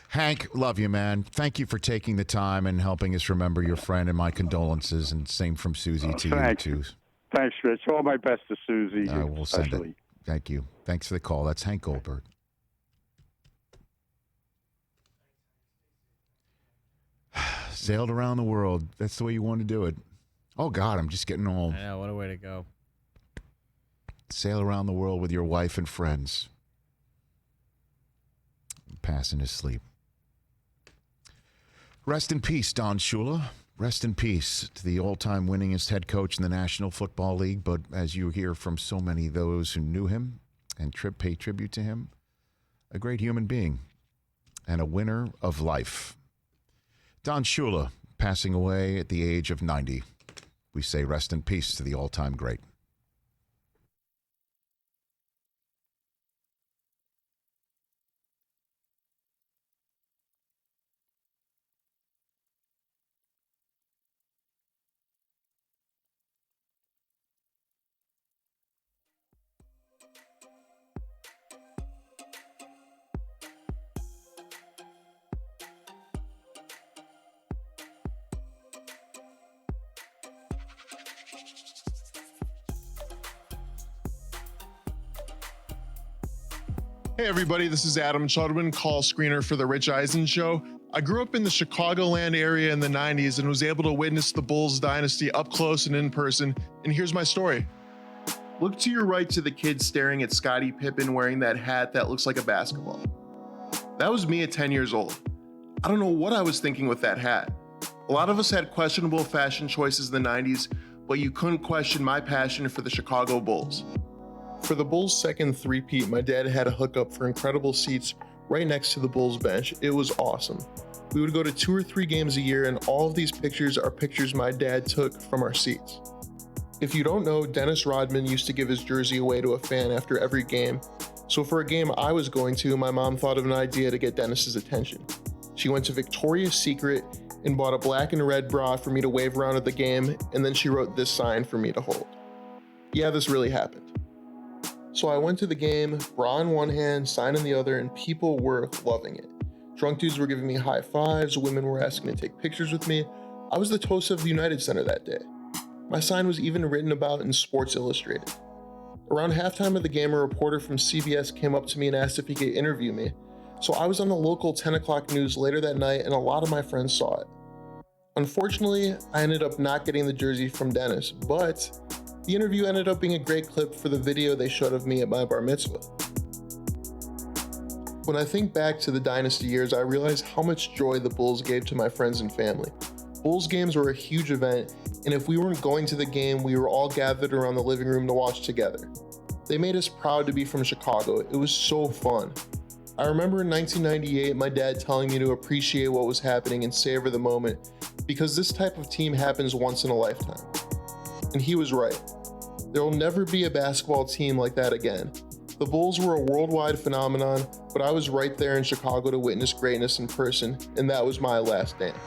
Hank, love you, man. Thank you for taking the time and helping us remember your friend, and my condolences, and same from Susie to you, too. Thanks, Rich. All my best to Susie. We'll send it. Thank you. Thanks for the call. That's Hank Goldberg. Sailed around the world. That's the way you want to do it. Oh, God, I'm just getting old. Yeah, what a way to go. Sail around the world with your wife and friends. Passing his sleep. Rest in peace, Don Shula. Rest in peace to the all-time winningest head coach in the National Football League. But as you hear from so many of those who knew him and pay tribute to him, a great human being and a winner of life. Don Shula passing away at the age of 90. We say rest in peace to the all-time great. Hey everybody, this is Adam Chudwin, call screener for The Rich Eisen Show. I grew up in the Chicagoland area in the 90s and was able to witness the Bulls dynasty up close and in person, and here's my story. Look to your right to the kid staring at Scottie Pippen wearing that hat that looks like a basketball. That was me at 10 years old. I don't know what I was thinking with that hat. A lot of us had questionable fashion choices in the 90s, but you couldn't question my passion for the Chicago Bulls. For the Bulls' second three-peat, my dad had a hookup for incredible seats right next to the Bulls bench. It was awesome. We would go to 2 or 3 games a year, and all of these pictures are pictures my dad took from our seats. If you don't know, Dennis Rodman used to give his jersey away to a fan after every game. So for a game I was going to, my mom thought of an idea to get Dennis's attention. She went to Victoria's Secret and bought a black and red bra for me to wave around at the game, and then she wrote this sign for me to hold. Yeah, this really happened. So I went to the game, bra in one hand, sign in the other, and people were loving it. Drunk dudes were giving me high fives, women were asking to take pictures with me. I was the toast of the United Center that day. My sign was even written about in Sports Illustrated. Around halftime of the game, a reporter from CBS came up to me and asked if he could interview me. So I was on the local 10 o'clock news later that night, and a lot of my friends saw it. Unfortunately, I ended up not getting the jersey from Dennis, but the interview ended up being a great clip for the video they showed of me at my bar mitzvah. When I think back to the dynasty years, I realize how much joy the Bulls gave to my friends and family. Bulls games were a huge event, and if we weren't going to the game, we were all gathered around the living room to watch together. They made us proud to be from Chicago. It was so fun. I remember in 1998, my dad telling me to appreciate what was happening and savor the moment, because this type of team happens once in a lifetime. And he was right. There will never be a basketball team like that again. The Bulls were a worldwide phenomenon, but I was right there in Chicago to witness greatness in person, and that was my last dance.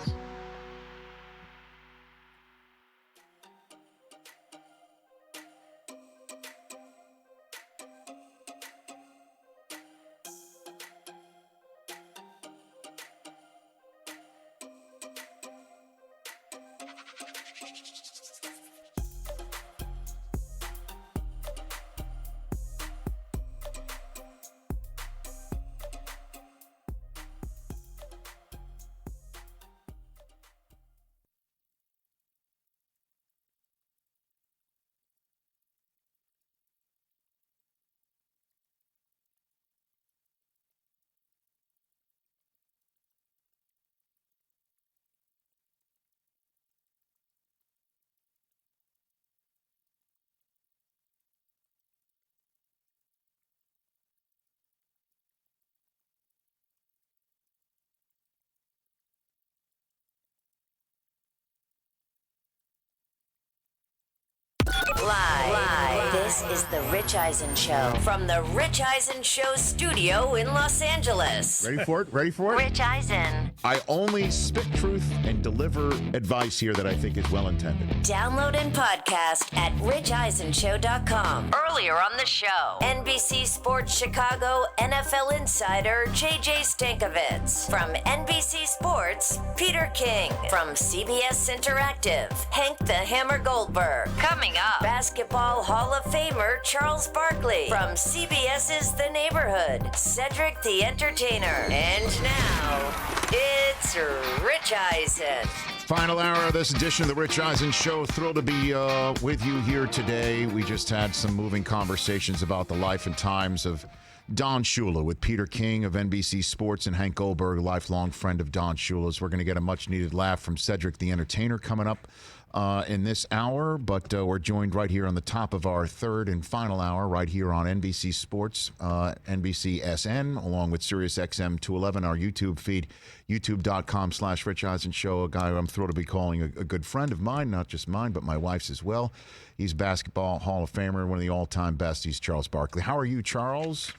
This is The Rich Eisen Show from The Rich Eisen Show studio in Los Angeles. Ready for it? Ready for it? Rich Eisen. I only spit truth and deliver advice here that I think is well intended. Download and podcast at richeisenshow.com. Earlier on the show, NBC Sports Chicago NFL insider JJ Stankevitz. From NBC Sports, Peter King. From CBS Interactive, Hank the Hammer Goldberg. Coming up, Basketball Hall of Famer Charles Barkley. From CBS's The Neighborhood, Cedric the Entertainer. And now, it's Rich Eisen. Final hour of this edition of the Rich Eisen Show. Thrilled to be with you here today. We just had some moving conversations about the life and times of Don Shula with Peter King of NBC Sports and Hank Goldberg, lifelong friend of Don Shula's. We're going to get a much-needed laugh from Cedric the Entertainer coming up in this hour, but we're joined right here on the top of our third and final hour right here on NBC Sports, NBC SN, along with Sirius XM 211, our YouTube feed, youtube.com/Rich Eisen Show, a guy I'm thrilled to be calling a good friend of mine, not just mine, but my wife's as well. He's Basketball Hall of Famer, one of the all-time best. He's Charles Barkley. How are you, Charles?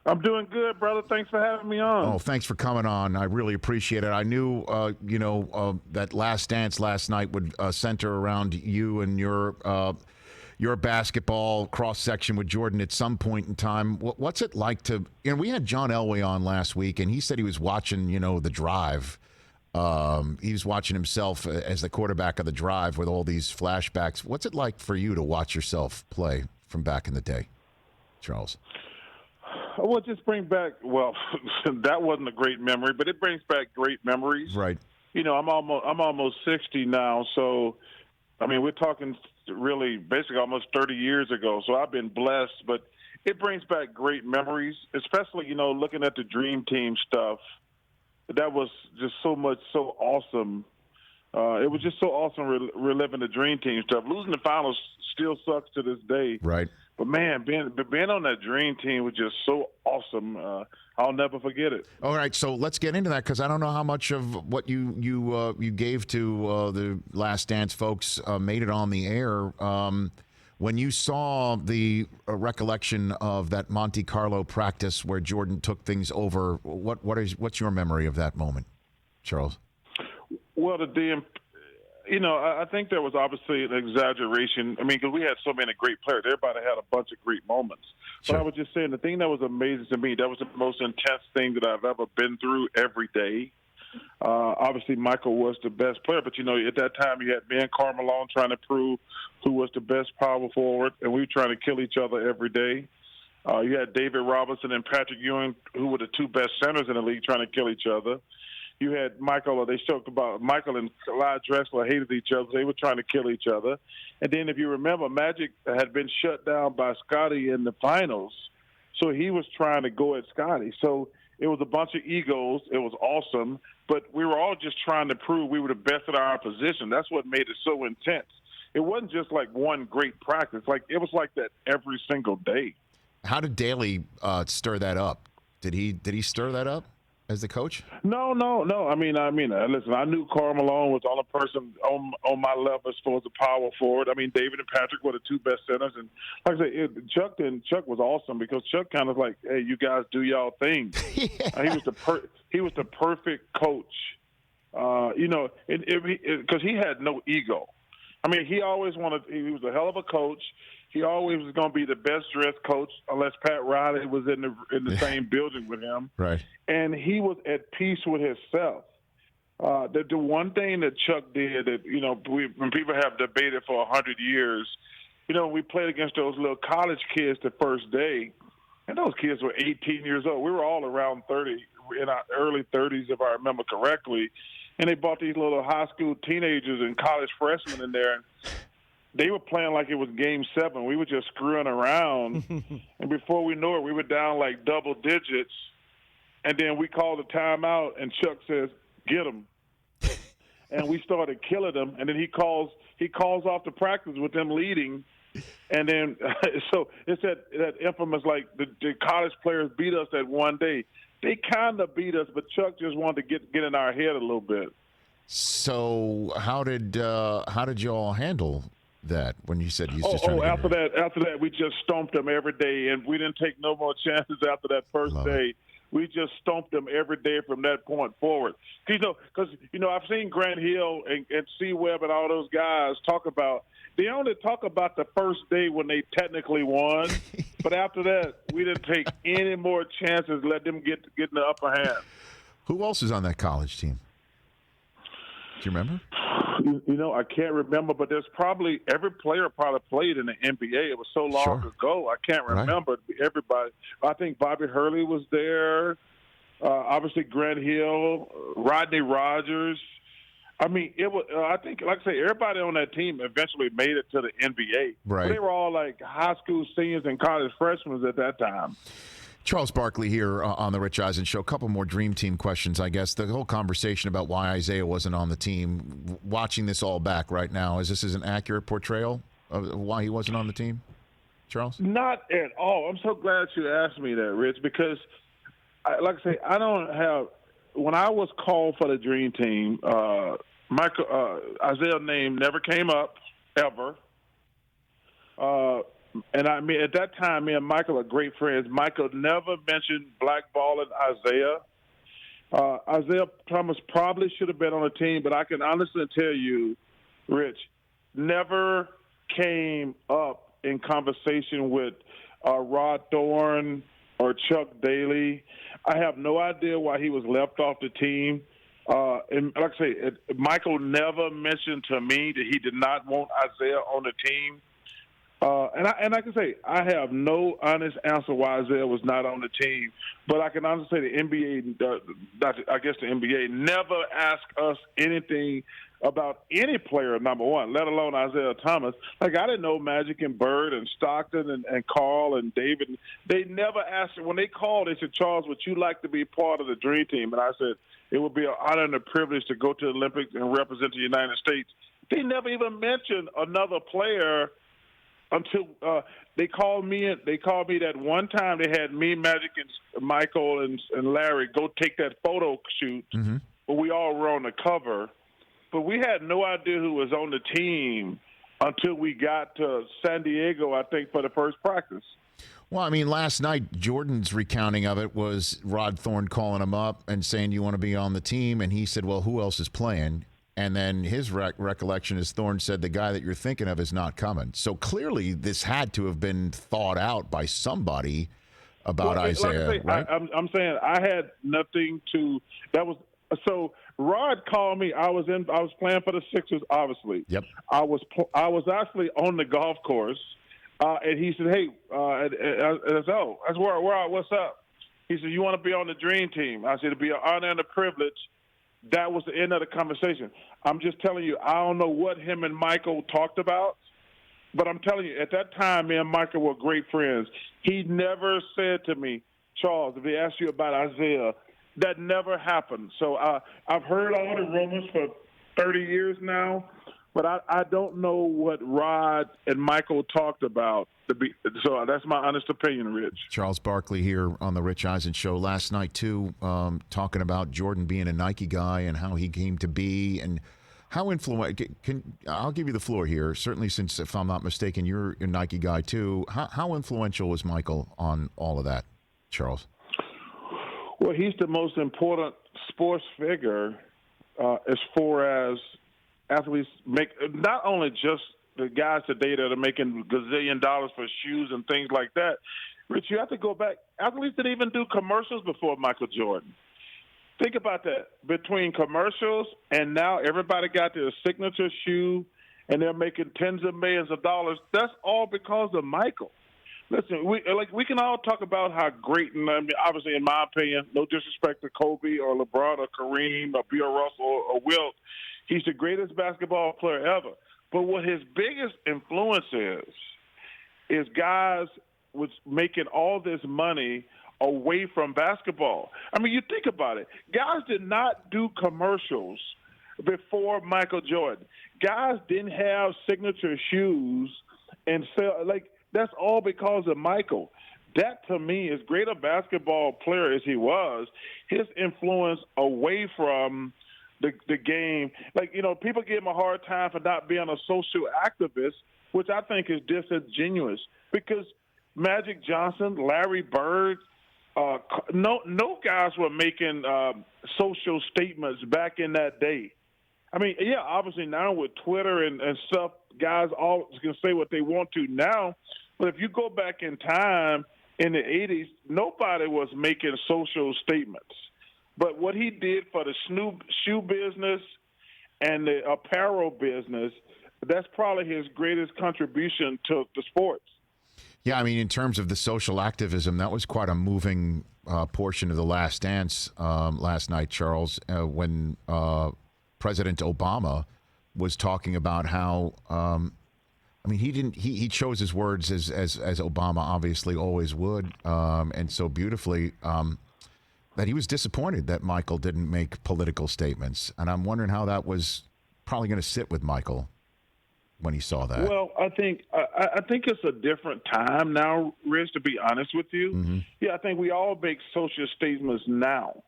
I'm doing good, brother. Thanks for having me on. Oh, thanks for coming on. I really appreciate it. I knew, that Last Dance last night would center around you and your basketball cross-section with Jordan at some point in time. What's it like to – we had John Elway on last week, and he said he was watching, The Drive. He was watching himself as the quarterback of The Drive with all these flashbacks. What's it like for you to watch yourself play from back in the day, Charles? Well, just bring back. Well, that wasn't a great memory, but it brings back great memories. Right. I'm almost 60 now, so we're talking really basically almost 30 years ago. So I've been blessed, but it brings back great memories, especially looking at the Dream Team stuff. That was just so awesome. It was just so awesome reliving the Dream Team stuff. Losing the finals still sucks to this day. Right. But, man, being on that Dream Team was just so awesome. I'll never forget it. All right, so let's get into that because I don't know how much of what you gave to the Last Dance folks made it on the air. When you saw the recollection of that Monte Carlo practice where Jordan took things over, what's your memory of that moment, Charles? Well, I think there was obviously an exaggeration. Because we had so many great players. Everybody had a bunch of great moments. Sure. But I was just saying, the thing that was amazing to me, that was the most intense thing that I've ever been through every day. Obviously, Michael was the best player. But, at that time, you had me and Karl Malone trying to prove who was the best power forward, and we were trying to kill each other every day. You had David Robinson and Patrick Ewing, who were the two best centers in the league, trying to kill each other. You had Michael, they talked about Michael and Clyde Drexler hated each other. They were trying to kill each other. And then if you remember, Magic had been shut down by Scotty in the finals, so he was trying to go at Scotty. So it was a bunch of egos. It was awesome. But we were all just trying to prove we were the best at our position. That's what made it so intense. It wasn't just like one great practice. It was like that every single day. How did Daly stir that up? Did he stir that up as the coach? No. Listen, I knew Karl Malone was the only person on my level as far as the power forward. David and Patrick were the two best centers, and like I said, Chuck was awesome because Chuck kind of like, hey, you guys do y'all thing. Yeah. He was the perfect coach, because he had no ego. He always he was a hell of a coach. He always was going to be the best dressed coach unless Pat Riley was in the same building with him. Right. And he was at peace with himself. The one thing that Chuck did that, when people have debated for 100 years, we played against those little college kids the first day, and those kids were 18 years old. We were all around 30, in our early 30s, if I remember correctly. And they brought these little high school teenagers and college freshmen in there, and they were playing like it was Game 7. We were just screwing around, and before we know it, we were down like double digits. And then we called a timeout, and Chuck says, "Get them." And we started killing them. And then he calls off the practice with them leading. And then so it's that infamous, like the college players beat us that one day. They kind of beat us, but Chuck just wanted to get in our head a little bit. So how did you all handle that when you said he's just trying to after that, we just stomped them every day, and we didn't take no more chances after that first day. We just stomped them every day from that point forward. Because I've seen Grant Hill and C. Webb and all those guys talk about. They only talk about the first day when they technically won, but after that, we didn't take any more chances. Let them get in the upper hand. Who else is on that college team? Do you remember? I can't remember, but there's probably every player probably played in the NBA. It was so long ago, I can't remember everybody. I think Bobby Hurley was there. Obviously, Grant Hill, Rodney Rogers. I mean, it was. I think, like I say, everybody on that team eventually made it to the NBA. Right. But they were all like high school seniors and college freshmen at that time. Charles Barkley here on the Rich Eisen Show. A couple more Dream Team questions, I guess. The whole conversation about why Isaiah wasn't on the team, watching this all back right now, is this an accurate portrayal of why he wasn't on the team, Charles? Not at all. I'm so glad you asked me that, Rich, because, like I say, I don't have – when I was called for the Dream Team, Isaiah's name never came up, ever. And I mean, at that time, me and Michael are great friends. Michael never mentioned blackballing Isaiah. Isaiah Thomas probably should have been on the team, but I can honestly tell you, Rich, never came up in conversation with Rod Thorne or Chuck Daly. I have no idea why he was left off the team. And like I say, Michael never mentioned to me that he did not want Isaiah on the team. And like I say, I have no honest answer why Isaiah was not on the team. But I can honestly say the NBA, the NBA never asked us anything about any player, number one, let alone Isaiah Thomas. Like, I didn't know Magic and Bird and Stockton and Carl and David. They never asked. When they called, they said, Charles, would you like to be part of the Dream Team? And I said, it would be an honor and a privilege to go to the Olympics and represent the United States. They never even mentioned another player until they called me. They called me that one time. They had me, Magic, and Michael and Larry go take that photo shoot. Mm-hmm. But we all were on the cover. But we had no idea who was on the team until we got to San Diego, I think, for the first practice. Well, I mean, last night, Jordan's recounting of it was Rod Thorne calling him up and saying, you want to be on the team? And he said, well, who else is playing? And then his recollection is Thorne said, the guy that you're thinking of is not coming. So clearly this had to have been thought out by somebody about Isaiah, like I say, right? I'm saying I had nothing to – that was – so Rod called me. I was playing for the Sixers, obviously. Yep. I was actually on the golf course, and he said, hey, I said, oh, that's where what's up? He said, you want to be on the Dream Team? I said, it'd be an honor and a privilege. That was the end of the conversation. I'm just telling you, I don't know what him and Michael talked about, but I'm telling you, at that time, me and Michael were great friends. He never said to me, Charles, if he asked you about Isaiah, that never happened. So I've heard all the rumors for 30 years now, but I don't know what Rod and Michael talked about. So that's my honest opinion, Rich. Charles Barkley here on the Rich Eisen Show last night, too, talking about Jordan being a Nike guy and how he came to be and how influential. I'll give you the floor here, certainly since, if I'm not mistaken, you're a Nike guy, too. How influential was Michael on all of that, Charles? Well, he's the most important sports figure as far as athletes make, not only just the guys today that are making gazillion dollars for shoes and things like that. Rich, you have to go back. Athletes didn't even do commercials before Michael Jordan. Think about that. Between commercials and now everybody got their signature shoe and they're making tens of millions of dollars. That's all because of Michael. Listen, we can all talk about how great, and I mean, obviously, in my opinion, no disrespect to Kobe or LeBron or Kareem or Bill Russell or Wilt, he's the greatest basketball player ever. But what his biggest influence is guys was making all this money away from basketball. I mean, you think about it. Guys did not do commercials before Michael Jordan. Guys didn't have signature shoes and sell, like, that's all because of Michael. That, to me, as great a basketball player as he was, his influence away from the game. Like, you know, people give him a hard time for not being a social activist, which I think is disingenuous because Magic Johnson, Larry Bird, no guys were making social statements back in that day. I mean, yeah, obviously now with Twitter and stuff, guys all can say what they want to now. But if you go back in time in the 80s, nobody was making social statements. But what he did for the shoe business and the apparel business, that's probably his greatest contribution to the sports. Yeah, I mean, in terms of the social activism, that was quite a moving portion of The Last Dance last night, Charles, when President Obama was talking about how, I mean, he chose his words as Obama obviously always would, and so beautifully, that he was disappointed that Michael didn't make political statements. And I'm wondering how that was probably going to sit with Michael when he saw that. Well, I think it's a different time now, Rich, to be honest with you. Mm-hmm. Yeah, I think we all make social statements now.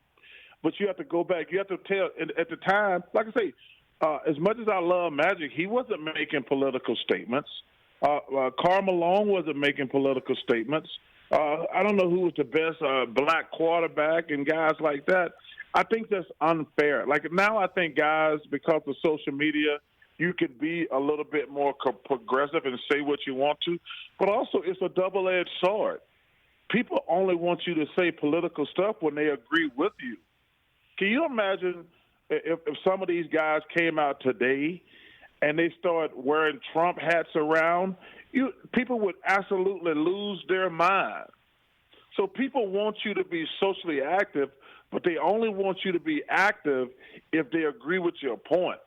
But you have to go back. You have to tell at the time, like I say, as much as I love Magic, he wasn't making political statements. Karl Malone wasn't making political statements. I don't know who was the best black quarterback and guys like that. I think that's unfair. Like now I think guys, because of social media, you could be a little bit more progressive and say what you want to. But also it's a double-edged sword. People only want you to say political stuff when they agree with you. Can you imagine if some of these guys came out today and they start wearing Trump hats around? People would absolutely lose their mind. So people want you to be socially active, but they only want you to be active if they agree with your point.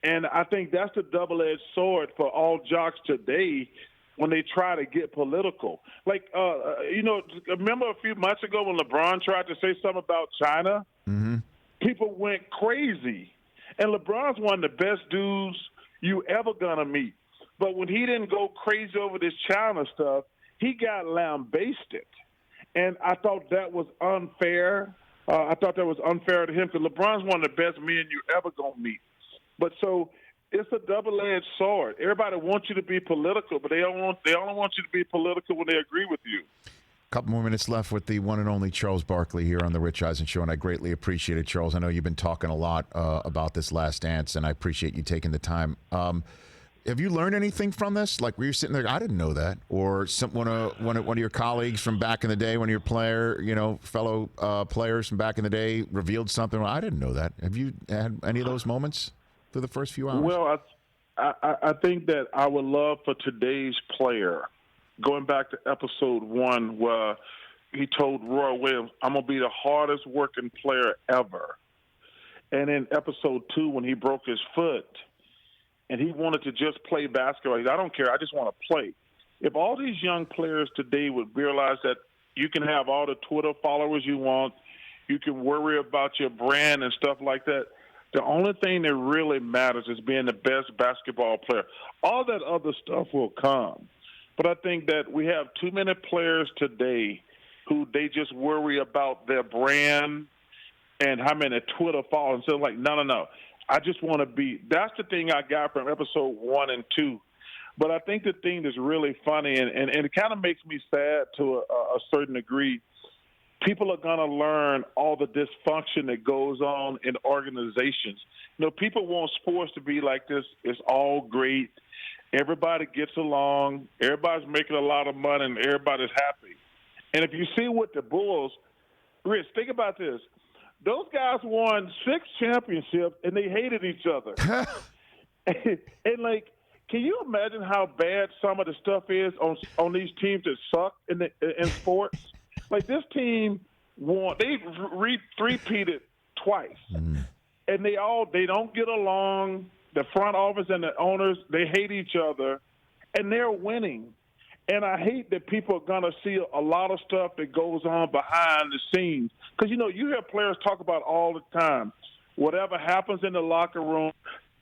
And I think that's the double-edged sword for all jocks today when they try to get political. Like, remember a few months ago when LeBron tried to say something about China? Mm-hmm. People went crazy. And LeBron's one of the best dudes you ever going to meet. But when he didn't go crazy over this China stuff, he got lambasted. And I thought that was unfair. I thought that was unfair to him because LeBron's one of the best men you ever going to meet. But so it's a double-edged sword. Everybody wants you to be political, but they only want you to be political when they agree with you. A couple more minutes left with the one and only Charles Barkley here on the Rich Eisen Show, and I greatly appreciate it, Charles. I know you've been talking a lot about this Last Dance, and I appreciate you taking the time. Have you learned anything from this? Like, were you sitting there, I didn't know that, or one of your colleagues from back in the day, one of your fellow players from back in the day revealed something? Well, I didn't know that. Have you had any of those moments through the first few hours? Well, I think that I would love for today's player, going back to episode 1 where he told Roy Williams, I'm going to be the hardest working player ever. And in episode 2 when he broke his foot and he wanted to just play basketball, he said, I don't care, I just want to play. If all these young players today would realize that you can have all the Twitter followers you want, you can worry about your brand and stuff like that, the only thing that really matters is being the best basketball player. All that other stuff will come. But I think that we have too many players today who they just worry about their brand and how many Twitter followers. So like, no. I just want to be – that's the thing I got from episode 1 and 2. But I think the thing that's really funny, and it kind of makes me sad to a certain degree, people are going to learn all the dysfunction that goes on in organizations. People want sports to be like this. It's all great. Everybody gets along. Everybody's making a lot of money, and everybody's happy. And if you see what the Bulls – Rich, think about this. Those guys won 6 championships, and they hated each other. and, like, can you imagine how bad some of the stuff is on these teams that suck in sports? Like, this team won – they three-peated twice. Mm. And they don't get along. The front office and the owners, they hate each other, and they're winning. And I hate that people are going to see a lot of stuff that goes on behind the scenes. Because, you hear players talk about all the time, whatever happens in the locker room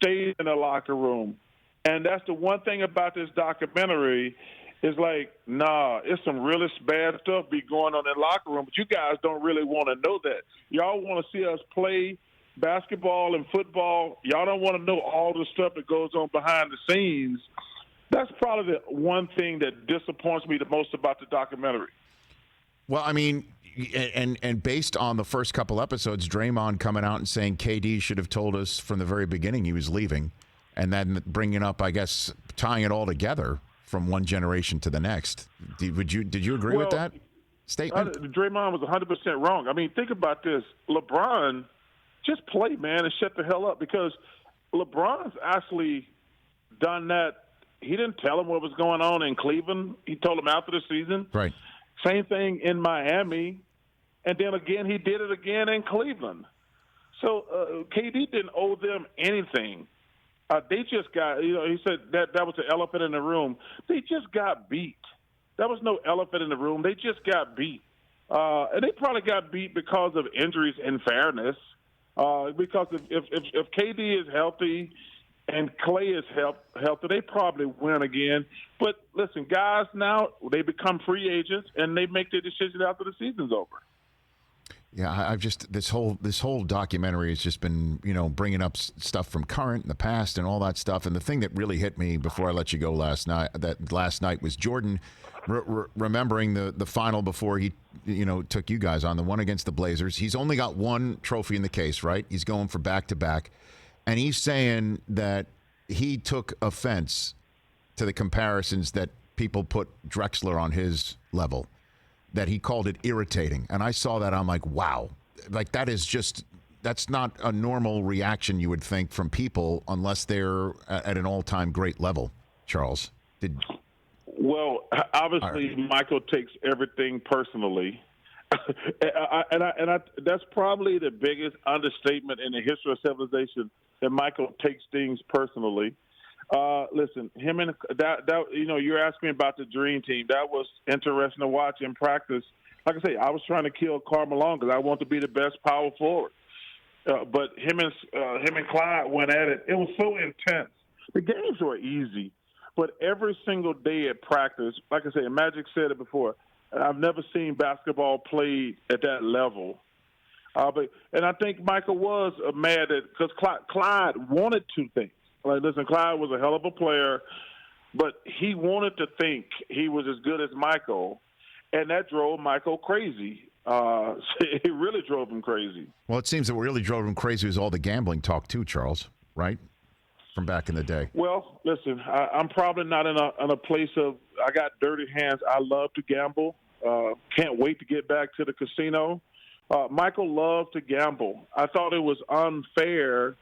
stays in the locker room. And that's the one thing about this documentary is like, nah, it's some really bad stuff be going on in the locker room, but you guys don't really want to know that. Y'all want to see us play basketball and football. Y'all don't want to know all the stuff that goes on behind the scenes. That's probably the one thing that disappoints me the most about the documentary. Well, I mean, and based on the first couple episodes, Draymond coming out and saying KD should have told us from the very beginning he was leaving, and then bringing up, I guess, tying it all together from one generation to the next. Did you agree with that statement? Draymond was 100% wrong. I mean, think about this. LeBron, just play, man, and shut the hell up, because LeBron's actually done that. He didn't tell him what was going on in Cleveland. He told him after the season. Right. Same thing in Miami. And then again, he did it again in Cleveland. So KD didn't owe them anything. They just got, he said that was the elephant in the room. They just got beat. There was no elephant in the room. They just got beat. And they probably got beat because of injuries and fairness. Because if KD is healthy and Clay is healthy, they probably win again. But listen, guys, now they become free agents and they make their decision after the season's over. Yeah, I've just this whole documentary has just been bringing up stuff from current and the past and all that stuff. And the thing that really hit me before I let you go last night was Jordan remembering the final before he took you guys on, the one against the Blazers. He's only got one trophy in the case, right? He's going for back-to-back. And he's saying that he took offense to the comparisons that people put Drexler on his level, that he called it irritating. And I saw that, I'm like, wow. Like, that's not a normal reaction you would think from people unless they're at an all-time great level, Charles. Well, obviously, Michael takes everything personally. and that's probably the biggest understatement in the history of civilization, that Michael takes things personally. Listen, him and you're asking me about the Dream Team. That was interesting to watch in practice. Like I say, I was trying to kill Karl Malone because I want to be the best power forward. But him and Clyde went at it. It was so intense. The games were easy, but every single day at practice, like I say, Magic said it before, I've never seen basketball played at that level. And I think Michael was mad because Clyde wanted two things. Like, listen, Clyde was a hell of a player, but he wanted to think he was as good as Michael, and that drove Michael crazy. It really drove him crazy. Well, it seems that what really drove him crazy was all the gambling talk too, Charles, right? From back in the day. Well, listen, I'm probably not in a place of I got dirty hands. I love to gamble. Can't wait to get back to the casino. Michael loved to gamble. I thought it was unfair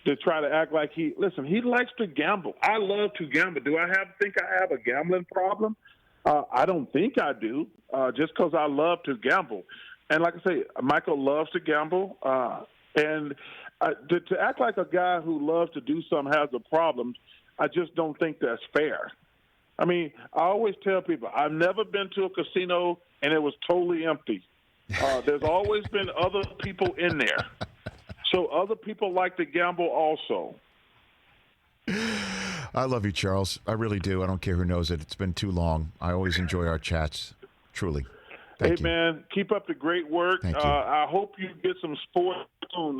to try to act like he likes to gamble. I love to gamble. Do I think I have a gambling problem? I don't think I do, just because I love to gamble. And like I say, Michael loves to gamble. And to act like a guy who loves to do something has a problem, I just don't think that's fair. I mean, I always tell people, I've never been to a casino and it was totally empty. There's always been other people in there. So other people like to gamble also. I love you, Charles. I really do. I don't care who knows it. It's been too long. I always enjoy our chats, truly. Thank you. Man, keep up the great work. Thank you. I hope you get some sports soon.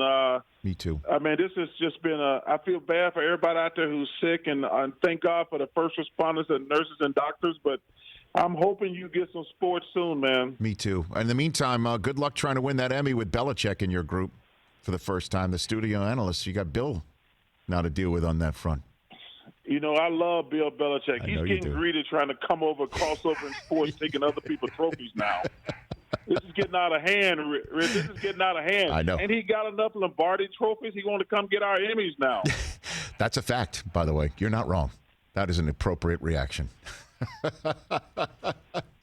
Me too. I mean, this has just been I feel bad for everybody out there who's sick, and thank God for the first responders and nurses and doctors, but I'm hoping you get some sports soon, man. Me too. In the meantime, good luck trying to win that Emmy with Belichick in your group for the first time. The studio analyst, you got Bill now to deal with on that front. I love Bill Belichick. He's getting greedy trying to come over, cross over in sports, taking other people's trophies now. This is getting out of hand, Rich. This is getting out of hand. I know. And he got enough Lombardi trophies. He want to come get our Emmys now. That's a fact, by the way. You're not wrong. That is an appropriate reaction.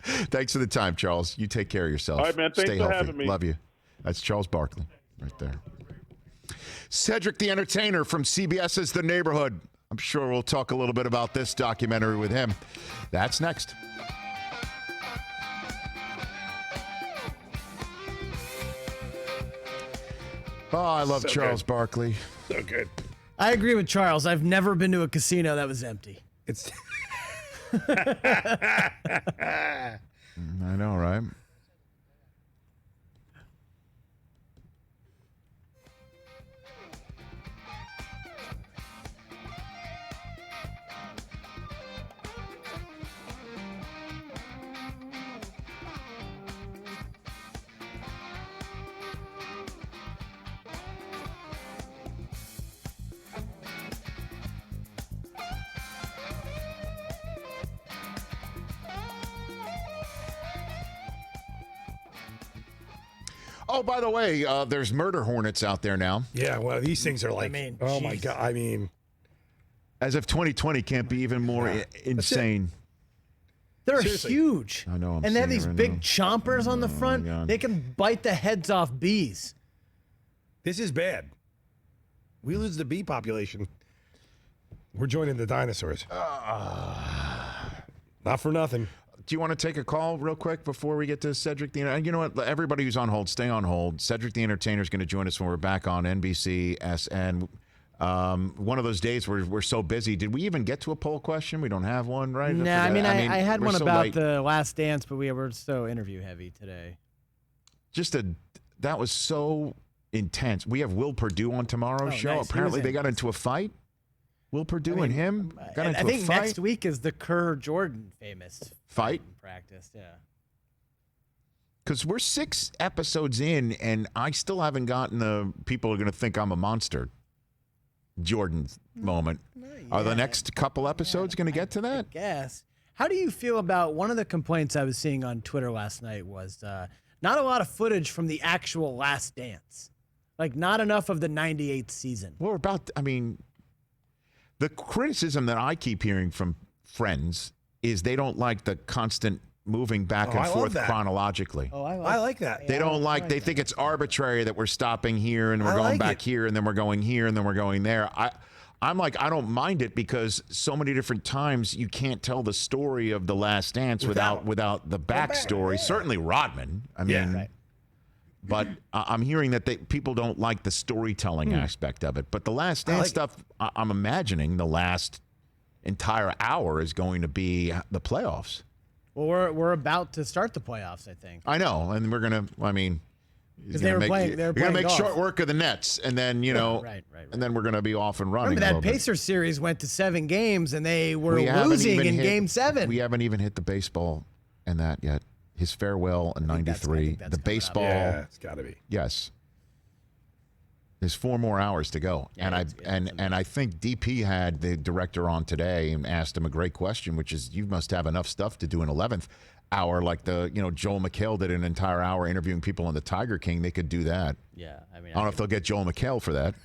Thanks for the time, Charles. You take care of yourself. All right, man. Thanks Stay for healthy. having me. Love you. That's Charles Barkley right there. Cedric the Entertainer from CBS's The Neighborhood. I'm sure we'll talk a little bit about this documentary with him. That's next. Oh, I love so Charles Barkley. So good. I agree with Charles. I've never been to a casino that was empty. It's. I know, right? Oh, by the way, there's murder hornets out there now. Yeah, well, these things are like, oh my God. I mean, as if 2020 can't be even more insane. They're Seriously. huge. I know. And they have these big chompers on the front. They can bite the heads off bees. this is bad. We lose the bee population. We're joining the dinosaurs. Not for nothing. Do you want to take a call real quick before we get to Cedric the Entertainer? You know what? Everybody who's on hold, stay on hold. Cedric the Entertainer is going to join us when we're back on NBC SN. One of those days where we're so busy. Did we even get to a poll question? We don't have one, right? No, I mean, I had one so about late. the Last Dance, but we were so interview heavy today. That was so intense. We have Will Perdue on tomorrow's show. Nice. Apparently, they got into a fight. Will Perdue and him got into a fight. I think next week is the Kerr Jordan famous fight practice. Yeah. Because we're 6 episodes in, and I still haven't gotten the people are going to think I'm a monster Jordan moment. Are the next couple episodes going to get to that? I guess. How do you feel about one of the complaints I was seeing on Twitter last night was not a lot of footage from the actual Last Dance. Like, not enough of the 98th season. Well, the criticism that I keep hearing from friends is they don't like the constant moving back and forth chronologically. Oh, I like that. They don't like. They think it's arbitrary that we're stopping here and we're going back here and then we're going here and then we're going there. I'm like, I don't mind it because so many different times you can't tell the story of the Last Dance without the backstory. Certainly Rodman. I mean, but I'm hearing that people don't like the storytelling aspect of it. But the Last Dance stuff, I'm imagining the last entire hour is going to be the playoffs. Well, we're about to start the playoffs, I think. I know, and we're gonna. I mean, because they're gonna make golf. short work of the Nets, and then right. and then we're gonna be off and running. Remember that Pacers series went to 7 games, and they were losing in Game 7. We haven't even hit the baseball and that yet. His farewell in '93. The baseball. Yeah, it's got to be. Yes. There's 4 more hours to go, and I think DP had the director on today and asked him a great question, which is, you must have enough stuff to do an 11th hour, like Joel McHale did an entire hour interviewing people on the Tiger King. They could do that. Yeah, I mean, I don't know if they'll get Joel McHale for that,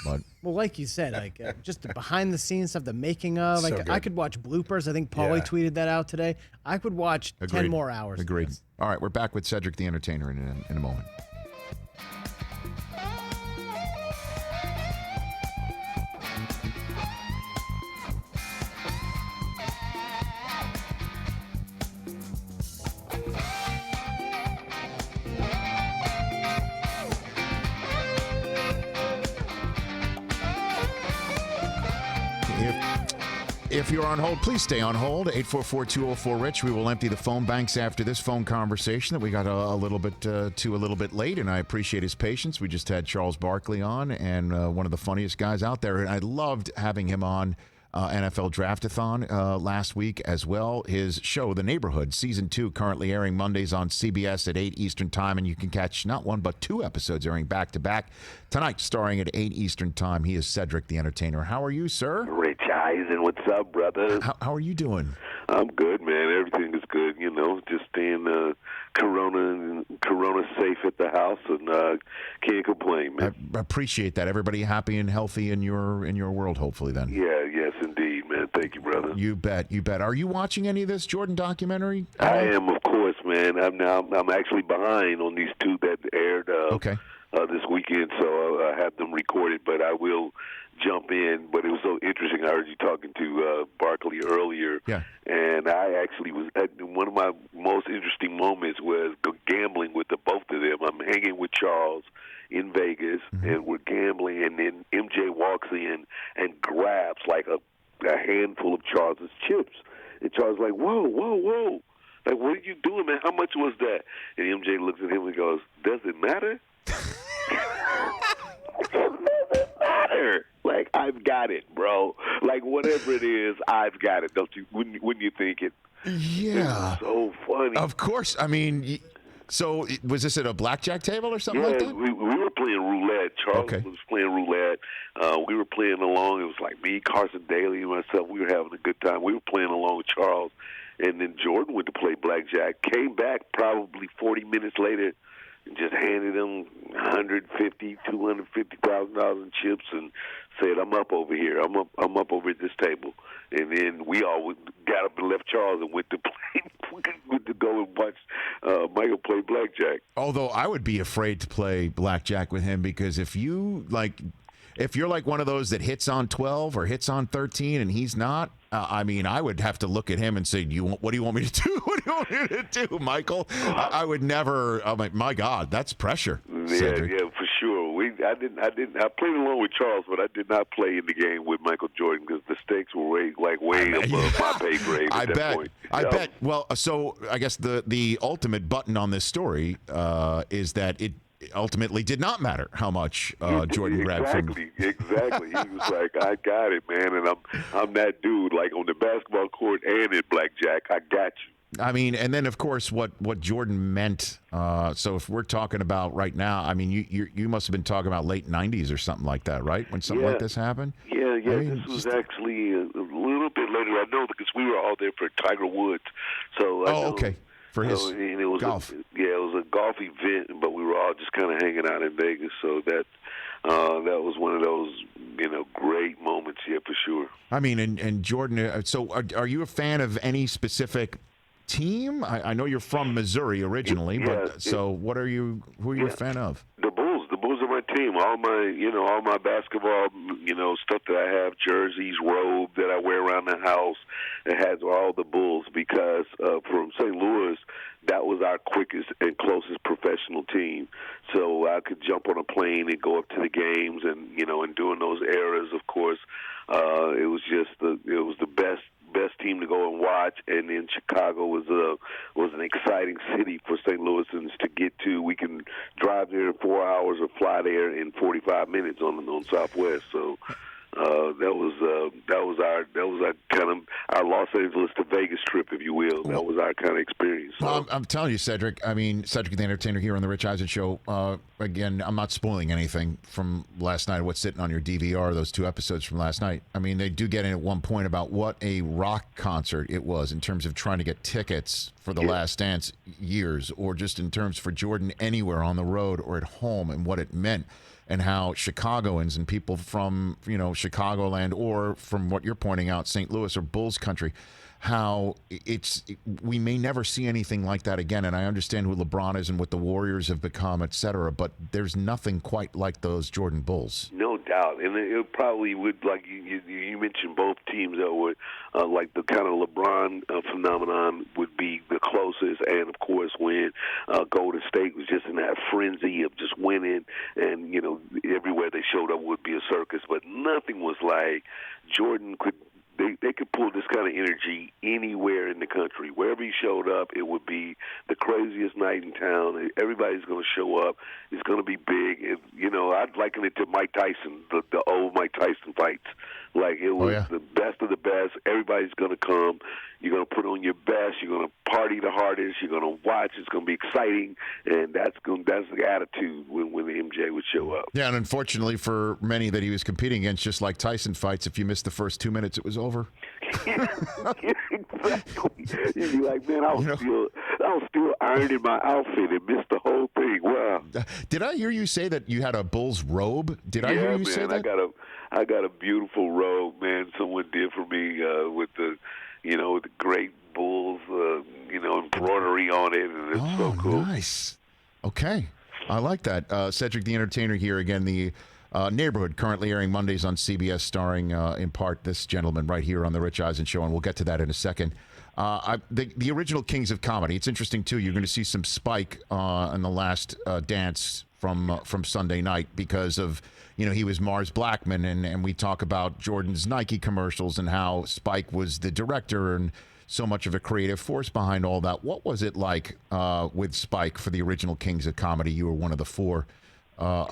but well, like you said, like just the behind the scenes stuff, the making of. Like I could watch bloopers. I think Paulie tweeted that out today. I could watch 10 more hours. Agreed. All right, we're back with Cedric the Entertainer in a moment. If you're on hold, please stay on hold. 844-204-RICH. We will empty the phone banks after this phone conversation that we got a little bit late, and I appreciate his patience. We just had Charles Barkley on, and one of the funniest guys out there, and I loved having him on NFL Draftathon last week as well. His show, The Neighborhood, Season 2, currently airing Mondays on CBS at 8 Eastern Time, and you can catch not one but 2 episodes airing back-to-back. Tonight, starring at 8 Eastern Time, he is Cedric the Entertainer. How are you, sir? Rich Eisen, what's up, brother? How are you doing? I'm good, man. Everything is good, just staying Corona safe at the house, and can't complain, man. I appreciate that. Everybody happy and healthy in your world, hopefully, then. Yeah, yes, indeed, man. Thank you, brother. You bet. Are you watching any of this Jordan documentary? I am, of course, man. I'm actually behind on these 2 that aired this weekend, so I have them recorded, but I will jump in. But it was so interesting. I heard you talking to Barkley earlier, and I actually was at one of my most interesting moments was gambling with the both of them. I'm hanging with Charles in Vegas, and we're gambling, and then MJ walks in and grabs like a handful of Charles's chips, and Charles like, whoa, like, what are you doing, man? How much was that? And MJ looks at him and goes, does it matter? It doesn't matter. Like, I've got it, bro. Like, whatever it is, I've got it. Don't you? Wouldn't you think it? Yeah. It's so funny. Of course. I mean, so was this at a blackjack table or something like that? We were playing roulette. Charles was playing roulette. We were playing along. It was like me, Carson Daly, and myself. We were having a good time. We were playing along with Charles. And then Jordan went to play blackjack, came back probably 40 minutes later, and just handed him $150,000, $250,000 in chips and said, "I'm up over here. I'm up over at this table." And then we all got up and left Charles and went to go and watch Michael play blackjack. Although I would be afraid to play blackjack with him, because if you're like one of those that hits on 12 or hits on 13 and he's not, I mean, I would have to look at him and say, what do you want me to do? What do you want me to do, Michael? I would never. I'm like, my God, that's pressure. Cedric. Yeah, for sure. I played along with Charles, but I did not play in the game with Michael Jordan because the stakes were way above my pay grade at that point. I bet. Well, so I guess the ultimate button on this story is that it ultimately did not matter how much Jordan grabbed from. Exactly. He was like, "I got it, man," and I'm that dude. Like on the basketball court and in blackjack, I got you. I mean, and then of course, what Jordan meant. So if we're talking about right now, I mean, you must have been talking about late '90s or something like that, right? When something like this happened. Yeah. I mean, this was actually a little bit later. I know because we were all there for Tiger Woods. So. Okay. For his golf. It was a golf event, but we were all just kind of hanging out in Vegas. So that was one of those, great moments. Yeah, for sure. I mean, and Jordan. So, are you a fan of any specific team? I know you're from Missouri originally, what are you? Who are you a fan of? The Bulls. The Bulls are my team. All my basketball, stuff that I have, jerseys, robe that I wear around the house. It has all the Bulls because from St. Louis, that was our quickest and closest professional team. So I could jump on a plane and go up to the games, and and during those eras, of course, it was the best team to go and watch. And then Chicago was an exciting city for St. Louisans to get to. We can drive there in 4 hours or fly there in 45 minutes on Southwest. So that was our kind of our Los Angeles to Vegas trip, if you will. That was our kind of experience. So. Well, I'm telling you, Cedric. I mean, Cedric the Entertainer here on the Rich Eisen Show. Again, I'm not spoiling anything from last night. What's sitting on your DVR? Those 2 episodes from last night. I mean, they do get in at one point about what a rock concert it was in terms of trying to get tickets for the Last Dance years, or just in terms for Jordan anywhere on the road or at home, and what it meant. And how Chicagoans and people from, Chicagoland, or from what you're pointing out, St. Louis or Bulls country, how we may never see anything like that again. And I understand who LeBron is and what the Warriors have become, et cetera, but there's nothing quite like those Jordan Bulls. No doubt. And it probably would, like you mentioned, both teams that would, like the kind of LeBron phenomenon would be the closest. And, of course, when Golden State was just in that frenzy of just winning, and, everywhere they showed up would be a circus. But nothing was like Jordan could. They could pull this kind of energy anywhere in the country. Wherever he showed up, it would be the craziest night in town. Everybody's going to show up. It's going to be big. I'd liken it to Mike Tyson, the old Mike Tyson fights. Like, it was the best of the best. Everybody's going to come. You're going to put on your best. You're going to party the hardest. You're going to watch. It's going to be exciting. And that's the attitude when the MJ would show up. Yeah, and unfortunately for many that he was competing against, just like Tyson fights, if you missed the first 2 minutes, it was over. Exactly. You'd be like, man, I was still ironing my outfit and missed the whole thing. Wow. Did I hear you say that you had a Bulls robe? I hear you say that? I got a beautiful robe, man. Someone did for me with the great Bulls, embroidery on it, and it's so cool. Nice. Okay, I like that. Cedric the Entertainer here again. The Neighborhood, currently airing Mondays on CBS, starring in part this gentleman right here on the Rich Eisen Show, and we'll get to that in a second. The original Kings of Comedy. It's interesting too. You're going to see some Spike in the Last Dance from Sunday night because of. He was Mars Blackman, and we talk about Jordan's Nike commercials and how Spike was the director and so much of a creative force behind all that. What was it like with Spike for the original Kings of Comedy? You were one of the 4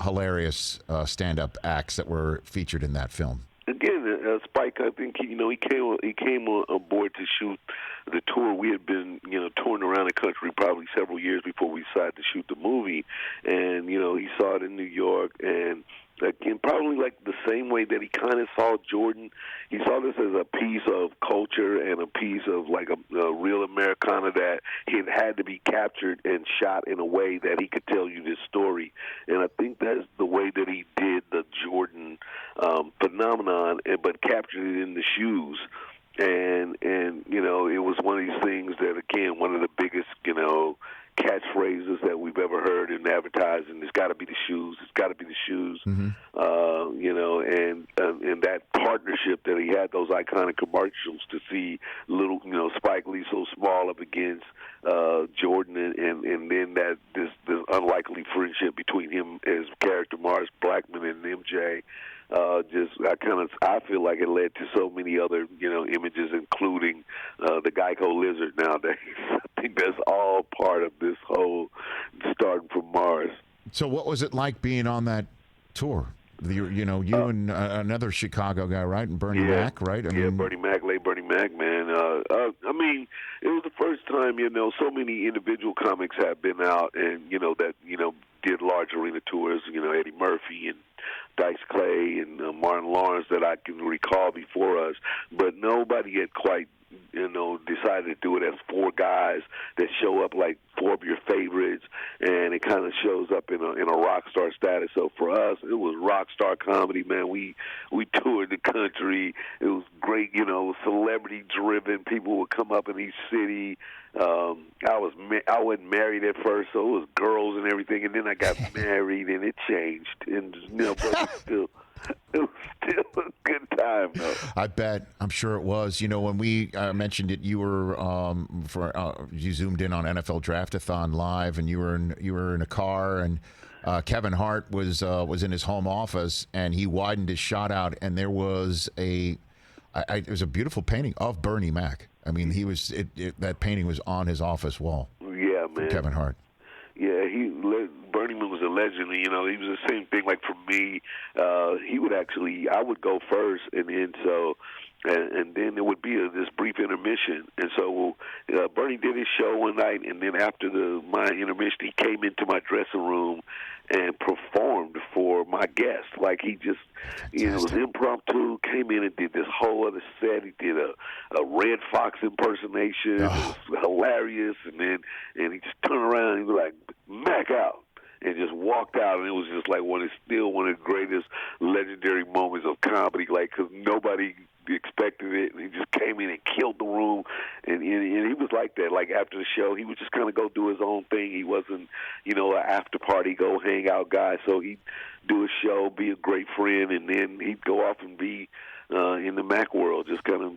hilarious stand-up acts that were featured in that film. Again, Spike, I think he came on board to shoot the tour. We had been touring around the country probably several years before we decided to shoot the movie, and he saw it in New York, and again, probably like the same way that he kind of saw Jordan. He saw this as a piece of culture and a piece of like a real Americana that it had to be captured and shot in a way that he could tell you this story. And I think that's the way that he did the Jordan phenomenon, but captured it in the shoes. And you know, it was one of these things that, again, one of the biggest, you know, catchphrases that we've ever heard in advertising. It's got to be the shoes. It's got to be the shoes. You know, and that partnership that he had, those iconic commercials, to see little, you know, Spike Lee so small up against Jordan, and then that this unlikely friendship between him as character Morris Blackman and MJ. I feel like it led to so many other, you know, images, including the Geico lizard nowadays. I think that's all part of this whole starting from Mars. So what was it like being on that tour? You know, you and another Chicago guy, right? And Bernie Mac, right? Bernie Mac, late Bernie Mac, man. I mean, it was the first time, you know, so many individual comics have been out and, you know, that, you know, did large arena tours, you know, Eddie Murphy and Dice Clay and Martin Lawrence that I can recall before us, but nobody had quite, you know, decided to do it as four guys that show up like four of your favorites, and it kind of shows up in a rock star status. So for us, it was rock star comedy, man. We toured the country. It was great, you know, celebrity driven. People would come up in each city. I wasn't married at first, so it was girls and everything, and then I got married, and it changed. And you know, but it was still a good time, though. I bet. I'm sure it was. You know, when we mentioned it, you were you zoomed in on NFL Draft-a-thon live, and you were in a car, and Kevin Hart was in his home office, and he widened his shot out, and there was it was a beautiful painting of Bernie Mac. I mean, that painting was on his office wall. Yeah, man. Kevin Hart. Yeah, Bernie was a legend. You know, he was the same thing. Like for me, he would I would go first, and then then there would be this brief intermission. And so Bernie did his show one night, and then after my intermission, he came into my dressing room and performed for my guest. Like he just, you know, it was impromptu, came in and did this whole other set. He did a Red Fox impersonation. It was hilarious. And he just turned around and he was like, Mac out. And just walked out, and it was just like one of the greatest legendary moments of comedy, like, because nobody expected it, and he just came in and killed the room, and he was like that. Like, after the show, he would just kind of go do his own thing. He wasn't, you know, an after-party, go hang out guy, so he'd do a show, be a great friend, and then he'd go off and be in the Mac world, just kind of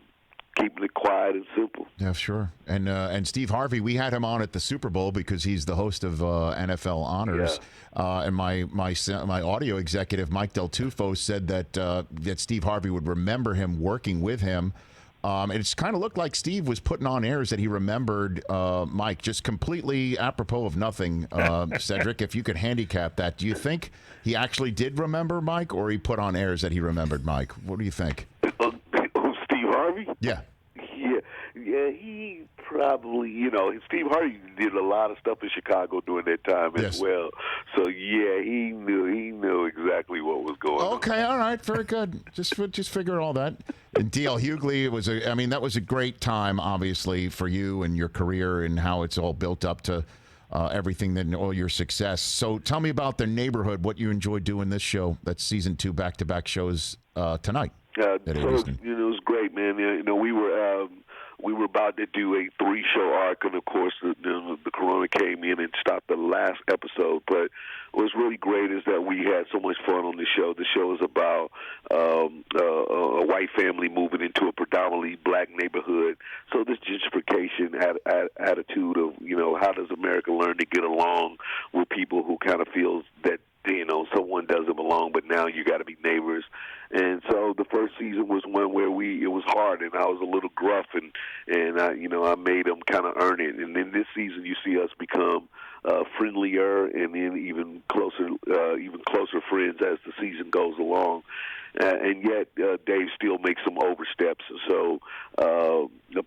keeping it quiet and simple. Yeah, sure. And Steve Harvey, we had him on at the Super Bowl because he's the host of NFL Honors. Yeah. And my audio executive, Mike Del Tufo, said that Steve Harvey would remember him working with him. It's kind of looked like Steve was putting on airs that he remembered Mike, just completely apropos of nothing. Cedric, if you could handicap that, do you think he actually did remember Mike, or he put on airs that he remembered Mike? What do you think? Steve Harvey? Yeah. Yeah, he probably, you know, Steve Harvey did a lot of stuff in Chicago during that time as well. So yeah, he knew exactly what was going on. Okay, all right, very good. Just figure all that. And D.L. Hughley, that was a great time, obviously, for you and your career and how it's all built up to everything and all your success. So tell me about The Neighborhood, what you enjoyed doing this show. That's season 2 back-to-back shows tonight. It was great, man. You know, we were about to do a 3-show arc, and of course, the corona came in and stopped the last episode. But what's really great is that we had so much fun on the show. The show is about a white family moving into a predominantly black neighborhood. So this gentrification attitude of, you know, how does America learn to get along with people who kind of feels that, you know, someone doesn't belong, but now you got to be neighbors. And so the first season was one where it was hard, and I was a little gruff, and I made them kind of earn it. And then this season, you see us become friendlier, and then even closer friends as the season goes along. And yet, Dave still makes some oversteps. So,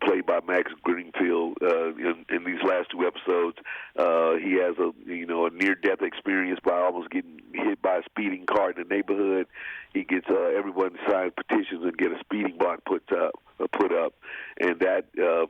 played by Max Greenfield in these last 2 episodes, he has a near-death experience by almost getting hit by a speeding car in the neighborhood. He gets everyone to sign petitions and get a speeding block put up, and that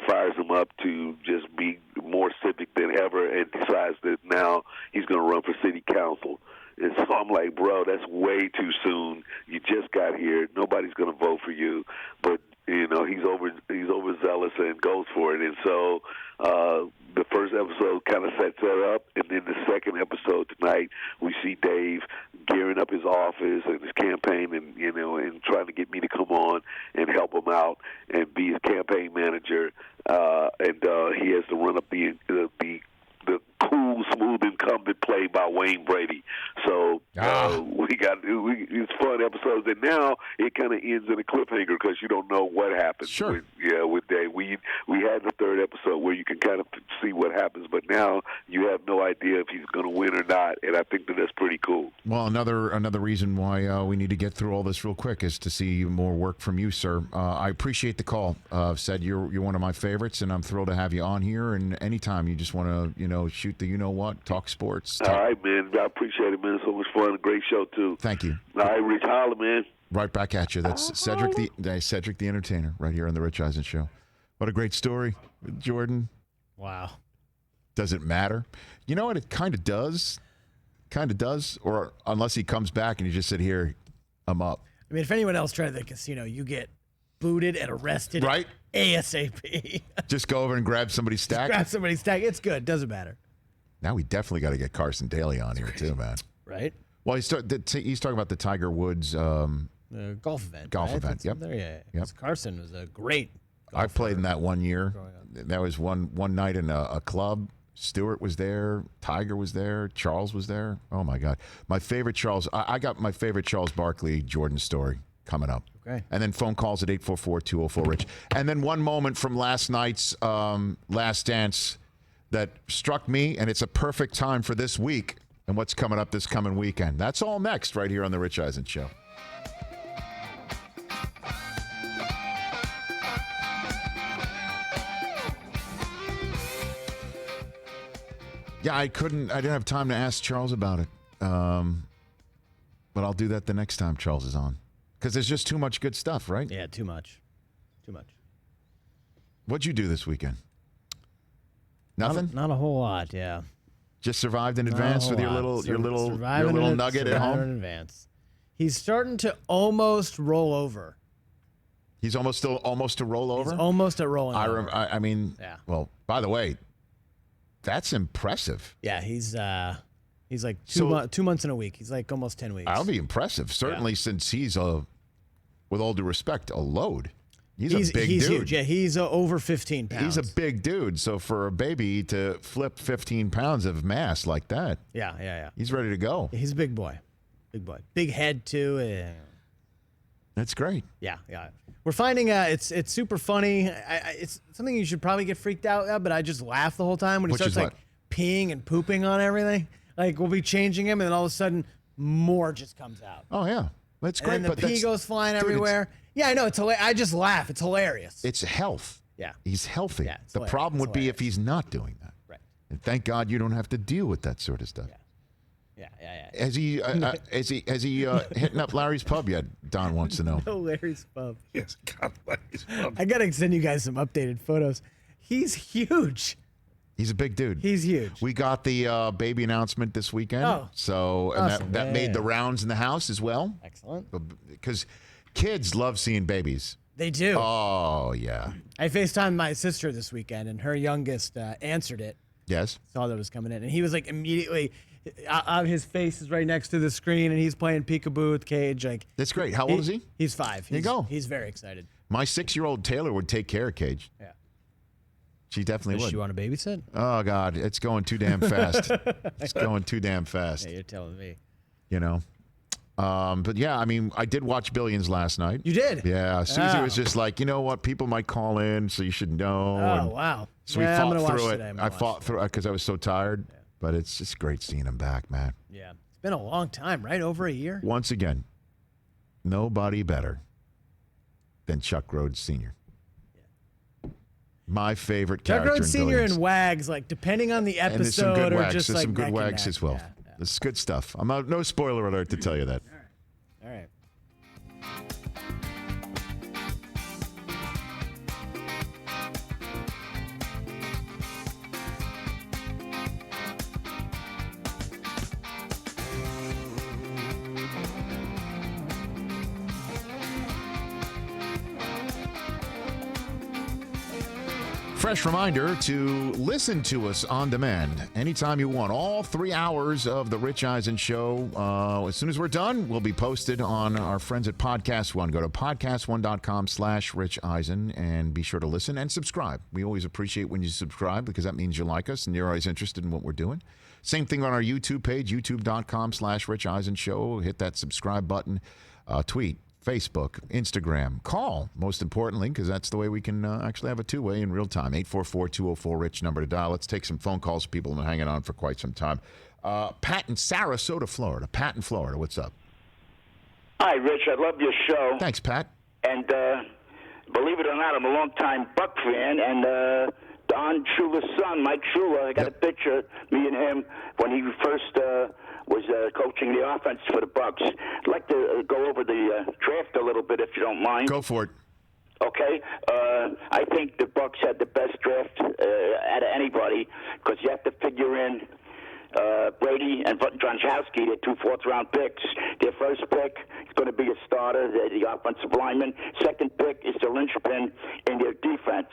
fires him up to just be more civic than ever, and decides that now he's going to run for city council. And so I'm like, bro, that's way too soon. You just got here. Nobody's going to vote for you. But he's overzealous and goes for it. And so the first episode kind of sets that up, and then the second episode tonight, we see Dave gearing up his office and his campaign, and trying to get me to come on and help him out and be his campaign manager. And he has to run up the cool, smooth incumbent played by Wayne Brady. So it's fun episodes, and now it kind of ends in a cliffhanger because you don't know what happens. Sure. With Dave, we had the third episode where you can kind of see what happens, but now you have no idea if he's going to win or not, and I think that's pretty cool. Well, another reason why we need to get through all this real quick is to see more work from you, sir. I appreciate the call. Said you're one of my favorites, and I'm thrilled to have you on here. And anytime you just want to shoot the what, talk sports. All right, man. I appreciate it, man. So much fun. A great show too. Thank you. All right, Rich, holla, man. Right back at you. That's Cedric the Entertainer right here on the Rich Eisen Show. What a great story, Jordan. Wow. Does it matter? You know what? It kind of does. Or unless he comes back and you just sit here, I'm up. I mean, if anyone else tried the casino, you get booted and arrested. Right. ASAP. Just go over and grab somebody's stack. It's good. Doesn't matter. Now we definitely got to get Carson Daly on here too, man. Right. Well, he's talking about the Tiger Woods golf event. Event. Yep. Yep. Carson was a great golfer. I played in that one year. That was one night in a club. Stewart was there. Tiger was there. Charles was there. Oh my God, my favorite Charles. I got my favorite Charles Barkley Jordan story coming up. Okay. And then phone calls at 844-204-RICH. And then one moment from last night's Last Dance that struck me, and it's a perfect time for this week and what's coming up this coming weekend. That's all next right here on the Rich Eisen Show. Yeah, I didn't have time to ask Charles about it. But I'll do that the next time Charles is on. Because there's just too much good stuff, right? Yeah, too much. What'd you do this weekend? Nothing? Not a whole lot, yeah. Just survived in advance with your little nugget at home? In advance. He's starting to almost roll over. He's almost to roll over? He's almost at rolling over. I mean, well, by the way, that's impressive. Yeah, he's like 2 months in a week. He's like almost 10 weeks. That'll be impressive, certainly since he's, with all due respect, a load. He's a big dude. He's huge. Yeah, he's over 15 pounds. He's a big dude. So for a baby to flip 15 pounds of mass like that, yeah, he's ready to go. He's a big boy, big head too. That's great. Yeah. We're finding it's super funny. It's something you should probably get freaked out at, but I just laugh the whole time when he starts like peeing and pooping on everything. Like we'll be changing him, and then all of a sudden more just comes out. Oh yeah, that's great. And then the pee goes flying everywhere. Yeah, I know. It's hilarious. I just laugh. It's hilarious. It's health. Yeah. He's healthy. Yeah, the problem would be if he's not doing that. Right. And thank God you don't have to deal with that sort of stuff. Yeah. Has he hitting up Larry's Pub yet? Don wants to know. No, Larry's Pub. Yes, God, Larry's Pub. I got to send you guys some updated photos. He's huge. He's a big dude. He's huge. We got the baby announcement this weekend. Oh. So and that made the rounds in the house as well. Excellent. Because kids love seeing babies. They do. Oh, yeah. I FaceTimed my sister this weekend, and her youngest answered it. Yes. Saw that it was coming in. And he was like immediately, his face is right next to the screen, and he's playing peekaboo with Cage. Like that's great. How old is he? He's 5. There you go. He's very excited. My 6-year-old Taylor would take care of Cage. Yeah. She definitely would. Does she want to babysit? Oh, God. It's going too damn fast. It's going too damn fast. Yeah, you're telling me. You know? But yeah, I mean, I did watch Billions last night. You did? Yeah. Susie was just like, you know what? People might call in, so you should know. Oh, wow. So we fought through it. I fought through it because I was so tired. But it's just great seeing him back, man. Yeah. It's been a long time, right? Over a year? Once again, nobody better than Chuck Rhodes Sr. Yeah. My favorite character. Chuck Rhodes Sr. and Wags, like, depending on the episode, and there's some good or Wags. just There's like some good neck Wags and as well. Yeah. This is good stuff. No spoiler alert to tell you that. All right. Fresh reminder to listen to us on demand anytime you want. All 3 hours of the Rich Eisen Show. As soon as we're done, will be posted on our friends at Podcast One. Go to podcastone.com/Rich Eisen and be sure to listen and subscribe. We always appreciate when you subscribe because that means you like us and you're always interested in what we're doing. Same thing on our YouTube page, youtube.com/Rich Eisen Show. Hit that subscribe button. Tweet. Facebook, Instagram, call, most importantly, because that's the way we can actually have a two-way in real time. 844-204-RICH number to dial. Let's take some phone calls. People have been hanging on for quite some time. Pat in Sarasota, Florida. Pat in Florida, what's up? Hi, Rich. I love your show. Thanks, Pat. And believe it or not, I'm a longtime Buck fan, and Don Shula's son, Mike Shula, I got a picture, me and him, when he first was coaching the offense for the Bucks. I'd like to go over the draft a little bit, if you don't mind. Go for it. Okay. I think the Bucks had the best draft out of anybody because you have to figure in Brady and Gronkowski, their 2 fourth-round picks. Their first pick is going to be a starter, the offensive lineman. Second pick is the linchpin in their defense,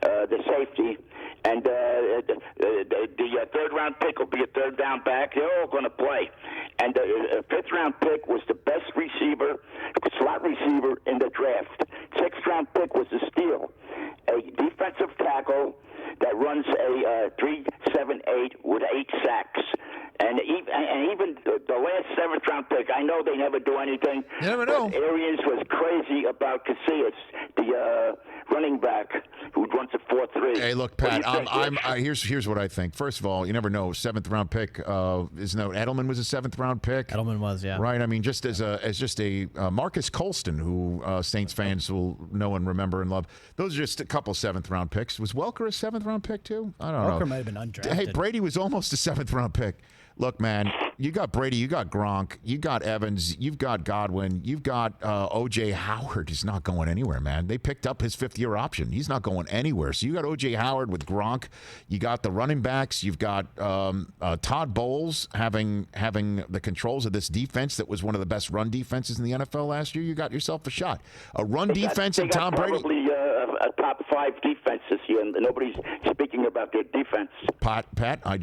the safety. And the third-round pick will be a third-down back. They're all going to play. And the fifth-round pick was the best receiver, slot receiver in the draft. Sixth-round pick was a steal, a defensive tackle that runs a 3.78 with 8 sacks. And even the last 7th-round pick, I know they never do anything. You never know. Arians was crazy about Casillas, the running back who runs a 4.3. Hey, look, Pat. Here's what I think. First of all, you never know. 7th-round pick. Edelman was a 7th-round pick. Edelman was, yeah. Right. I mean, just as a Marcus Colston, who Saints fans will know and remember and love. Those are just a couple 7th-round picks. Was Welker a 7th-round pick too? I don't know. Welker might have been undrafted. Hey, Brady was almost a 7th-round pick. Look, man, you got Brady, you got Gronk, you got Evans, you've got Godwin, you've got O.J. Howard. He's not going anywhere, man. They picked up his 5th-year option. He's not going anywhere. So you got O.J. Howard with Gronk. You got the running backs. You've got Todd Bowles having the controls of this defense that was one of the best run defenses in the NFL last year. You got yourself a shot. A run defense and Tom Brady. Probably a top 5 defense this year, and nobody's speaking about their defense. Pat, I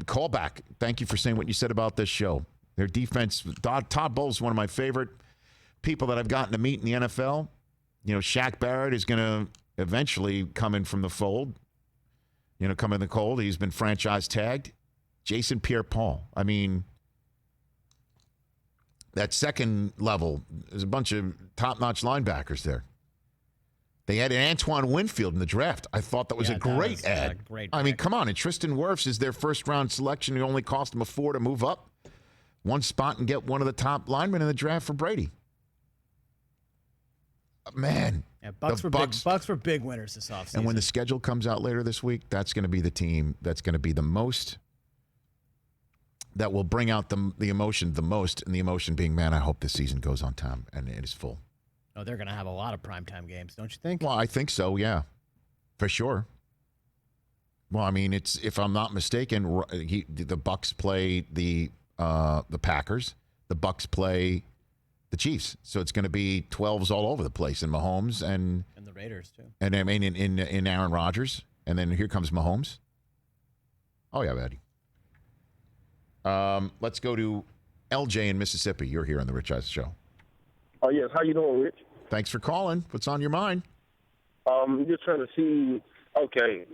call back. Thank you for saying what you said about this show. Their defense, Todd Bowles is one of my favorite people that I've gotten to meet in the NFL. You know, Shaq Barrett is going to eventually come in from the fold. You know, come in the cold. He's been franchise tagged. Jason Pierre-Paul. I mean, that second level, there's a bunch of top-notch linebackers there. They had Antoine Winfield in the draft. I thought that was a great ad. I mean, come on. And Tristan Wirfs is their first-round selection. It only cost them a 4 to move up one spot and get one of the top linemen in the draft for Brady. Man. Yeah, Bucks were big winners this offseason. And when the schedule comes out later this week, that's going to be the team that's going to be the most, that will bring out the emotion the most, and the emotion being, man, I hope this season goes on time and it is full. Oh, they're going to have a lot of primetime games, don't you think? Well, I think so, yeah, for sure. Well, I mean, it's, if I'm not mistaken, the Bucks play the Packers, the Bucks play the Chiefs, so it's going to be 12s all over the place, and Mahomes and the Raiders too. And I mean, in Aaron Rodgers, and then here comes Mahomes. Oh yeah, buddy. Let's go to LJ in Mississippi. You're here on the Rich Eisen Show. Oh yes, how you doing, Rich? Thanks for calling. What's on your mind? Just trying to see. Okay,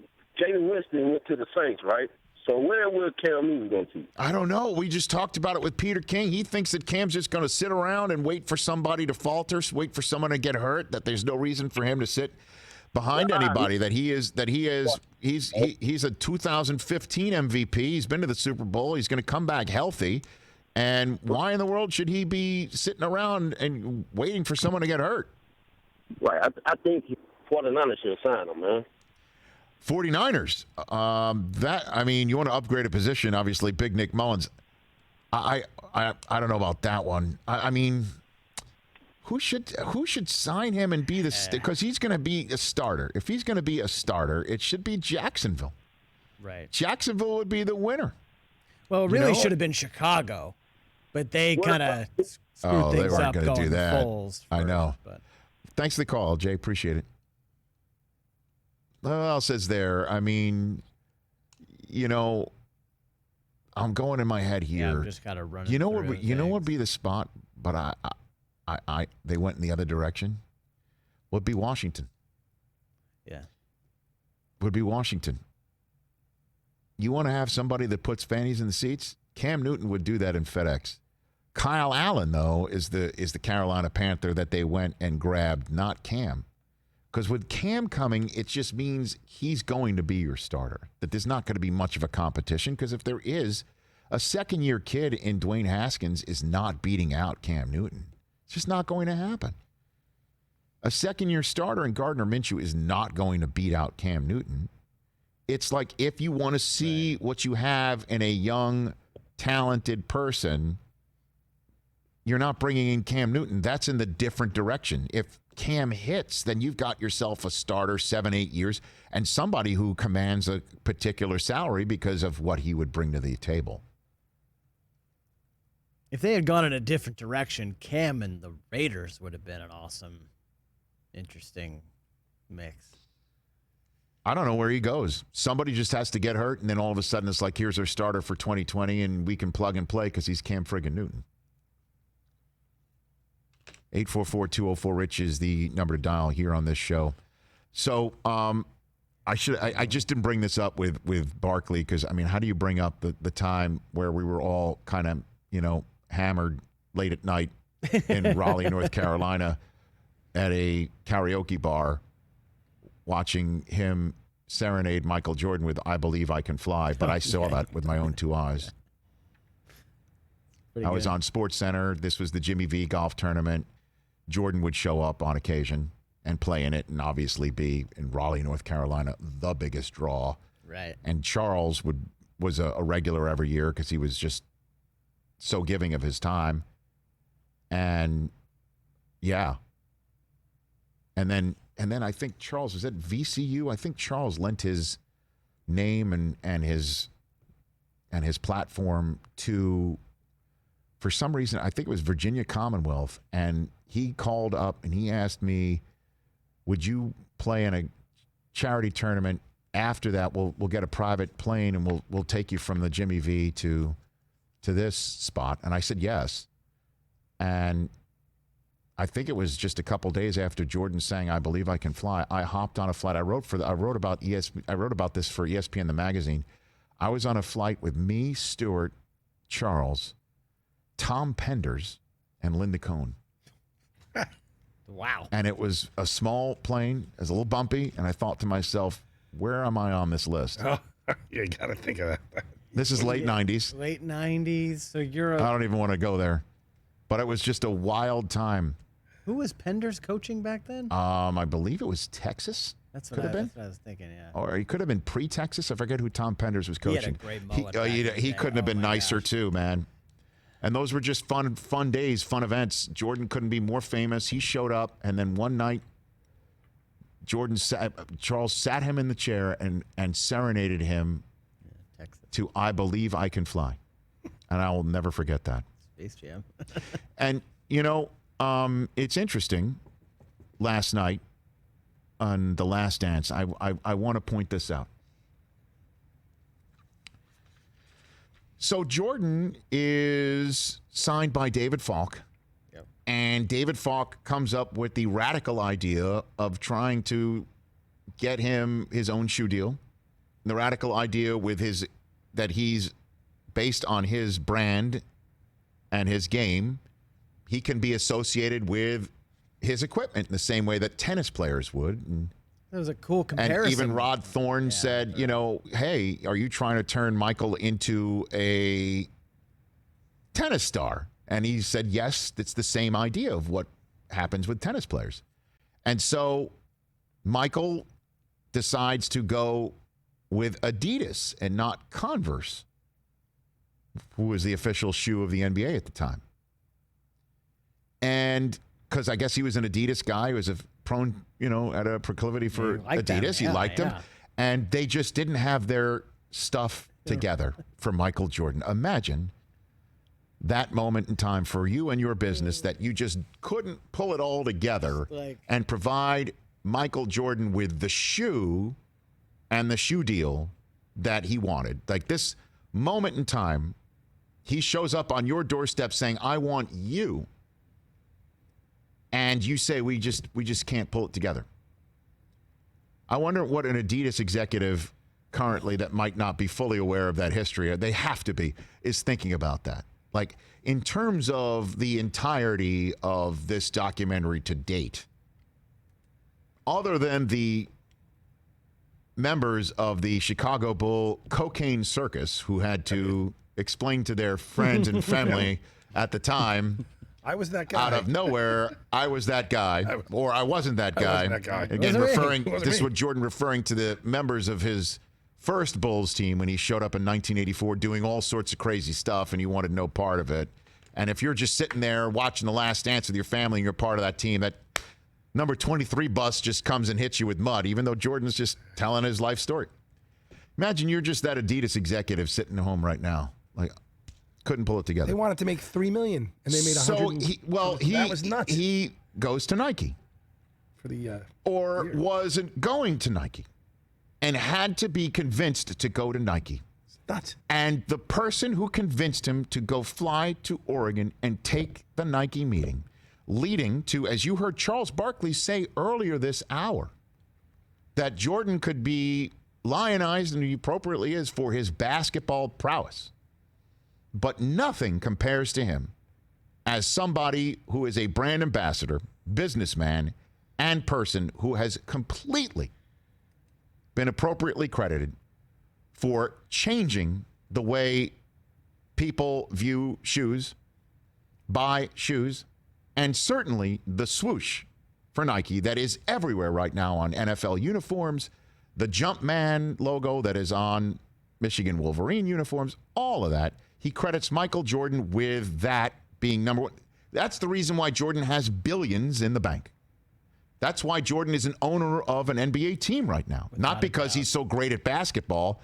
Jameis Winston went to the Saints, right? So where will Cam Newton go to? I don't know. We just talked about it with Peter King. He thinks that Cam's just going to sit around and wait for somebody to falter, wait for someone to get hurt, that there's no reason for him to sit behind anybody. He's a 2015 MVP. He's been to the Super Bowl. He's going to come back healthy. And why in the world should he be sitting around and waiting for someone to get hurt? Right. I think 49ers should sign him, man. 49ers. You want to upgrade a position, obviously, Big Nick Mullins. I don't know about that one. I mean, who should sign him and be the because he's going to be a starter. If he's going to be a starter, it should be Jacksonville. Right. Jacksonville would be the winner. Well, it really should have been Chicago, but they kind of screwed things they weren't up going going to do that. Foles I know. But. Thanks for the call, Jay. Appreciate it. What else is there? I mean, I'm going in my head here. Yeah, I'm just kind of running. You know what would be the spot? But they went in the other direction. Would be Washington. Yeah. Would be Washington. You want to have somebody that puts fannies in the seats? Cam Newton would do that in FedEx. Kyle Allen, though, is the Carolina Panther that they went and grabbed, not Cam. Because with Cam coming, it just means he's going to be your starter. That there's not going to be much of a competition, because if there is, a second-year kid in Dwayne Haskins is not beating out Cam Newton. It's just not going to happen. A second-year starter in Gardner Minshew is not going to beat out Cam Newton. It's like if you want to see what you have in a young, talented person, you're not bringing in Cam Newton. That's in the different direction. If Cam hits, then you've got yourself a starter 7-8 years and somebody who commands a particular salary because of what he would bring to the table. If they had gone in a different direction, Cam and the Raiders would have been an awesome, interesting mix. I don't know where he goes. Somebody just has to get hurt, and then all of a sudden it's like, here's our starter for 2020, and we can plug and play because he's Cam friggin' Newton. 844-204-RICH is the number to dial here on this show. So I just didn't bring this up with Barkley because, I mean, how do you bring up the time where we were all kind of, hammered late at night in Raleigh, North Carolina at a karaoke bar watching him serenade Michael Jordan with I Believe I Can Fly, but I saw that with my own two eyes. I was on SportsCenter. This was the Jimmy V golf tournament. Jordan would show up on occasion and play in it and obviously be in Raleigh, North Carolina, the biggest draw. Right. And Charles was a regular every year because he was just so giving of his time. And yeah. And then I think Charles was at VCU. I think Charles lent his name and his platform to, for some reason, I think it was Virginia Commonwealth, and he called up and he asked me, would you play in a charity tournament? After that, we'll get a private plane and we'll take you from the Jimmy V to this spot. And I said yes. And I think it was just a couple days after Jordan sang I Believe I Can Fly, I hopped on a flight. I wrote about this for ESPN the magazine. I was on a flight with me, Stewart, Charles, Tom Penders, and Linda Cohn. Wow. And it was a small plane. It was a little bumpy, and I thought to myself, where am I on this list? Oh, you got to think of that. This is late 90s. Late 90s. So you're I don't even want to go there. But it was just a wild time. Who was Penders coaching back then? I believe it was Texas. That's what I was thinking, yeah. Or he could have been pre-Texas. I forget who Tom Penders was coaching. He had a great mullet. He couldn't have been nicer too, man. And those were just fun days, fun events. Jordan couldn't be more famous. He showed up, and then one night, Charles sat him in the chair and serenaded him to I Believe I Can Fly. And I will never forget that. Space Jam. And, it's interesting. Last night on The Last Dance, I want to point this out. So Jordan is signed by David Falk. Yep. And David Falk comes up with the radical idea of trying to get him his own shoe deal. The radical idea that he's based on his brand and his game, he can be associated with his equipment in the same way that tennis players would. And That was a cool comparison. And even Rod Thorne said, hey, are you trying to turn Michael into a tennis star? And he said, yes, it's the same idea of what happens with tennis players. And so Michael decides to go with Adidas and not Converse, who was the official shoe of the NBA at the time. And because I guess he was an Adidas guy, he was a prone, at a proclivity for Adidas. He liked them. And they just didn't have their stuff together for Michael Jordan. Imagine that moment in time for you and your business that you just couldn't pull it all together and provide Michael Jordan with the shoe and the shoe deal that he wanted. Like this moment in time, he shows up on your doorstep saying, I want you. And you say, we just can't pull it together. I wonder what an Adidas executive currently that might not be fully aware of that history, they have to be, is thinking about that. Like, in terms of the entirety of this documentary to date, other than the members of the Chicago Bull cocaine circus who had to explain to their friends and family at the time, I was that guy. Out of nowhere, I was that guy, or I wasn't that guy. I wasn't that guy. Again, this is what Jordan referring to the members of his first Bulls team when he showed up in 1984 doing all sorts of crazy stuff and he wanted no part of it. And if you're just sitting there watching The Last Dance with your family and you're part of that team, that number 23 bus just comes and hits you with mud, even though Jordan's just telling his life story. Imagine you're just that Adidas executive sitting at home right now. Like, couldn't pull it together. They wanted to make $3 million and they made $100. That was nuts. He goes to Nike. For the wasn't going to Nike. And had to be convinced to go to Nike. Nuts. And the person who convinced him to go fly to Oregon and take the Nike meeting, leading to, as you heard Charles Barkley say earlier this hour, that Jordan could be lionized, and he appropriately is, for his basketball prowess. But nothing compares to him as somebody who is a brand ambassador, businessman, and person who has completely been appropriately credited for changing the way people view shoes, buy shoes, and certainly the swoosh for Nike that is everywhere right now on NFL uniforms, the Jumpman logo that is on Michigan Wolverine uniforms, all of that. He credits Michael Jordan with that being number one. That's the reason why Jordan has billions in the bank. That's why Jordan is an owner of an NBA team right now. Not because he's so great at basketball.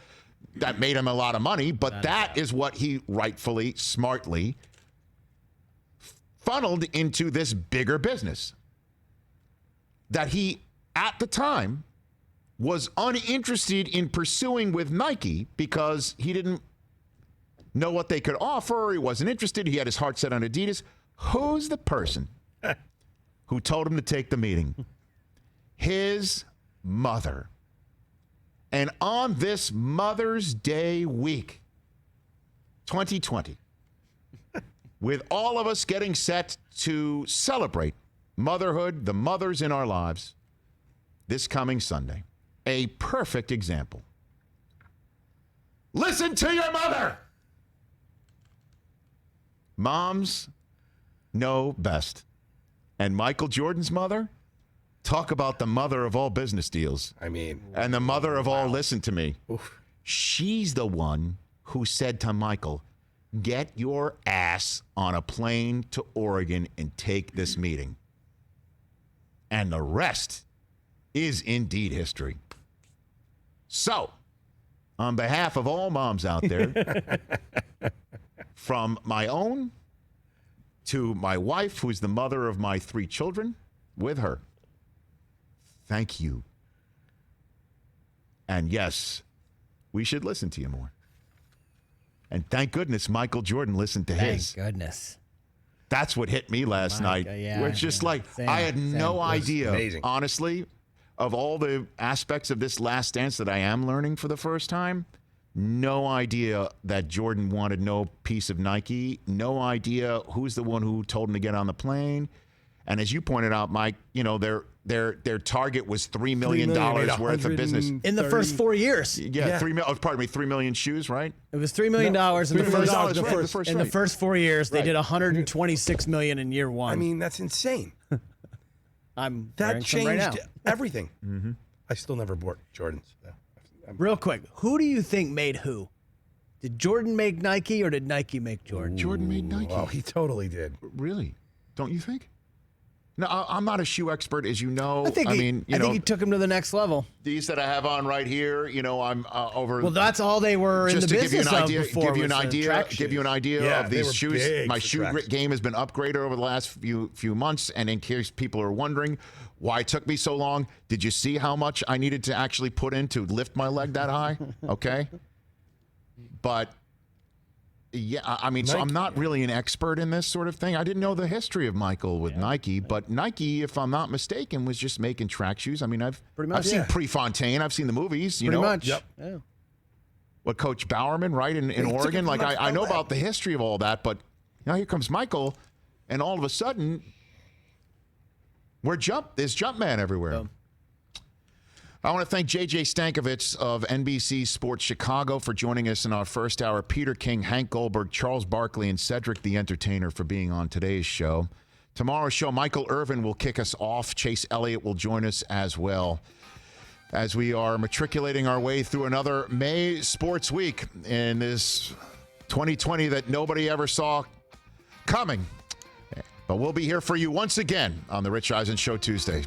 That made him a lot of money, but that is what he rightfully, smartly funneled into this bigger business that he, at the time, was uninterested in pursuing with Nike because he didn't know what they could offer. He wasn't interested. He had his heart set on Adidas. Who's the person who told him to take the meeting? His mother. And on this Mother's Day week, 2020, with all of us getting set to celebrate motherhood, the mothers in our lives, this coming Sunday, a perfect example. Listen to your mother. Moms know best. And Michael Jordan's mother, talk about the mother of all business deals. And the mother of all listen to me. Oof. She's the one who said to Michael, get your ass on a plane to Oregon and take this meeting. And the rest is indeed history. So, on behalf of all moms out there, from my own to my wife, who's the mother of my 3 children, with her, thank you. And yes, we should listen to you more. And thank goodness Michael Jordan listened to his. Thank goodness. That's what hit me last night. Yeah, where it's just like, I had no idea, honestly, of all the aspects of this Last Dance that I am learning for the first time. No idea that Jordan wanted no piece of Nike. No idea who's the one who told him to get on the plane. And as you pointed out, Mike, their target was $3 million worth of business in the first 4 years. Yeah, 3 million shoes, right? It was $3 million in the first 4 years. They did $126 million in year one. I mean, that's insane. That changed right now. everything. Mm-hmm. I still never bought Jordans. Real quick, who do you think made who? Did Jordan make Nike or did Nike make Jordan? Jordan made Nike. Oh, he totally did. Really? Don't you think? No, I'm not a shoe expert, as you know. I think he took him to the next level. These that I have on right here, I'm over. Well, that's all they were in the business of before. Give you an idea of these shoes. My shoe game has been upgraded over the last few months. And in case people are wondering why it took me so long, did you see how much I needed to actually put in to lift my leg that high? Okay. But yeah, I mean, Nike. So I'm not really an expert in this sort of thing. I didn't know the history of Michael with Nike, but Nike, if I'm not mistaken, was just making track shoes. I mean, I've seen Prefontaine, I've seen the movies. Pretty much. Yep. Yeah. What, Coach Bowerman, right, in Oregon? Like, I know about the history of all that, but now here comes Michael, and all of a sudden, there's Jumpman everywhere. Oh. I want to thank JJ Stankevitz of NBC Sports Chicago for joining us in our first hour. Peter King, Hank Goldberg, Charles Barkley, and Cedric the Entertainer for being on today's show. Tomorrow's show, Michael Irvin will kick us off. Chase Elliott will join us as well as we are matriculating our way through another May Sports Week in this 2020 that nobody ever saw coming. But we'll be here for you once again on the Rich Eisen Show Tuesday.